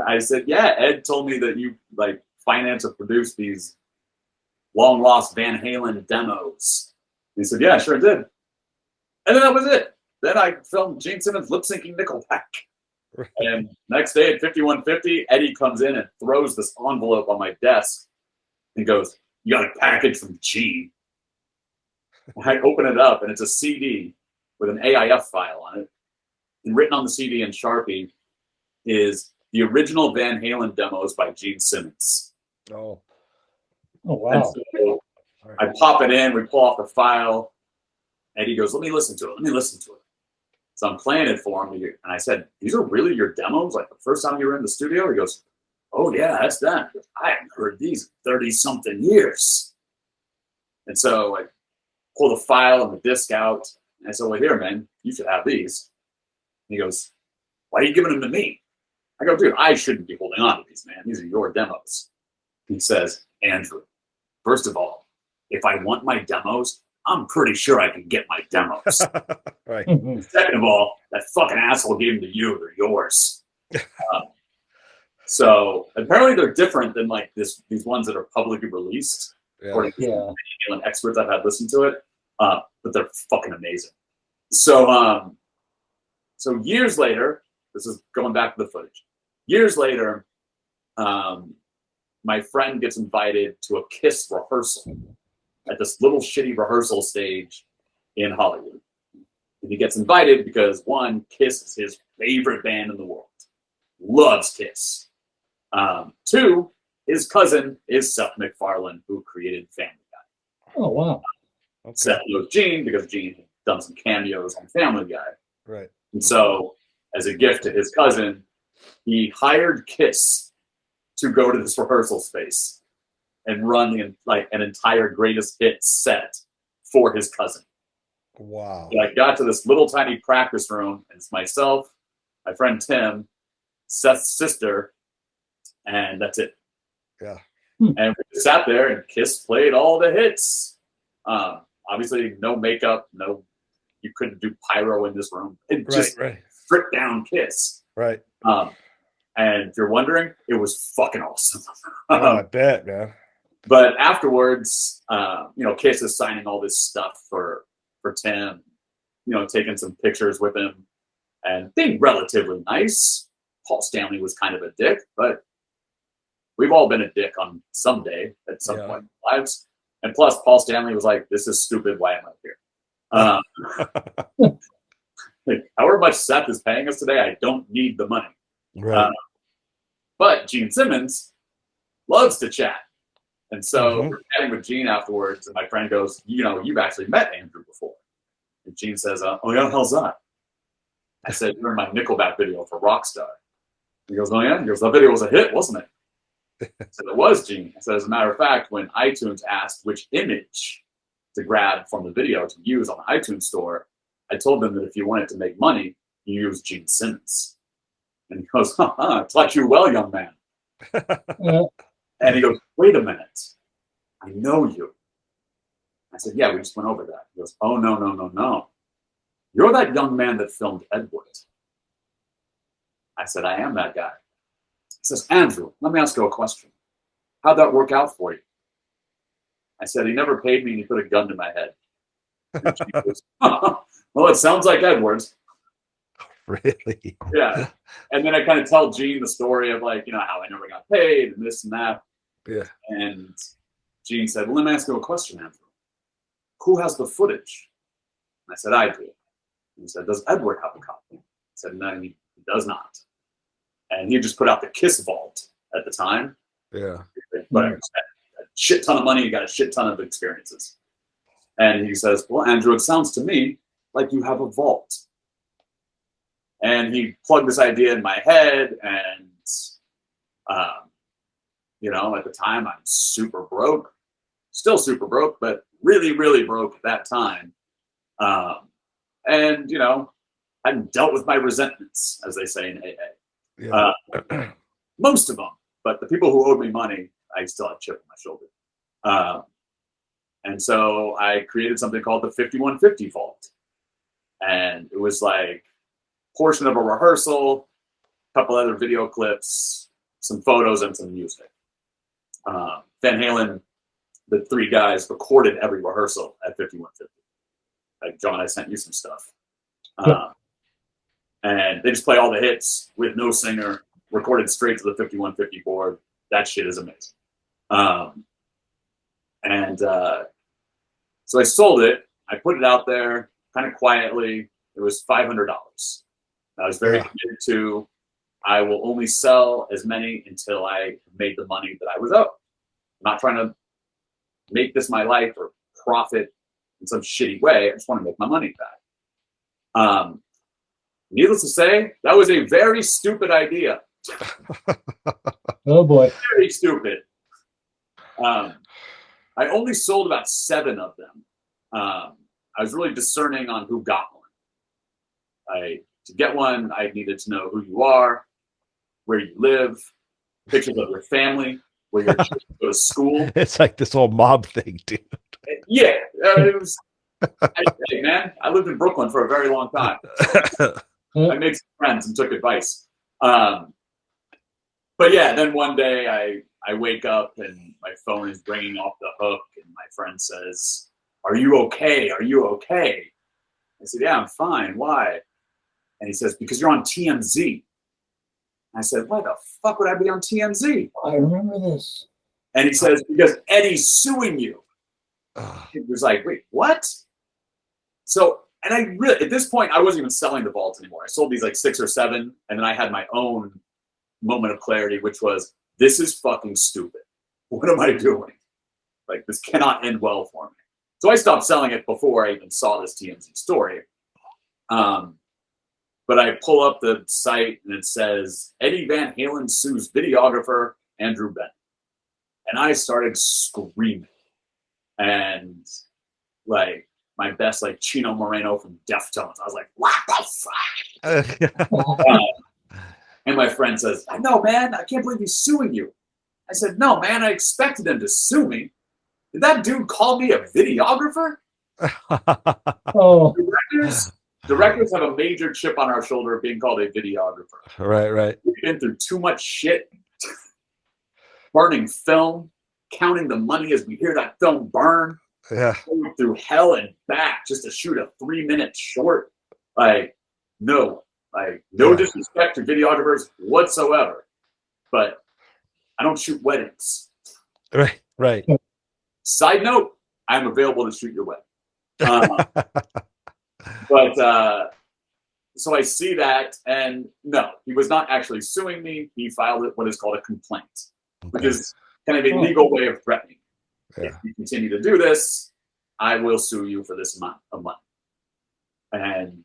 I said, yeah, Ed told me that you like finance or produce these long lost Van Halen demos. And he said, yeah, sure did. And then that was it. Then I filmed Gene Simmons lip syncing Nickelback. Right. And next day at 5150, Eddie comes in and throws this envelope on my desk and goes, you got a package from Gene. I open it up and it's a CD with an AIF file on it. And written on the CD in Sharpie is the original Van Halen demos by Gene Simmons. Oh wow. So Right. I pop it in, we pull off the file, and he goes, let me listen to it. So I'm playing it for him, and I said, these are really your demos? Like the first time you were in the studio? He goes, oh yeah, that's that. I haven't heard these in 30-something years. And so I pull the file and the disc out, and I said, well, here, man, you should have these. And he goes, why are you giving them to me? I go, dude, I shouldn't be holding on to these, man. These are your demos. He says, Andrew, first of all, if I want my demos, I'm pretty sure I can get my demos. Right. Second of all, that fucking asshole gave them to you. They're yours. So apparently they're different than like these ones that are publicly released. Yeah. Yeah. Experts I've had listen to it, but they're fucking amazing. So, so years later, this is going back to the footage. Years later, my friend gets invited to a Kiss rehearsal at this little shitty rehearsal stage in Hollywood. And he gets invited because, one, Kiss is his favorite band in the world. Loves Kiss. Two, his cousin is Seth MacFarlane, who created Family Guy. Oh, wow. Okay. Seth knows Gene because Gene had done some cameos on Family Guy. Right. And so, as a gift to his cousin, he hired Kiss to go to this rehearsal space and run an entire greatest hits set for his cousin. Wow. So I got to this little tiny practice room, and it's myself, my friend Tim, Seth's sister, and that's it. Yeah. And we sat there, and Kiss played all the hits. Obviously, no makeup, you couldn't do pyro in this room. It just stripped down Kiss. Right. And if you're wondering, it was fucking awesome. Oh, I bet, man. But afterwards, Kiss is signing all this stuff for Tim, taking some pictures with him and being relatively nice. Paul Stanley was kind of a dick, but we've all been a dick on some day at some point in our lives. And plus, Paul Stanley was like, this is stupid. Why am I here? However much Seth is paying us today, I don't need the money. Right. But Gene Simmons loves to chat. And so we're chatting with Gene afterwards, and my friend goes, you've actually met Andrew before. And Gene says, oh yeah, how's that? I said, you're in my Nickelback video for Rockstar. He goes, oh yeah? He goes, that video was a hit, wasn't it? I said, it was, Gene. I said, as a matter of fact, when iTunes asked which image to grab from the video to use on the iTunes store, I told them that if you wanted to make money, you use Gene Simmons. And he goes, taught you well, young man. And he goes, wait a minute. I know you. I said, yeah, we just went over that. He goes, oh, no. You're that young man that filmed Edward. I said, I am that guy. He says, Andrew, let me ask you a question. How'd that work out for you? I said, he never paid me and he put a gun to my head. And she goes, well, it sounds like Edwards. Really? Yeah. And then I kind of tell Gene the story of how I never got paid and this and that. Yeah. And Gene said, well, let me ask you a question, Andrew. Who has the footage? And I said, I do. And he said, does Edward have a copy? I said, no, he does not. And he just put out the Kiss Vault at the time. Yeah. But a shit ton of money, you got a shit ton of experiences. And he says, well, Andrew, it sounds to me like you have a vault. And he plugged this idea in my head, and at the time I'm super broke, still super broke, but really, really broke at that time. And hadn't dealt with my resentments, as they say in AA. Yeah. Most of them, but the people who owed me money, I still had a chip on my shoulder. And so I created something called the 5150 Vault. And it was like portion of a rehearsal, a couple other video clips, some photos, and some music. Van Halen, the three guys, recorded every rehearsal at 5150. Like, John, I sent you some stuff. And they just play all the hits with no singer, recorded straight to the 5150 board. That shit is amazing. So I sold it. I put it out there kind of quietly. It was $500. I was very committed to, I will only sell as many until I made the money that I was owed. I'm not trying to make this my life or profit in some shitty way. I just want to make my money back. Needless to say, that was a very stupid idea. Oh boy. Very stupid. I only sold about 7 of them. I was really discerning on who got one. To get one, I needed to know who you are, where you live, pictures of your family, where your children go to school. It's like this whole mob thing, dude. Yeah, it was. Hey, man, I lived in Brooklyn for a very long time. I made some friends and took advice. But yeah, then one day I wake up and my phone is ringing off the hook, and my friend says, "Are you okay? Are you okay?" I said, "Yeah, I'm fine. Why?" And he says, "Because you're on TMZ." I said, "Why the fuck would I be on TMZ?" I remember this. And he says, "Because Eddie's suing you." It was like, wait, what? So, and I really, at this point, I wasn't even selling the vaults anymore. I sold these like 6 or 7, and then I had my own moment of clarity, which was, this is fucking stupid. What am I doing? Like, this cannot end well for me. So I stopped selling it before I even saw this TMZ story. But I pull up the site and it says, Eddie Van Halen sues videographer Andrew Bennett. And I started screaming. And like my best, like Chino Moreno from Deftones, I was like, what the fuck? And my friend says, I know, man, I can't believe he's suing you. I said, no, man, I expected him to sue me. Did that dude call me a videographer? Oh, Directors have a major chip on our shoulder of being called a videographer. Right. We've been through too much shit, burning film, counting the money as we hear that film burn, going through hell and back just to shoot a 3-minute short. No disrespect to videographers whatsoever, but I don't shoot weddings. Right. Side note, I'm available to shoot your wedding. But so I see that, and no, he was not actually suing me. He filed what is called a complaint, which is kind of a legal way of threatening. Yeah. If you continue to do this, I will sue you for this amount of money. And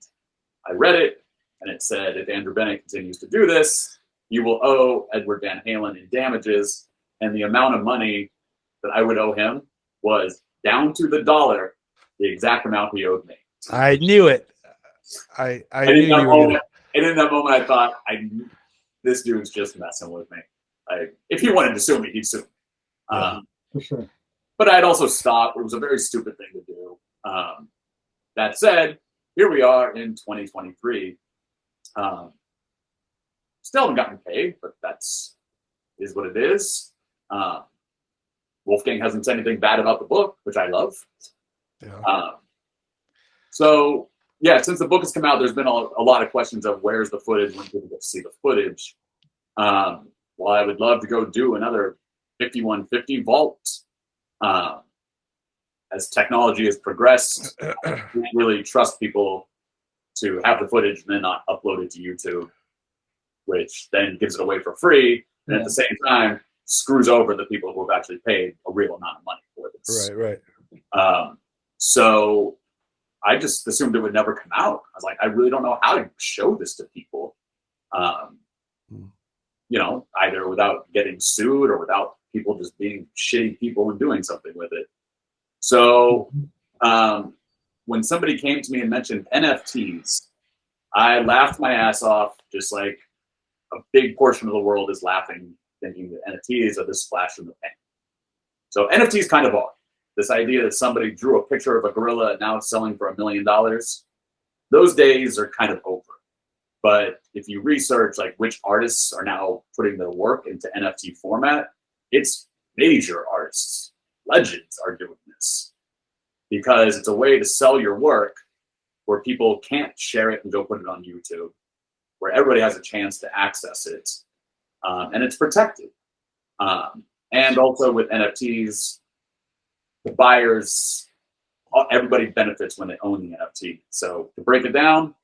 I read it, and it said, if Andrew Bennett continues to do this, you will owe Edward Van Halen in damages, and the amount of money that I would owe him was down to the dollar, the exact amount he owed me. I knew it. I knew you were gonna... And in that moment, I thought, this dude's just messing with me. If he wanted to sue me, he'd sue me. for sure. But I'd also stopped. It was a very stupid thing to do. That said, here we are in 2023. Still haven't gotten paid, but is what it is. Wolfgang hasn't said anything bad about the book, which I love. Yeah. So yeah, since the book has come out, there's been a lot of questions of where's the footage, when people get to see the footage. Well, I would love to go do another 5150 vault. As technology has progressed, we really trust people to have the footage and then not upload it to YouTube, which then gives it away for free, and at the same time screws over the people who have actually paid a real amount of money for this. Right. So I just assumed it would never come out. I was like, I really don't know how to show this to people. Either without getting sued or without people just being shitty people and doing something with it. So when somebody came to me and mentioned NFTs, I laughed my ass off, just like a big portion of the world is laughing, thinking that NFTs are this splash in the pan. So NFTs kind of are. This idea that somebody drew a picture of a gorilla and now it's selling for $1 million, those days are kind of over. But if you research like which artists are now putting their work into NFT format, it's major artists, legends are doing this because it's a way to sell your work where people can't share it and go put it on YouTube, where everybody has a chance to access it, and it's protected. And also with NFTs, the buyers, everybody benefits when they own the NFT. So to break it down,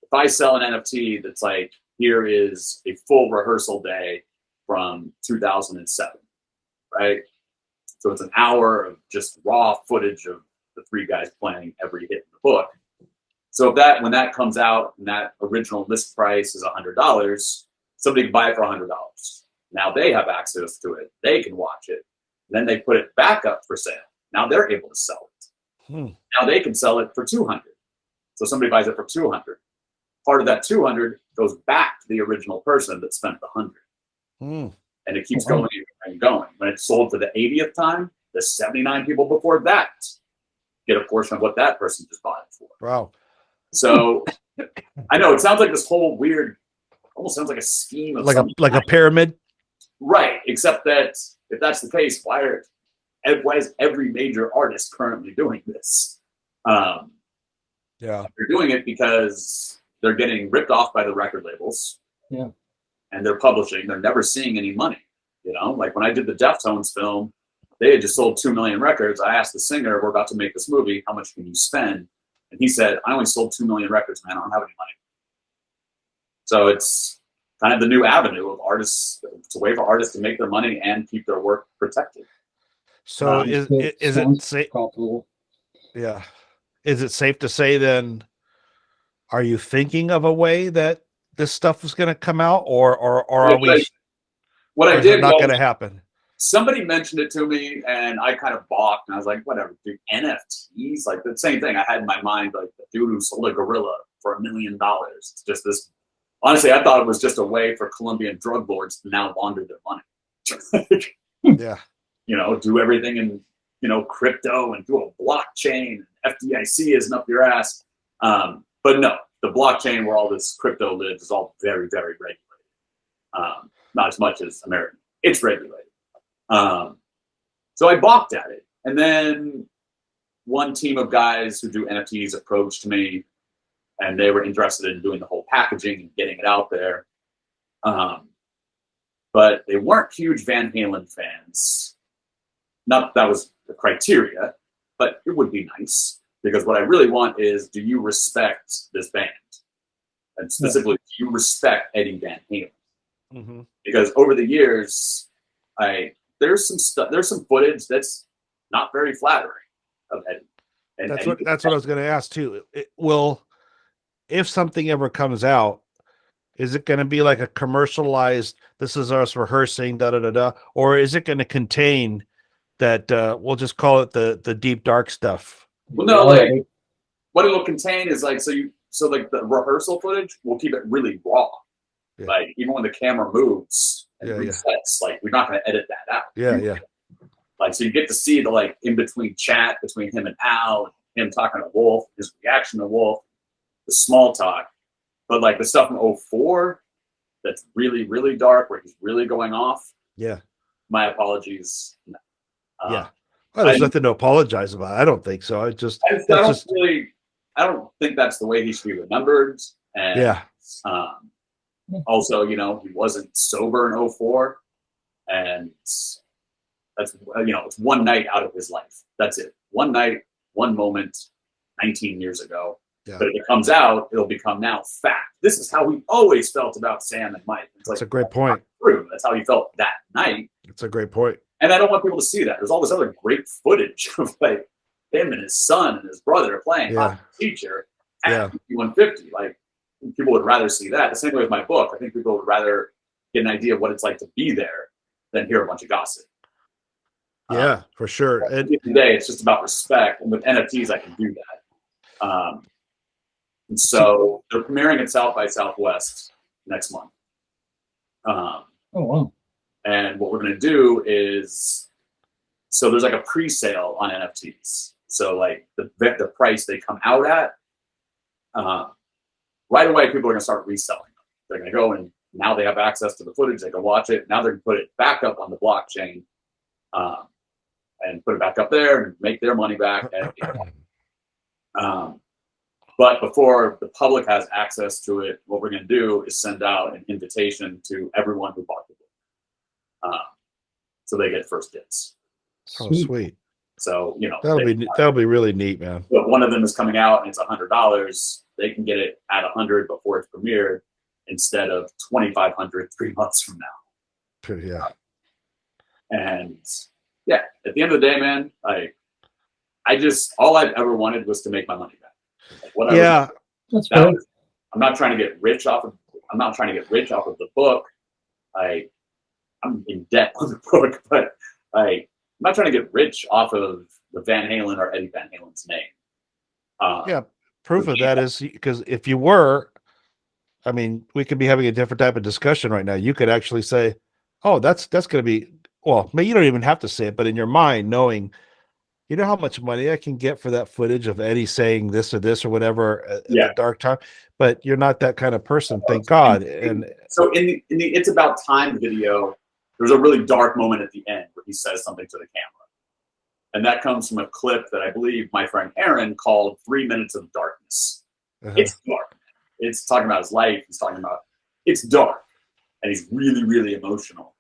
if I sell an NFT that's like, here is a full rehearsal day from 2007, right? So it's an hour of just raw footage of the three guys playing every hit in the book. So if that, when that comes out and that original list price is $100, somebody can buy it for $100. Now they have access to it. They can watch it. Then they put it back up for sale. Now they're able to sell it. Now they can sell it for $200. So somebody buys it for $200. Part of that $200 goes back to the original person that spent the $100. And it keeps going and going. When it's sold for the 80th time, the 79 people before that get a portion of what that person just bought it for. Wow. So I know it sounds like this whole weird, almost sounds like a scheme of like a pyramid. Right. Except that if that's the case, why is every major artist currently doing this? Yeah. They're doing it because they're getting ripped off by the record labels. Yeah. And they're publishing. They're never seeing any money. You know, like when I did the Deftones film, they had just sold 2 million records. I asked the singer, we're about to make this movie, how much can you spend? And he said, I only sold 2 million records, man. I don't have any money. So it's kind of the new avenue of artists. It's a way for artists to make their money and keep their work protected. So is it safe? Yeah. Is it safe to say then, are you thinking of a way that this stuff is going to come out, or are we? What I did not going to happen. Somebody mentioned it to me, and I kind of balked, and I was like, "Whatever, dude. NFTs, like the same thing." I had in my mind, like the dude who sold a gorilla for $1 million. It's just this. Honestly, I thought it was just a way for Colombian drug lords to now launder their money. Yeah. You know, do everything in crypto and do a blockchain. FDIC isn't up your ass. But no, the blockchain where all this crypto lives is all very, very regulated. Not as much as American. It's regulated. So I balked at it. And then one team of guys who do NFTs approached me, and they were interested in doing the whole packaging and getting it out there. But they weren't huge Van Halen fans. Not that that was the criteria, but it would be nice. Because what I really want is, do you respect this band? And specifically, do you respect Eddie Van Halen? Mm-hmm. Because over the years, there's some footage that's not very flattering of Eddie. And that's what I was going to ask too. If something ever comes out, is it going to be like a commercialized, this is us rehearsing, or is it going to contain that, we'll just call it the deep, dark stuff? Well, no, like what it'll contain is like, so like the rehearsal footage, we'll keep it really raw. Yeah. Like even when the camera moves and resets, like we're not going to edit that out. Yeah. Like, so you get to see the like in between chat between him and Al, and him talking to Wolf, his reaction to Wolf, the small talk. But like the stuff from 04, that's really, really dark, where he's really going off. Yeah. My apologies. No. Yeah. Well, there's nothing to apologize about. I don't think so. I don't think that's the way he should be remembered. And also, he wasn't sober in 04, and that's it's one night out of his life. That's it. One night, one moment, 19 years ago. Yeah. But if it comes out, it'll become now fact. This is how he always felt about Sam and Mike. It's that's a great point. True. That's how he felt that night. That's a great point. And I don't want people to see that. There's all this other great footage of like him and his son and his brother playing teacher at 150. Like people would rather see that. The same way with my book. I think people would rather get an idea of what it's like to be there than hear a bunch of gossip. Yeah, for sure. At the end of the day, it's just about respect. And with NFTs, I can do that. And so they're premiering at South by Southwest next month. Oh, wow. And what we're going to do is, so there's like a pre-sale on NFTs. So like the price they come out at, right away, people are going to start reselling them. They're going to go and now they have access to the footage. They can watch it. Now they're going to put it back up on the blockchain and put it back up there and make their money back. But before the public has access to it, what we're going to do is send out an invitation to everyone who bought the book. So they get first dibs. Oh, sweet. So, that'll be really neat, man. But one of them is coming out and it's $100. They can get it at $100 before it's premiered instead of $2,500 3 months from now. Yeah. And yeah, at the end of the day, man, I just, all I've ever wanted was to make my money back. Like, whatever. Yeah. That's That fair. was, I'm not trying to get rich off of the book. I'm in debt on the book, but I'm not trying to get rich off of the Van Halen or Eddie Van Halen's name. Yeah. Proof of that is because if you were, I mean, we could be having a different type of discussion right now. You could actually say, oh, that's going to be, well, maybe you don't even have to say it, but in your mind, knowing, you know how much money I can get for that footage of Eddie saying this or whatever at the dark time, but you're not that kind of person, thank God. And so in the It's About Time video, there's a really dark moment at the end where he says something to the camera. And that comes from a clip that I believe my friend Aaron called 3 Minutes of Darkness. It's dark. It's talking about his life. He's talking about, it's dark. And he's really, really emotional.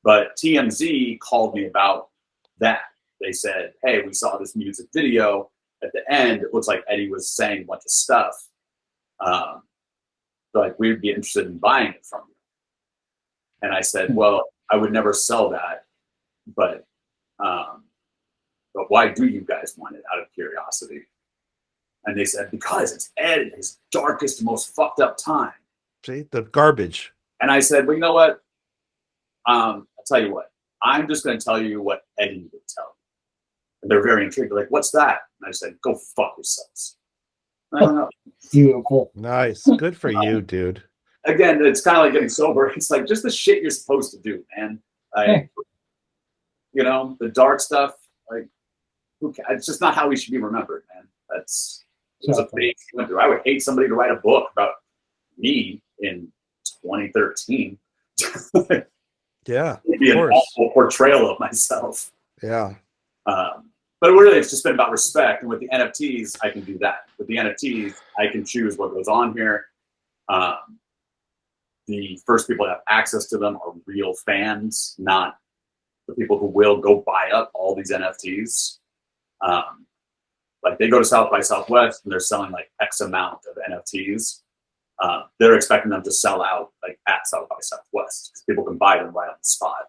But TMZ called me about that. They said, hey, we saw this music video. At the end, it looks like Eddie was saying a bunch of stuff. Like, we'd be interested in buying it from you. And I said, well, I would never sell that. But why do you guys want it, out of curiosity? And they said, because it's Ed in his darkest, most fucked up time. See, the garbage. And I said, well, you know what? I'll tell you what. I'm just going to tell you what Eddie would tell you. And they're very intrigued. They're like, what's that? And I said, go fuck yourselves. I don't know. Beautiful. Nice. Good for you, dude. Again, it's kind of like getting sober. It's like just the shit you're supposed to do, man. You know, the dark stuff, like, it's just not how we should be remembered, man. That's a phase we went through. I would hate somebody to write a book about me in 2013. Yeah, it'd be an awful portrayal of myself. Yeah. But really, it's just been about respect. And with the NFTs, I can do that. With the NFTs, I can choose what goes on here. The first people that have access to them are real fans, not the people who will go buy up all these NFTs. Like, they go to South by Southwest and they're selling like X amount of NFTs. They're expecting them to sell out like at South by Southwest because people can buy them right on the spot.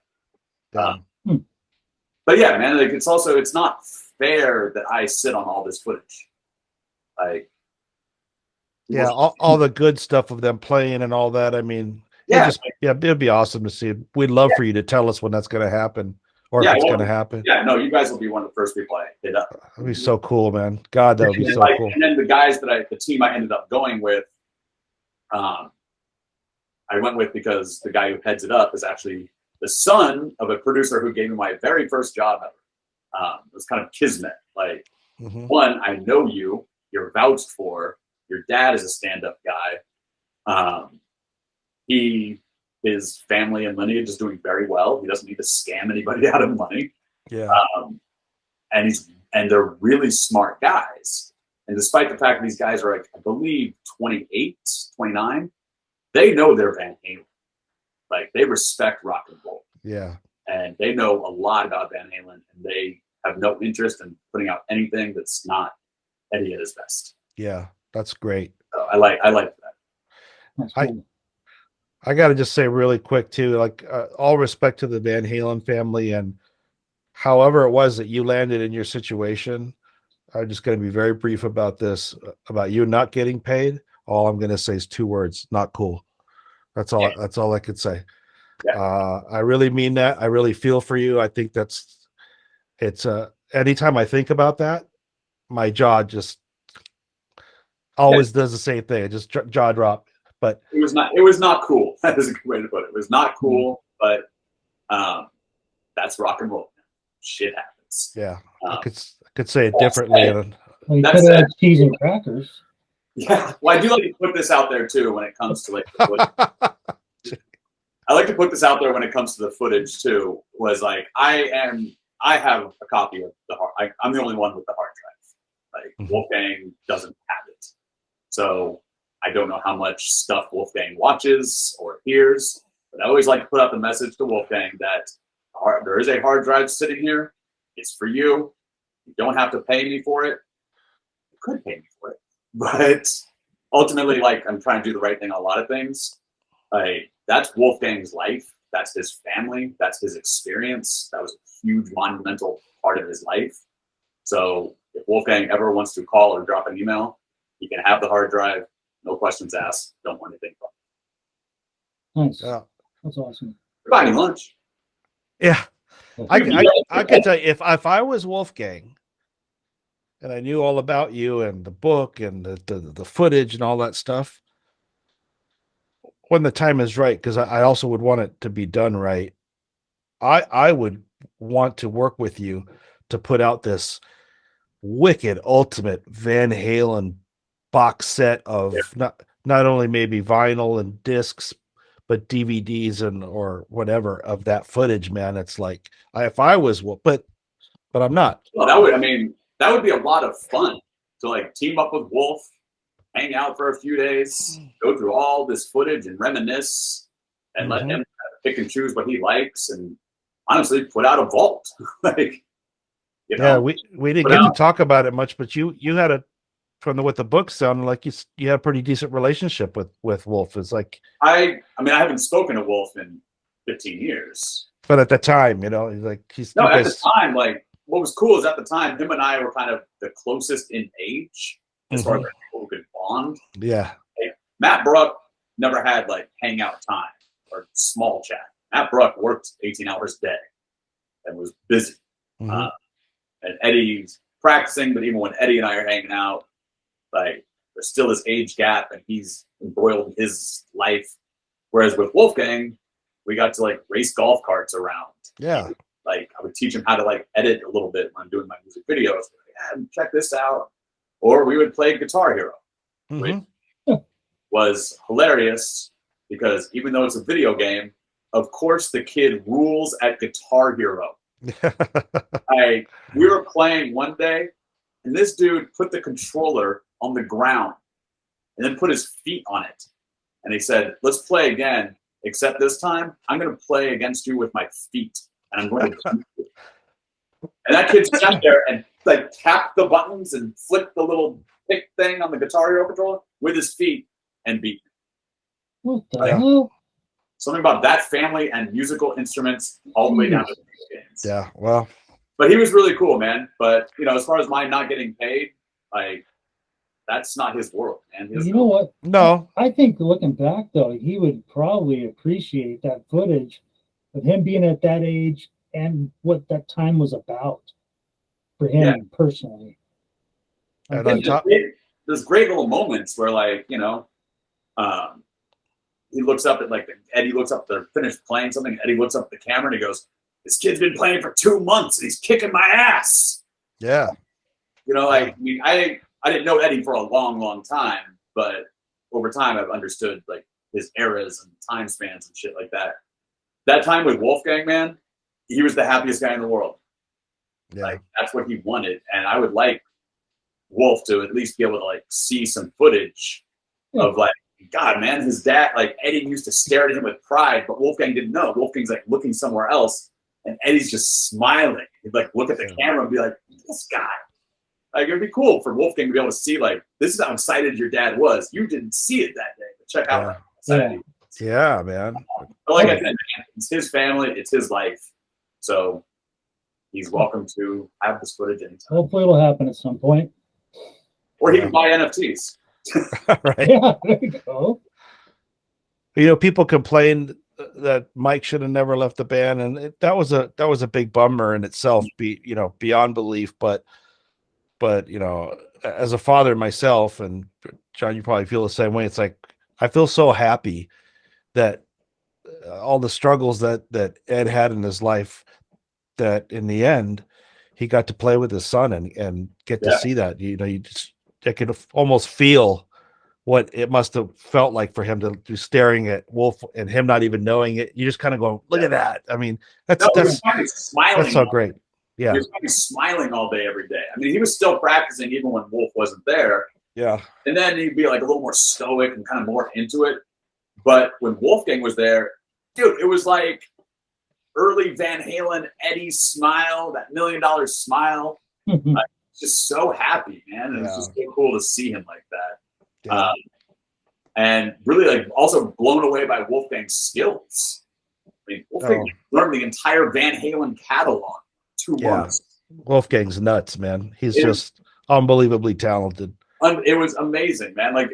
But yeah, man, like, it's not fair that I sit on all this footage. Like, yeah, all the good stuff of them playing and all that. I mean, it'd be awesome to see. We'd love for you to tell us when that's going to happen, or if it's going to happen. Yeah, no, you guys will be one of the first people I hit up. That'd be so cool, man. God, that would be so cool. And then the guys the team I ended up going with, I went with because the guy who heads it up is actually the son of a producer who gave me my very first job ever. It was kind of kismet. Like, one, I know you're vouched for. Your dad is a stand-up guy. His family and lineage is doing very well. He doesn't need to scam anybody out of money. Yeah. And they're really smart guys. And despite the fact that these guys are, like, I believe 28, 29, they know they're Van Halen. Like, they respect rock and roll. Yeah. And they know a lot about Van Halen, and they have no interest in putting out anything that's not Eddie at his best. Yeah, that's great. So I like that. That's cool. I got to just say really quick too, like, all respect to the Van Halen family, and however it was that you landed in your situation. I'm just going to be very brief about this, about you not getting paid. All I'm going to say is 2 words: not cool. That's all. Yeah. That's all I could say. Yeah. I really mean that. I really feel for you. I think it's anytime I think about that, my jaw just always does the same thing. It just jaw drop. But it was not cool. That is a good way to put it. It was not cool, but that's rock and roll. Shit happens. Yeah. I could say it differently. Well, you could have had cheese and crackers. Yeah. Well, I do like to put this out there too when it comes to like I like to put this out there when it comes to the footage too. Was like, I have a copy of the hard. I'm the only one with the hard drive. Like, Wolfgang doesn't have it, so I don't know how much stuff Wolfgang watches or hears. But I always like to put out the message to Wolfgang that there is a hard drive sitting here. It's for you. You don't have to pay me for it. You could pay me for it, but ultimately, like, I'm trying to do the right thing on a lot of things. Like, that's Wolfgang's life. that's his family, that's his experience. That was a huge monumental part of his life. So if Wolfgang ever wants to call or drop an email, he can have the hard drive, no questions asked, don't want anything from it. Nice. Yeah. That's awesome. Buying lunch. Yeah. I can tell you, if I was Wolfgang and I knew all about you and the book and the footage and all that stuff, when the time is right, because I also would want it to be done right, I would want to work with you to put out this wicked ultimate Van Halen box set of not only maybe vinyl and discs, but DVDs and or whatever of that footage, man. It's like if I was, but I'm not. Well, that would be a lot of fun to like team up with Wolf, hang out for a few days, go through all this footage and reminisce, and let him pick and choose what he likes, and honestly put out a vault. Like, you know, yeah, we didn't get to talk about it much, but you had a what the book sounded like you had a pretty decent relationship with Wolf. It's like I haven't spoken to Wolf in 15 years. But at the time, you know, at the time, like what was cool is at the time, him and I were kind of the closest in age as far as like, people who could bond. Yeah. Like, Matt Bruck never had like hangout time or small chat. Matt Bruck worked 18 hours a day and was busy. And Eddie's practicing, but even when Eddie and I are hanging out, like there's still this age gap and he's embroiled in his life. Whereas with Wolfgang, we got to like race golf carts around. Yeah. Like I would teach him how to like edit a little bit when I'm doing my music videos. Like, yeah, check this out. Or we would play Guitar Hero, which was hilarious because even though it's a video game, of course the kid rules at Guitar Hero. We were playing one day and this dude put the controller on the ground and then put his feet on it. And he said, let's play again, except this time I'm going to play against you with my feet. And I'm going to beat you. And that kid sat there and like tapped the buttons and flipped the little pick thing on the Guitar Hero controller with his feet and beat me. What the hell? Something about that family and musical instruments all the way down to the games. Yeah, well. But he was really cool, man. But, you know, as far as mine not getting paid, like, that's not his world, man. You know what? No. I think looking back, though, he would probably appreciate that footage of him being at that age and what that time was about for him personally. And there's great little moments where, like, you know, he looks up at, like, Eddie looks up, they're finished playing something, Eddie looks up at the camera and he goes, this kid's been playing for 2 months and he's kicking my ass. Yeah. You know, like, I mean, I didn't know Eddie for a long, long time, but over time I've understood, like, his eras and time spans and shit like that. That time with Wolfgang, man, he was the happiest guy in the world. Yeah. Like, that's what he wanted. And I would like Wolf to at least be able to, like, see some footage of, like, God, man, his dad, like, Eddie used to stare at him with pride, but Wolfgang didn't know. Wolfgang's, like, looking somewhere else, and Eddie's just smiling. He'd, like, look at the camera and be like, this guy. Like, it'd be cool for Wolfgang to be able to see, like, this is how excited your dad was. You didn't see it that day, but check out how excited he was. Yeah, man. But like I said, man, it's his family, it's his life. So he's welcome to have this footage anytime. Hopefully it'll happen at some point. Or he can buy NFTs. Right. Yeah, there you go. You know, people complained that Mike should have never left the band, and that was a big bummer in itself, beyond belief. But you know, as a father myself, and John, you probably feel the same way. It's like I feel so happy that all the struggles that Ed had in his life, that in the end he got to play with his son and get to see that. You know, I could almost feel what it must have felt like for him to be staring at Wolf and him not even knowing it. You just kind of go, look at that. I mean, that's so great. Yeah. He was probably smiling all day, every day. I mean, he was still practicing even when Wolf wasn't there. Yeah. And then he'd be like a little more stoic and kind of more into it. But when Wolfgang was there, dude, it was like early Van Halen, Eddie smile, that $1 million smile. Just so happy, man. And it's just so cool to see him like that. And really, like, also blown away by Wolfgang's skills. mean, Wolfgang learned the entire Van Halen catalog in 2 months. Wolfgang's nuts, man. He's It- just unbelievably talented. It was amazing, man. Like,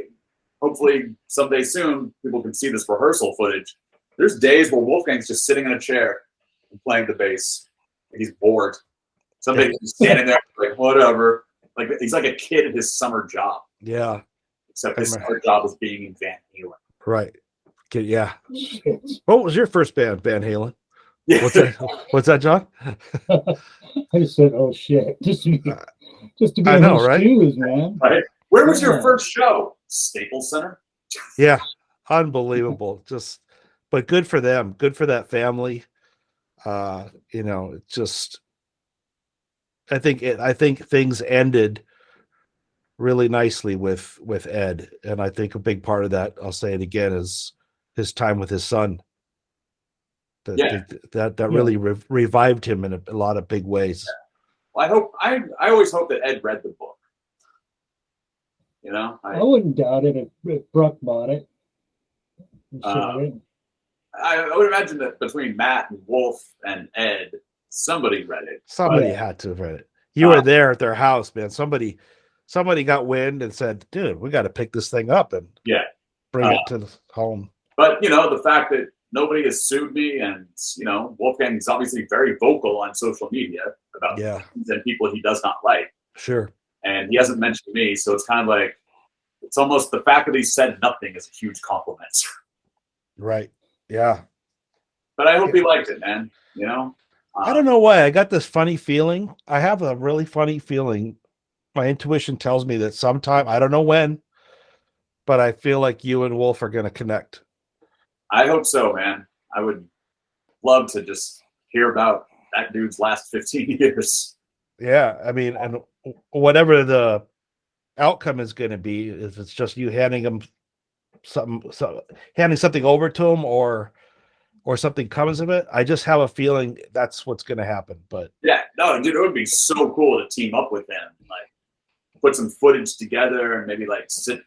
hopefully someday soon people can see this rehearsal footage. There's days where Wolfgang's just sitting in a chair and playing the bass. He's bored. Somebody's just standing there like, whatever. Like, he's like a kid at his summer job. Yeah. Except his summer job is being in Van Halen. Right. Okay, yeah. Shit. What was your first band, Van Halen? Yeah. What's that, John? I just said, "Oh shit!" Just to be I in know, his right? shoes, man. Right? Where was your Yeah. first show? Staples Center? Yeah. Unbelievable. Just but good for them. Good for that family. You know, it's just I think things ended really nicely with Ed. And I think a big part of that, I'll say it again, is his time with his son. That really revived him in a lot of big ways. Well, I always hope that Ed read the book. You know, I wouldn't doubt it if Brooke bought it. I would imagine that between Matt and Wolf and Ed, somebody read it. Somebody had to have read it. You were there at their house, man. Somebody got wind and said, "Dude, we got to pick this thing up and bring it to the home." But you know, the fact that nobody has sued me, and you know, Wolfgang's obviously very vocal on social media about things and people he does not like. Sure. And he hasn't mentioned me, so it's kind of like it's almost the fact that he said nothing is a huge compliment. Right. Yeah. But I hope he liked it, man. You know. I don't know why. I got this funny feeling. I have a really funny feeling. My intuition tells me that sometime, I don't know when, but I feel like you and Wolf are going to connect. I hope so, man. I would love to just hear about that dude's last 15 years. Yeah. I mean, and whatever the outcome is going to be, if it's just you handing him handing something over to him or something comes of it, I just have a feeling that's what's going to happen. But yeah, no, dude, it would be so cool to team up with him, like put some footage together and maybe like sit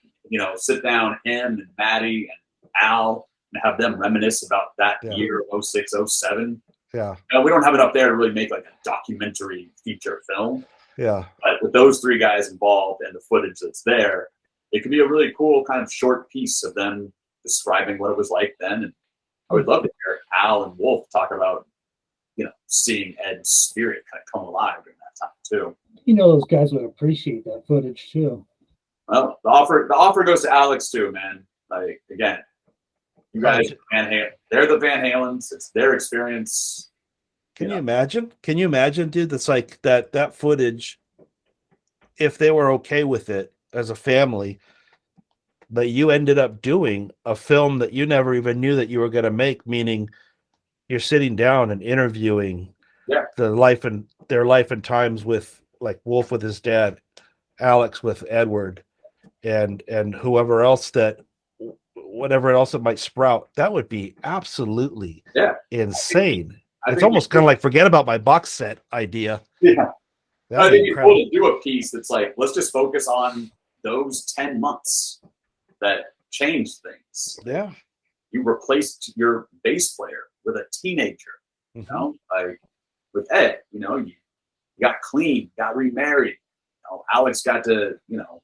down him and Maddie and Al and have them reminisce about that year, 06, 07. Yeah. We don't have it up there to really make like a documentary feature film. Yeah. But with those three guys involved and the footage that's there, it could be a really cool kind of short piece of them describing what it was like then. And I would love to hear Al and Wolf talk about, you know, seeing Ed's spirit kind of come alive during that time too. You know, those guys would appreciate that footage too. Well, the offer goes to Alex too, man. Like again, you guys, they're the Van Halens. It's their experience. Can you imagine? Can you imagine, dude? That's like that footage. If they were okay with it as a family, that you ended up doing a film that you never even knew that you were going to make, meaning you're sitting down and interviewing their life and times with like Wolf with his dad, Alex with Edward, and whoever else whatever else it might sprout. That would be absolutely insane. It's almost kind of like forget about my box set idea. Yeah. I That'd think be it's cool incredible. to do a piece that's like, let's just focus on those 10 months that changed things. Yeah. You replaced your bass player with a teenager, you know, like with Ed, you know, you got clean, got remarried. You know, Alex got to, you know,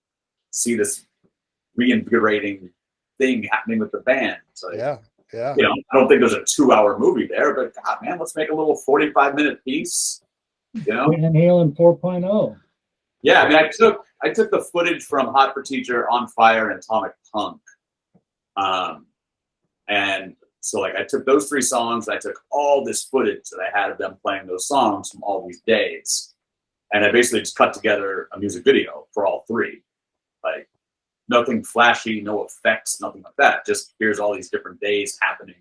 see this reinvigorating thing happening with the band. So, Yeah. you know, I don't think there's a 2-hour movie there, but God, man, let's make a little 45-minute piece. You know, Van Halen 4.0. Yeah, I mean, I took the footage from Hot for Teacher, On Fire, and Atomic Punk, and so like I took those 3 songs. I took all this footage that I had of them playing those songs from all these days, and I basically just cut together a music video for all 3. Like nothing flashy, no effects, nothing like that. Just here's all these different days happening,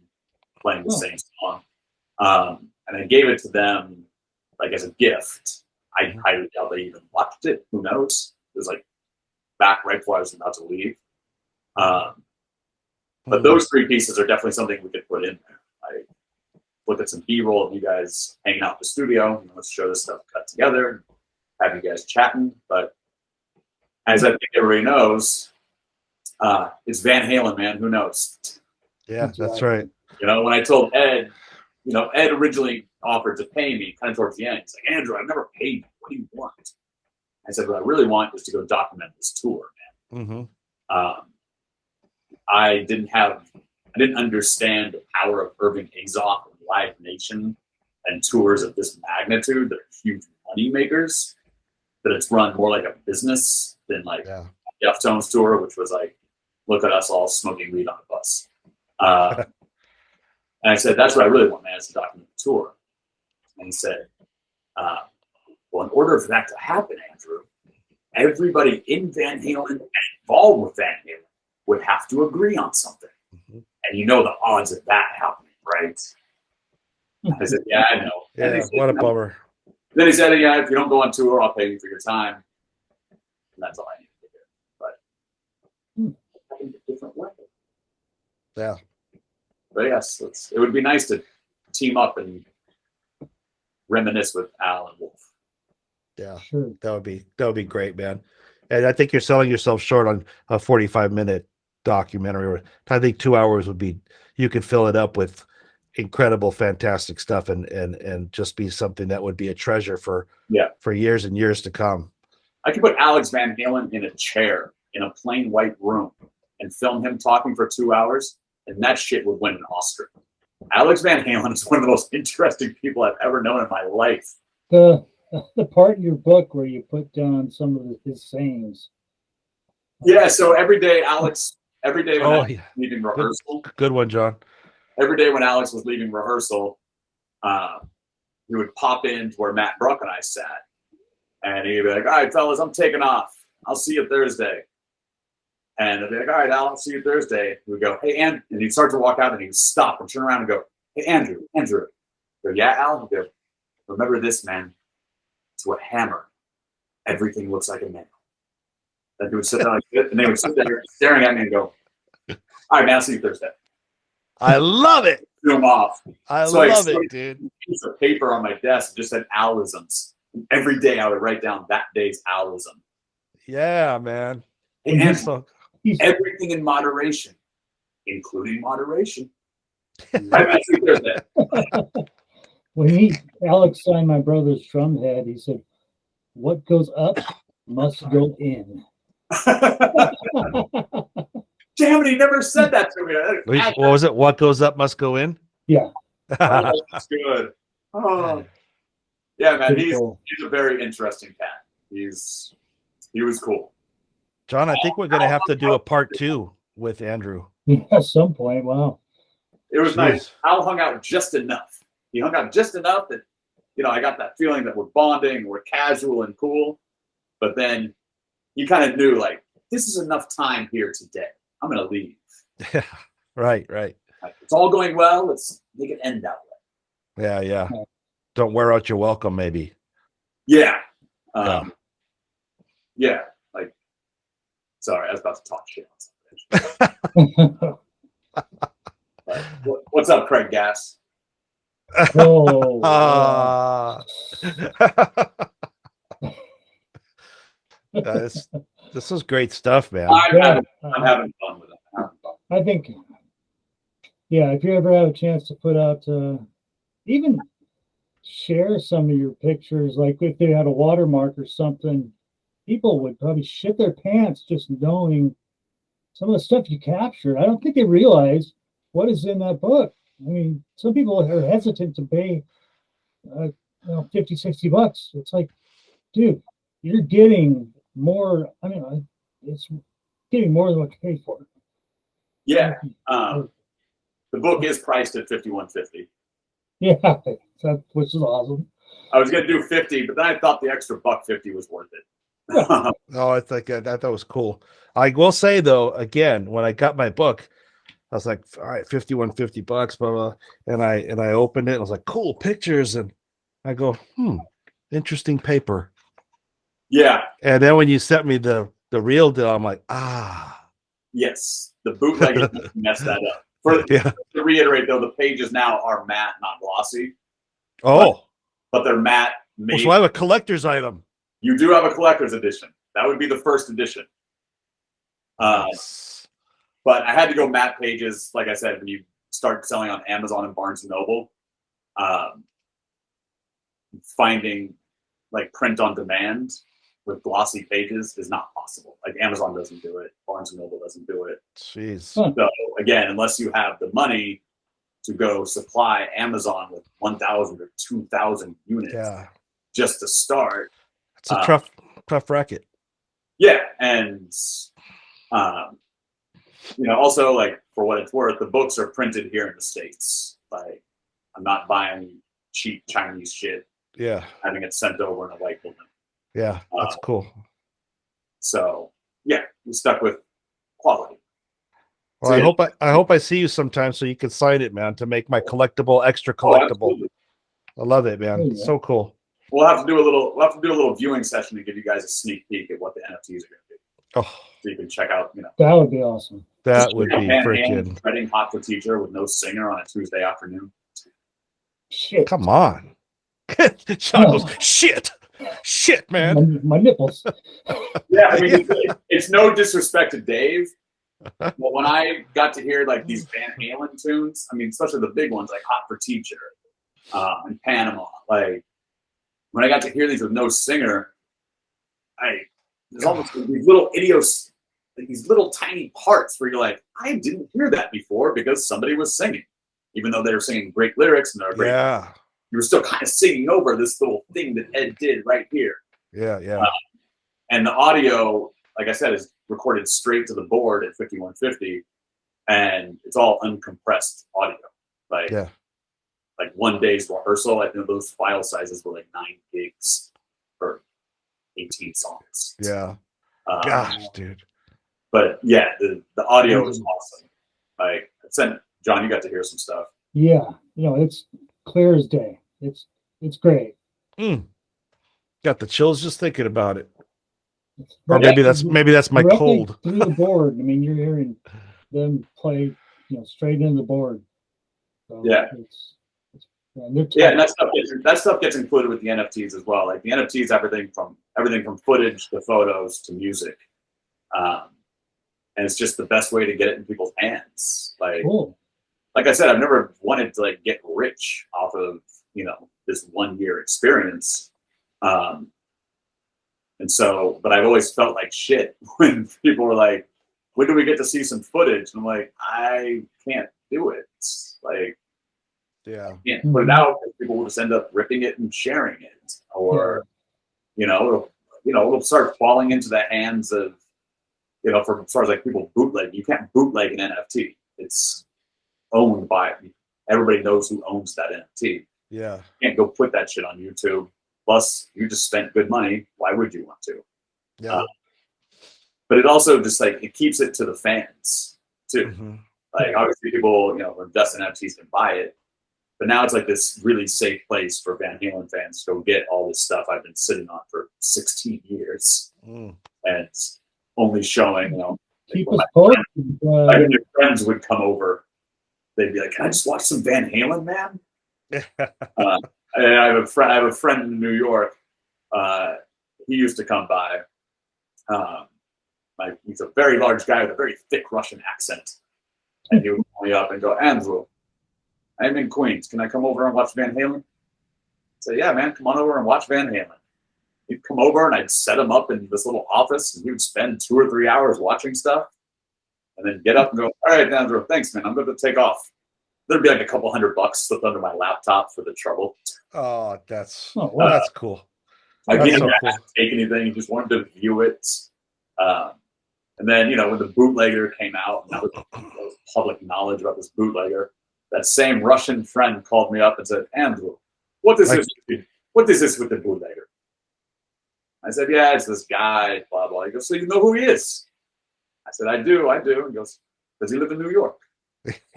playing the same song, and I gave it to them like as a gift. I highly doubt they even watched it. Who knows? It was like back right before I was about to leave. But those 3 pieces are definitely something we could put in there. I look at some B-roll of you guys hanging out in the studio. And let's show this stuff cut together, have you guys chatting. But as I think everybody knows, it's Van Halen, man. Who knows? Yeah, that's right. You know, when I told Ed Ed originally offered to pay me kind of towards the end. He's like, Andrew, I've never paid you. What do you want? I said, what I really want is to go document this tour, man. Mm-hmm. I didn't understand the power of Irving Azoff and Live Nation and tours of this magnitude that are huge money makers, that it's run more like a business than like Deftones tour, which was like, look at us all smoking weed on a bus. And I said, that's what I really want, man, is to document the tour. And he said, well, in order for that to happen, Andrew, everybody in Van Halen and involved with Van Halen would have to agree on something. Mm-hmm. And you know the odds of that happening, right? I said, yeah, I know. Yeah, what a bummer. Then he said, yeah, if you don't go on tour, I'll pay you for your time. And that's all I need to do. But I think a different way. Yeah. But yes, it would be nice to team up and reminisce with Al and Wolf. Yeah, Sure. that would be great, man. And I think you're selling yourself short on a 45-minute documentary. I think 2 hours would be, you could fill it up with incredible, fantastic stuff and just be something that would be a treasure for years and years to come. I could put Alex Van Halen in a chair in a plain white room and film him talking for 2 hours, and that shit would win an Oscar. Alex Van Halen is one of the most interesting people I've ever known in my life. The part in your book where you put down some of his sayings. Yeah, so every day when Alex was leaving rehearsal. Good one, John. Every day when Alex was leaving rehearsal, he would pop in to where Matt Bruck and I sat. And he'd be like, all right, fellas, I'm taking off. I'll see you Thursday. And I'd be like, all right, Al, I'll see you Thursday. We'd go, hey, and he'd start to walk out and he'd stop and turn around and go, hey, Andrew. I go, yeah, Al? He'd go, remember this, man. To a hammer, everything looks like a nail. And he would sit down like this, and they would sit there staring at me and go, all right, man, I'll see you Thursday. I love it. Zoom off. I love it, dude. A piece of paper on my desk just said Alisms. And every day I would write down that day's Alism. Yeah, man. And everything in moderation, including moderation. I'll see you Thursday. When Alex signed my brother's drum head, he said, what goes up must go in. Damn it, he never said that to me. What was it? What goes up must go in? Yeah. Oh, that's good. Oh. Yeah, man, he's a very interesting cat. He was cool. John, I think we're going to have to do a part 2 with Andrew. Yeah, at some point, wow. It was nice. Al hung out just enough. He hung out just enough that, I got that feeling that we're bonding, we're casual and cool. But then he kind of knew, like, this is enough time here today. I'm going to leave. Yeah, right. Like, it's all going well. Let's make it end that way. Yeah. Don't wear out your welcome, maybe. Yeah. Yeah. Like, sorry, I was about to talk shit on something. What's up, Craig Gass? This is great stuff, man. I'm having fun with it. I think, if you ever have a chance to put out, even share some of your pictures, like if they had a watermark or something, people would probably shit their pants just knowing some of the stuff you captured. I don't think they realize what is in that book. I mean, some people are hesitant to pay, $50, $60. It's like, dude, you're getting more. I mean, it's getting more than what you paid for. Yeah. The book is priced at $51.50. Yeah, which is awesome. I was going to do 50, but then I thought the extra $1.50 was worth it. Oh, I think that was cool. I will say though, again, when I got my book, I was like, all right, $51.50, blah, blah. And I opened it and I was like, cool pictures. And I go, interesting paper. Yeah. And then when you sent me the real deal, I'm like, yes. The bootleg messed that up. To reiterate though, the pages now are matte, not glossy. Oh. But they're matte. So I have a collector's item. You do have a collector's edition. That would be the first edition. But I had to go matte pages, like I said, when you start selling on Amazon and Barnes & Noble. finding like print on demand with glossy pages is not possible. Like Amazon doesn't do it, Barnes and Noble doesn't do it. Jeez. Huh. So again, unless you have the money to go supply Amazon with 1,000 or 2,000 units just to start, It's a tough racket. yeah, and also like for what it's worth, the books are printed here in the States. Like I'm not buying cheap Chinese shit, Yeah. having it sent over in a white building. Yeah. That's cool. So yeah, we stuck with quality. Well, I hope I see you sometime so you can sign it, man, to make my collectible extra collectible. I love it, man. So cool. We'll have to do a little viewing session to give you guys a sneak peek at what the NFTs are going to be. Oh, so you can check out, That would be awesome. That would be freaking. Shredding Hot for Teacher with no singer on a Tuesday afternoon. Shit. Come on. Sean goes, shit, man. My nipples. Yeah, I mean, it's no disrespect to Dave, but when I got to hear like these Van Halen tunes, I mean, especially the big ones like Hot for Teacher and Panama, like when I got to hear these with no singer, there's almost these little these little tiny parts where you're like, I didn't hear that before because somebody was singing, even though they were singing great lyrics and they're great. Yeah. You were still kind of singing over this little thing that Ed did right here. Yeah, yeah. And the audio, like I said, is recorded straight to the board at 5150, and it's all uncompressed audio. Like one day's rehearsal, I think those file sizes were like 9 gigs for 18 songs. Yeah. Gosh, dude. But yeah, the audio is awesome. Like John, you got to hear some stuff. Yeah, it's clear as day. It's great. Got the chills just thinking about it. Or maybe that's my cold. Through the board. I mean, you're hearing them play, straight into the board. So yeah. And that stuff gets included with the NFTs as well. Like the NFTs, everything from footage to photos to music, and it's just the best way to get it in people's hands. Like, cool. Like I said, I've never wanted to like get rich off of this 1 year experience, and so, but I've always felt like shit when people were like, "When do we get to see some footage?" And I'm like, I can't do it. Like. Yeah. You can't put it out because people will just end up ripping it and sharing it, or it'll start falling into the hands of for as far as like people bootleg. You can't bootleg an NFT. It's owned by everybody knows who owns that NFT. Yeah. You can't go put that shit on YouTube. Plus, you just spent good money. Why would you want to? Yeah. But it also just like it keeps it to the fans too. Mm-hmm. Like obviously people who invest in NFTs can buy it. But now it's like this really safe place for Van Halen fans to go get all this stuff I've been sitting on for 16 years. And it's only showing, Keep like us posted. when your friends would come over, they'd be like, "Can I just watch some Van Halen, man?" I have a friend in New York. He used to come by. He's a very large guy with a very thick Russian accent. And he would call me up and go, "Andrew, I'm in Queens. Can I come over and watch Van Halen?" I say, "Yeah, man, come on over and watch Van Halen." He'd come over and I'd set him up in this little office and he would spend 2 or 3 hours watching stuff and then get up and go, "All right, Andrew, thanks, man. I'm going to take off." There'd be like a couple $100 slipped under my laptop for the trouble. Oh, that's cool. I didn't have to take anything. He just wanted to view it. And then, when the bootlegger came out, and that was public knowledge about this bootlegger, that same Russian friend called me up and said, "Andrew, what is this? What is this with the bootlegger?" I said, "Yeah, it's this guy, blah, blah." He goes, "So you know who he is?" I said, I do. He goes, "Does he live in New York?"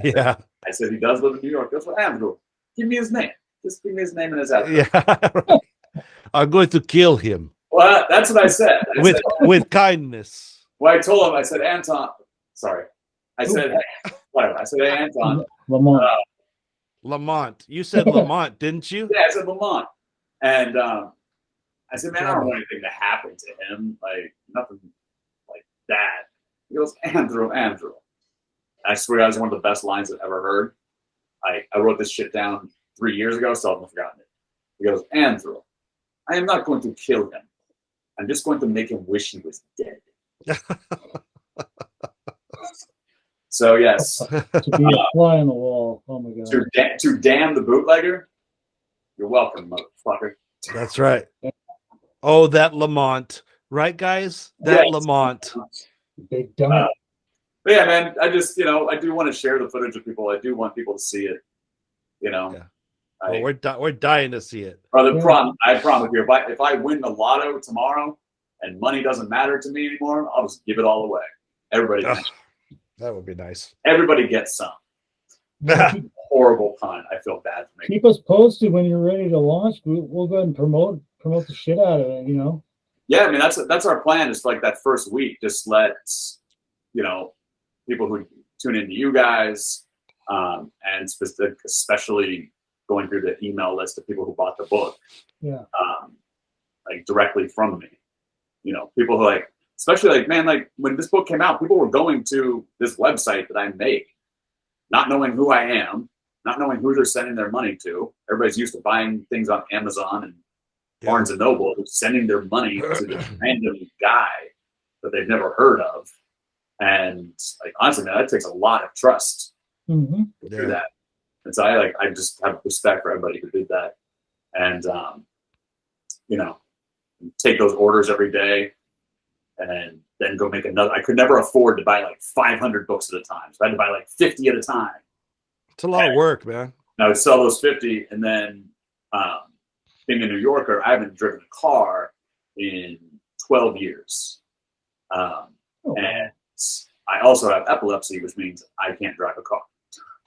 Yeah. I said, "He does live in New York." He goes, "Well, Andrew, give me his name. Just give me his name and his address." Yeah. I'm going to kill him. Well, that's what I said. With kindness. Well, I told him, I said, "Anton," sorry. I said, "Hey," whatever. I said, "Hey, Anton." Lamont. You said Lamont, didn't you? Yeah, I said Lamont. And I said, "Man, I don't want anything to happen to him. Like, nothing like that." He goes, Andrew. I swear that was one of the best lines I've ever heard. I wrote this shit down 3 years ago, still haven't forgotten it. He goes, Andrew, I am not going to kill him. I'm just going to make him wish he was dead. So yes, To be a fly on the wall. Oh my god. to damn the bootlegger, you're welcome, motherfucker. That's right. Oh, that Lamont, right, guys? That Yes. Lamont. Big dumb. But yeah, man, I just, I do want to share the footage with people. I do want people to see it. Yeah. Well, we're dying to see it. Brother, Yeah. I promise you, if I win the lotto tomorrow and money doesn't matter to me anymore, I'll just give it all away. Everybody, That would be nice. everybody gets some. Horrible pun. I feel bad for me. Keep us posted when you're ready to launch. We'll go ahead and promote the shit out of it. Yeah, I mean that's our plan. Is like that first week, just let people who tune into you guys, and especially going through the email list of people who bought the book, Yeah. like directly from me. People who especially man, when this book came out, people were going to this website that I make, not knowing who I am, not knowing who they're sending their money to. Everybody's used to buying things on Amazon and Barnes and Noble, sending their money to this random guy that they've never heard of. And honestly, man, that takes a lot of trust Mm-hmm. to do that. And so I just have respect for everybody who did that. And take those orders every day and then go make another. I could never afford to buy 500 books at a time. So I had to buy 50 at a time. It's a lot of work, man. And I would sell those 50, and then being a New Yorker, I haven't driven a car in 12 years. And I also have epilepsy, which means I can't drive a car.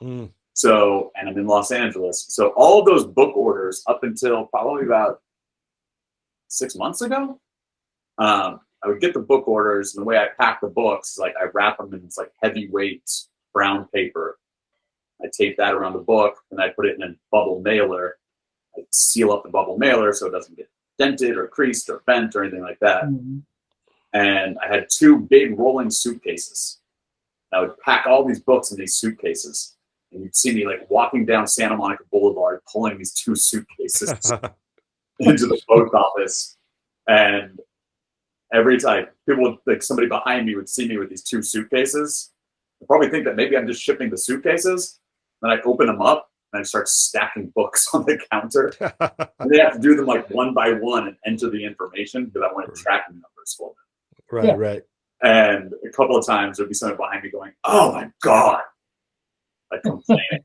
Mm. So, and I'm in Los Angeles. So all of those book orders up until probably about 6 months ago, I would get the book orders, and the way I pack the books is I wrap them in this heavyweight brown paper. I tape that around the book, and I put it in a bubble mailer. I seal up the bubble mailer so it doesn't get dented or creased or bent or anything like that. Mm-hmm. And I had 2 big rolling suitcases. I would pack all these books in these suitcases, and you'd see me walking down Santa Monica Boulevard, pulling these 2 suitcases into the post office. And every time people would somebody behind me would see me with these 2 suitcases, they'd probably think that maybe I'm just shipping the suitcases. Then I open them up and I start stacking books on the counter. And they have to do them one by one and enter the information because I wanted tracking numbers for them. Right, Yeah. right. And a couple of times there'd be somebody behind me going, "Oh my God," complaining.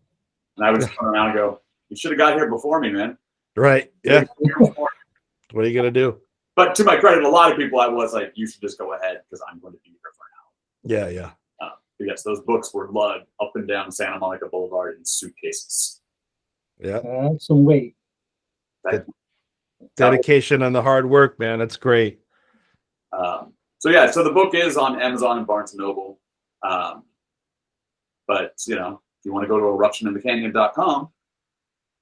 And I would just turn around and go, "You should have got here before me, man." Right. Yeah. What are you gonna do? But to my credit, a lot of people I was like, "You should just go ahead because I'm going to be here for now." Yeah, yeah. But yes, those books were lugged up and down Santa Monica Boulevard in suitcases. Yeah. That's some weight. Dedication and the hard work, man. That's great. So the book is on Amazon and Barnes and Noble. But if you want to go to eruptioninthecanyon.com,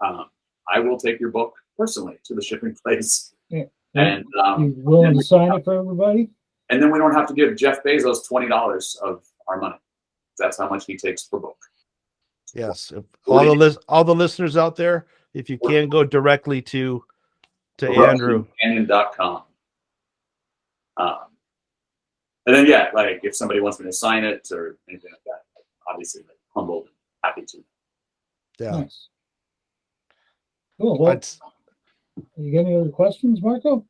I will take your book personally to the shipping place. Yeah. And You willing to sign it for everybody? and then we don't have to give Jeff Bezos $20 of our money. That's how much he takes per book. Yes. All the listeners out there, if you can go directly to Andrew. Canyon.com. And then if somebody wants me to sign it or anything like that, obviously humbled and happy to. Yeah. Nice. Cool. Well, you got any other questions, Marco?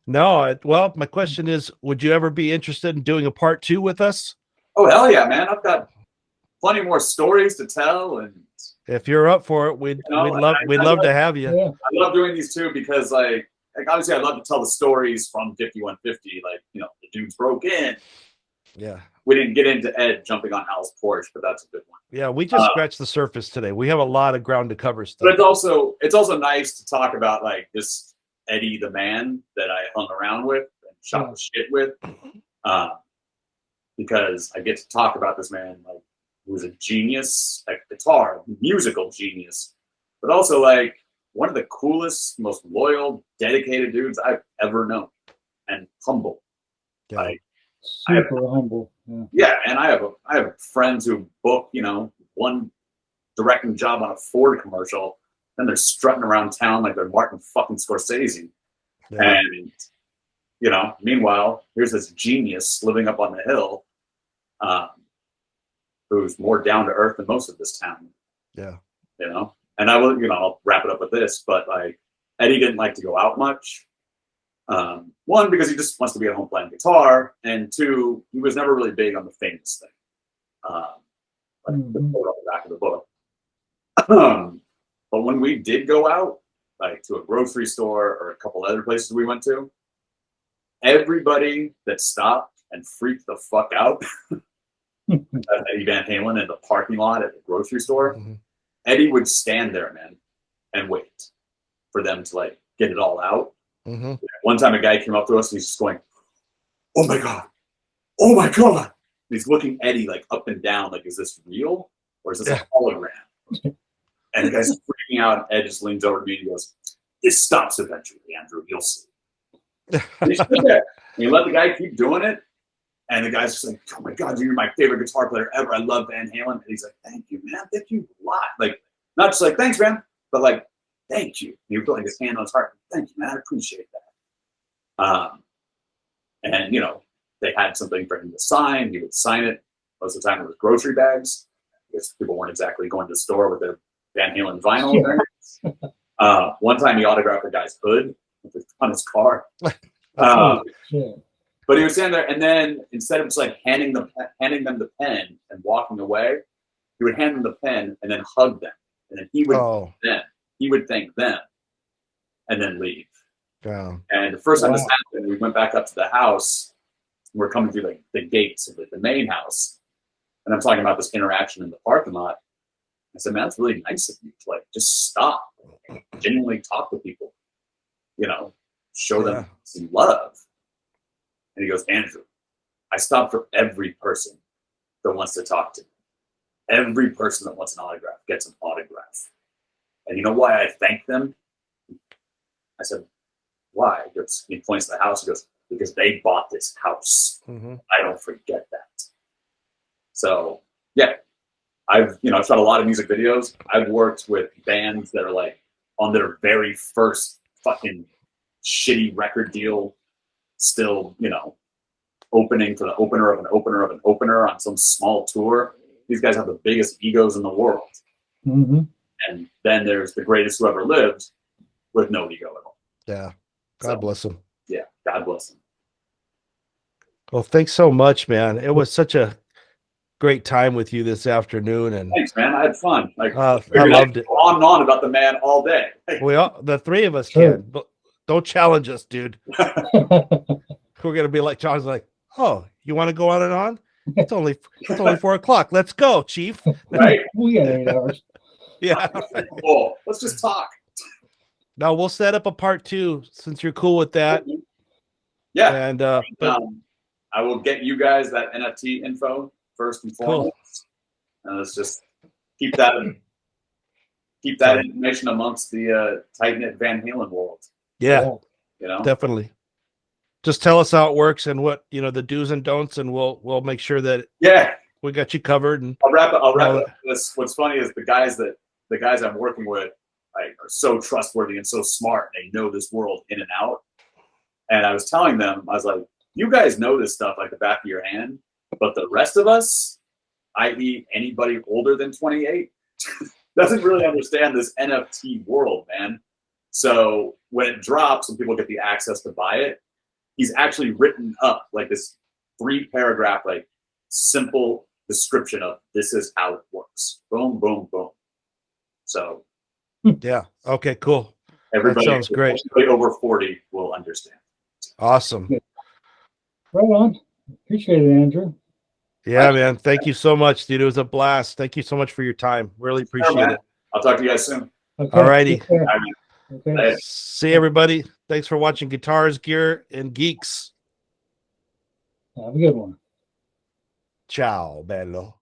No, well, my question is, would you ever be interested in doing a part 2 with us? Oh, hell yeah, man. I've got plenty more stories to tell. And If you're up for it, we'd love to have you. Yeah. I love doing these too because obviously I love to tell the stories from 5150. The dudes broke in. Yeah. We didn't get into Ed jumping on Al's porch, but that's a good one. Yeah, we just scratched the surface today. We have a lot of ground to cover still. But it's also nice to talk about this Eddie the man that I hung around with and shot the shit with. Because I get to talk about this man who was a genius, guitar, musical genius, but also one of the coolest, most loyal, dedicated dudes I've ever known, and humble. Yeah. Super humble. Yeah. Yeah, and I have friends who book, one directing job on a Ford commercial, Then they're strutting around town like they're Martin fucking Scorsese. Yeah. And, you know, meanwhile, here's this genius living up on the hill who's more down to earth than most of this town. Yeah. You know? And I will, you know, I'll wrap it up with this, but like Eddie didn't like to go out much. One, because he just wants to be at home playing guitar, and two, he was never really big on the famous thing. Like the quote on the back of the book. But when we did go out, like to a grocery store or a couple other places we went to, everybody that stopped and freaked the fuck out at Eddie Van Halen in the parking lot at the grocery store, Eddie would stand there, man, and wait for them to like get it all out. One time a guy came up to us and he's just going, "Oh my God. Oh my God." And he's looking Eddie like up and down, like, is this real or is this a hologram? And the guy's freaking out, and Ed just leans over to me and he goes, "This stops eventually, Andrew. You'll see." And he stood there. And he let the guy keep doing it. And the guy's just like, "Oh my God, you're my favorite guitar player ever. I love Van Halen." And he's like, "Thank you, man. Thank you a lot." Like, not just like, "Thanks, man," but like, "Thank you." And he would put like his hand on his heart. "Thank you, man. I appreciate that." And, you know, they had something for him to sign. He would sign it. Most of the time it was grocery bags, because people weren't exactly going to the store with their Van Halen vinyl. One time he autographed a guy's hood on his car. But he would stand there, and then instead of just like handing them the pen and walking away, he would hand them the pen and then hug them, and then he would thank them, and then leave. Yeah. And the first time this happened, we went back up to the house. We're coming through like the gates of the main house, and I'm talking about this interaction in the parking lot. I said, "Man, that's really nice of you to like just stop, genuinely talk to people, you know, show them some love." And he goes, "Andrew, I stop for every person that wants to talk to me. Every person that wants an autograph gets an autograph. And you know why I thank them?" I said, "Why?" He points to the house. He goes, "Because they bought this house. I don't forget that." So, yeah, I've shot a lot of music videos. I've worked with bands that are like on their very first fucking shitty record deal, still, you know, opening for the opener of an opener of an opener on some small tour. These guys have the biggest egos in the world. And then there's the greatest who ever lived with no ego at all. Yeah. God bless him. Yeah. God bless him. Well, thanks so much, man. It was such a great time with you this afternoon. And thanks, man. I had fun. Like, I loved it. On and on about the man all day. The three of us can, but don't challenge us, dude. We're gonna be like John's like, "Oh, you want to go on and on? It's only 4 o'clock. Let's go, Chief." Right? We got 8 hours. Yeah. Cool. Let's just talk. Now we'll set up a part 2 since you're cool with that. Yeah. And I will get you guys that NFT info first and foremost. And let's just keep that information amongst the tight-knit Van Halen world. Yeah. You know? Definitely. Just tell us how it works and what, you know, the do's and don'ts, and we'll make sure that we got you covered. And I'll wrap it up. What's funny is the guys I'm working with are so trustworthy and so smart. They know this world in and out. And I was telling them, I was like, "You guys know this stuff like the back of your hand, but the rest of us, i.e. anybody older than 28, doesn't really understand this NFT world, man." So when it drops and people get the access to buy it, he's actually written up like this 3-paragraph, like simple description of this is how it works. Boom, boom, boom. So yeah. Okay, cool. Everybody, that sounds great. Everybody over 40 will understand. Awesome. Right on. Appreciate it, Andrew. Yeah, man. Thank you so much, dude. It was a blast. Thank you so much for your time. Really appreciate it. I'll talk to you guys soon. Okay. All righty. Okay. See everybody. Thanks for watching Guitars, Gear, and Geeks. Have a good one. Ciao, bello.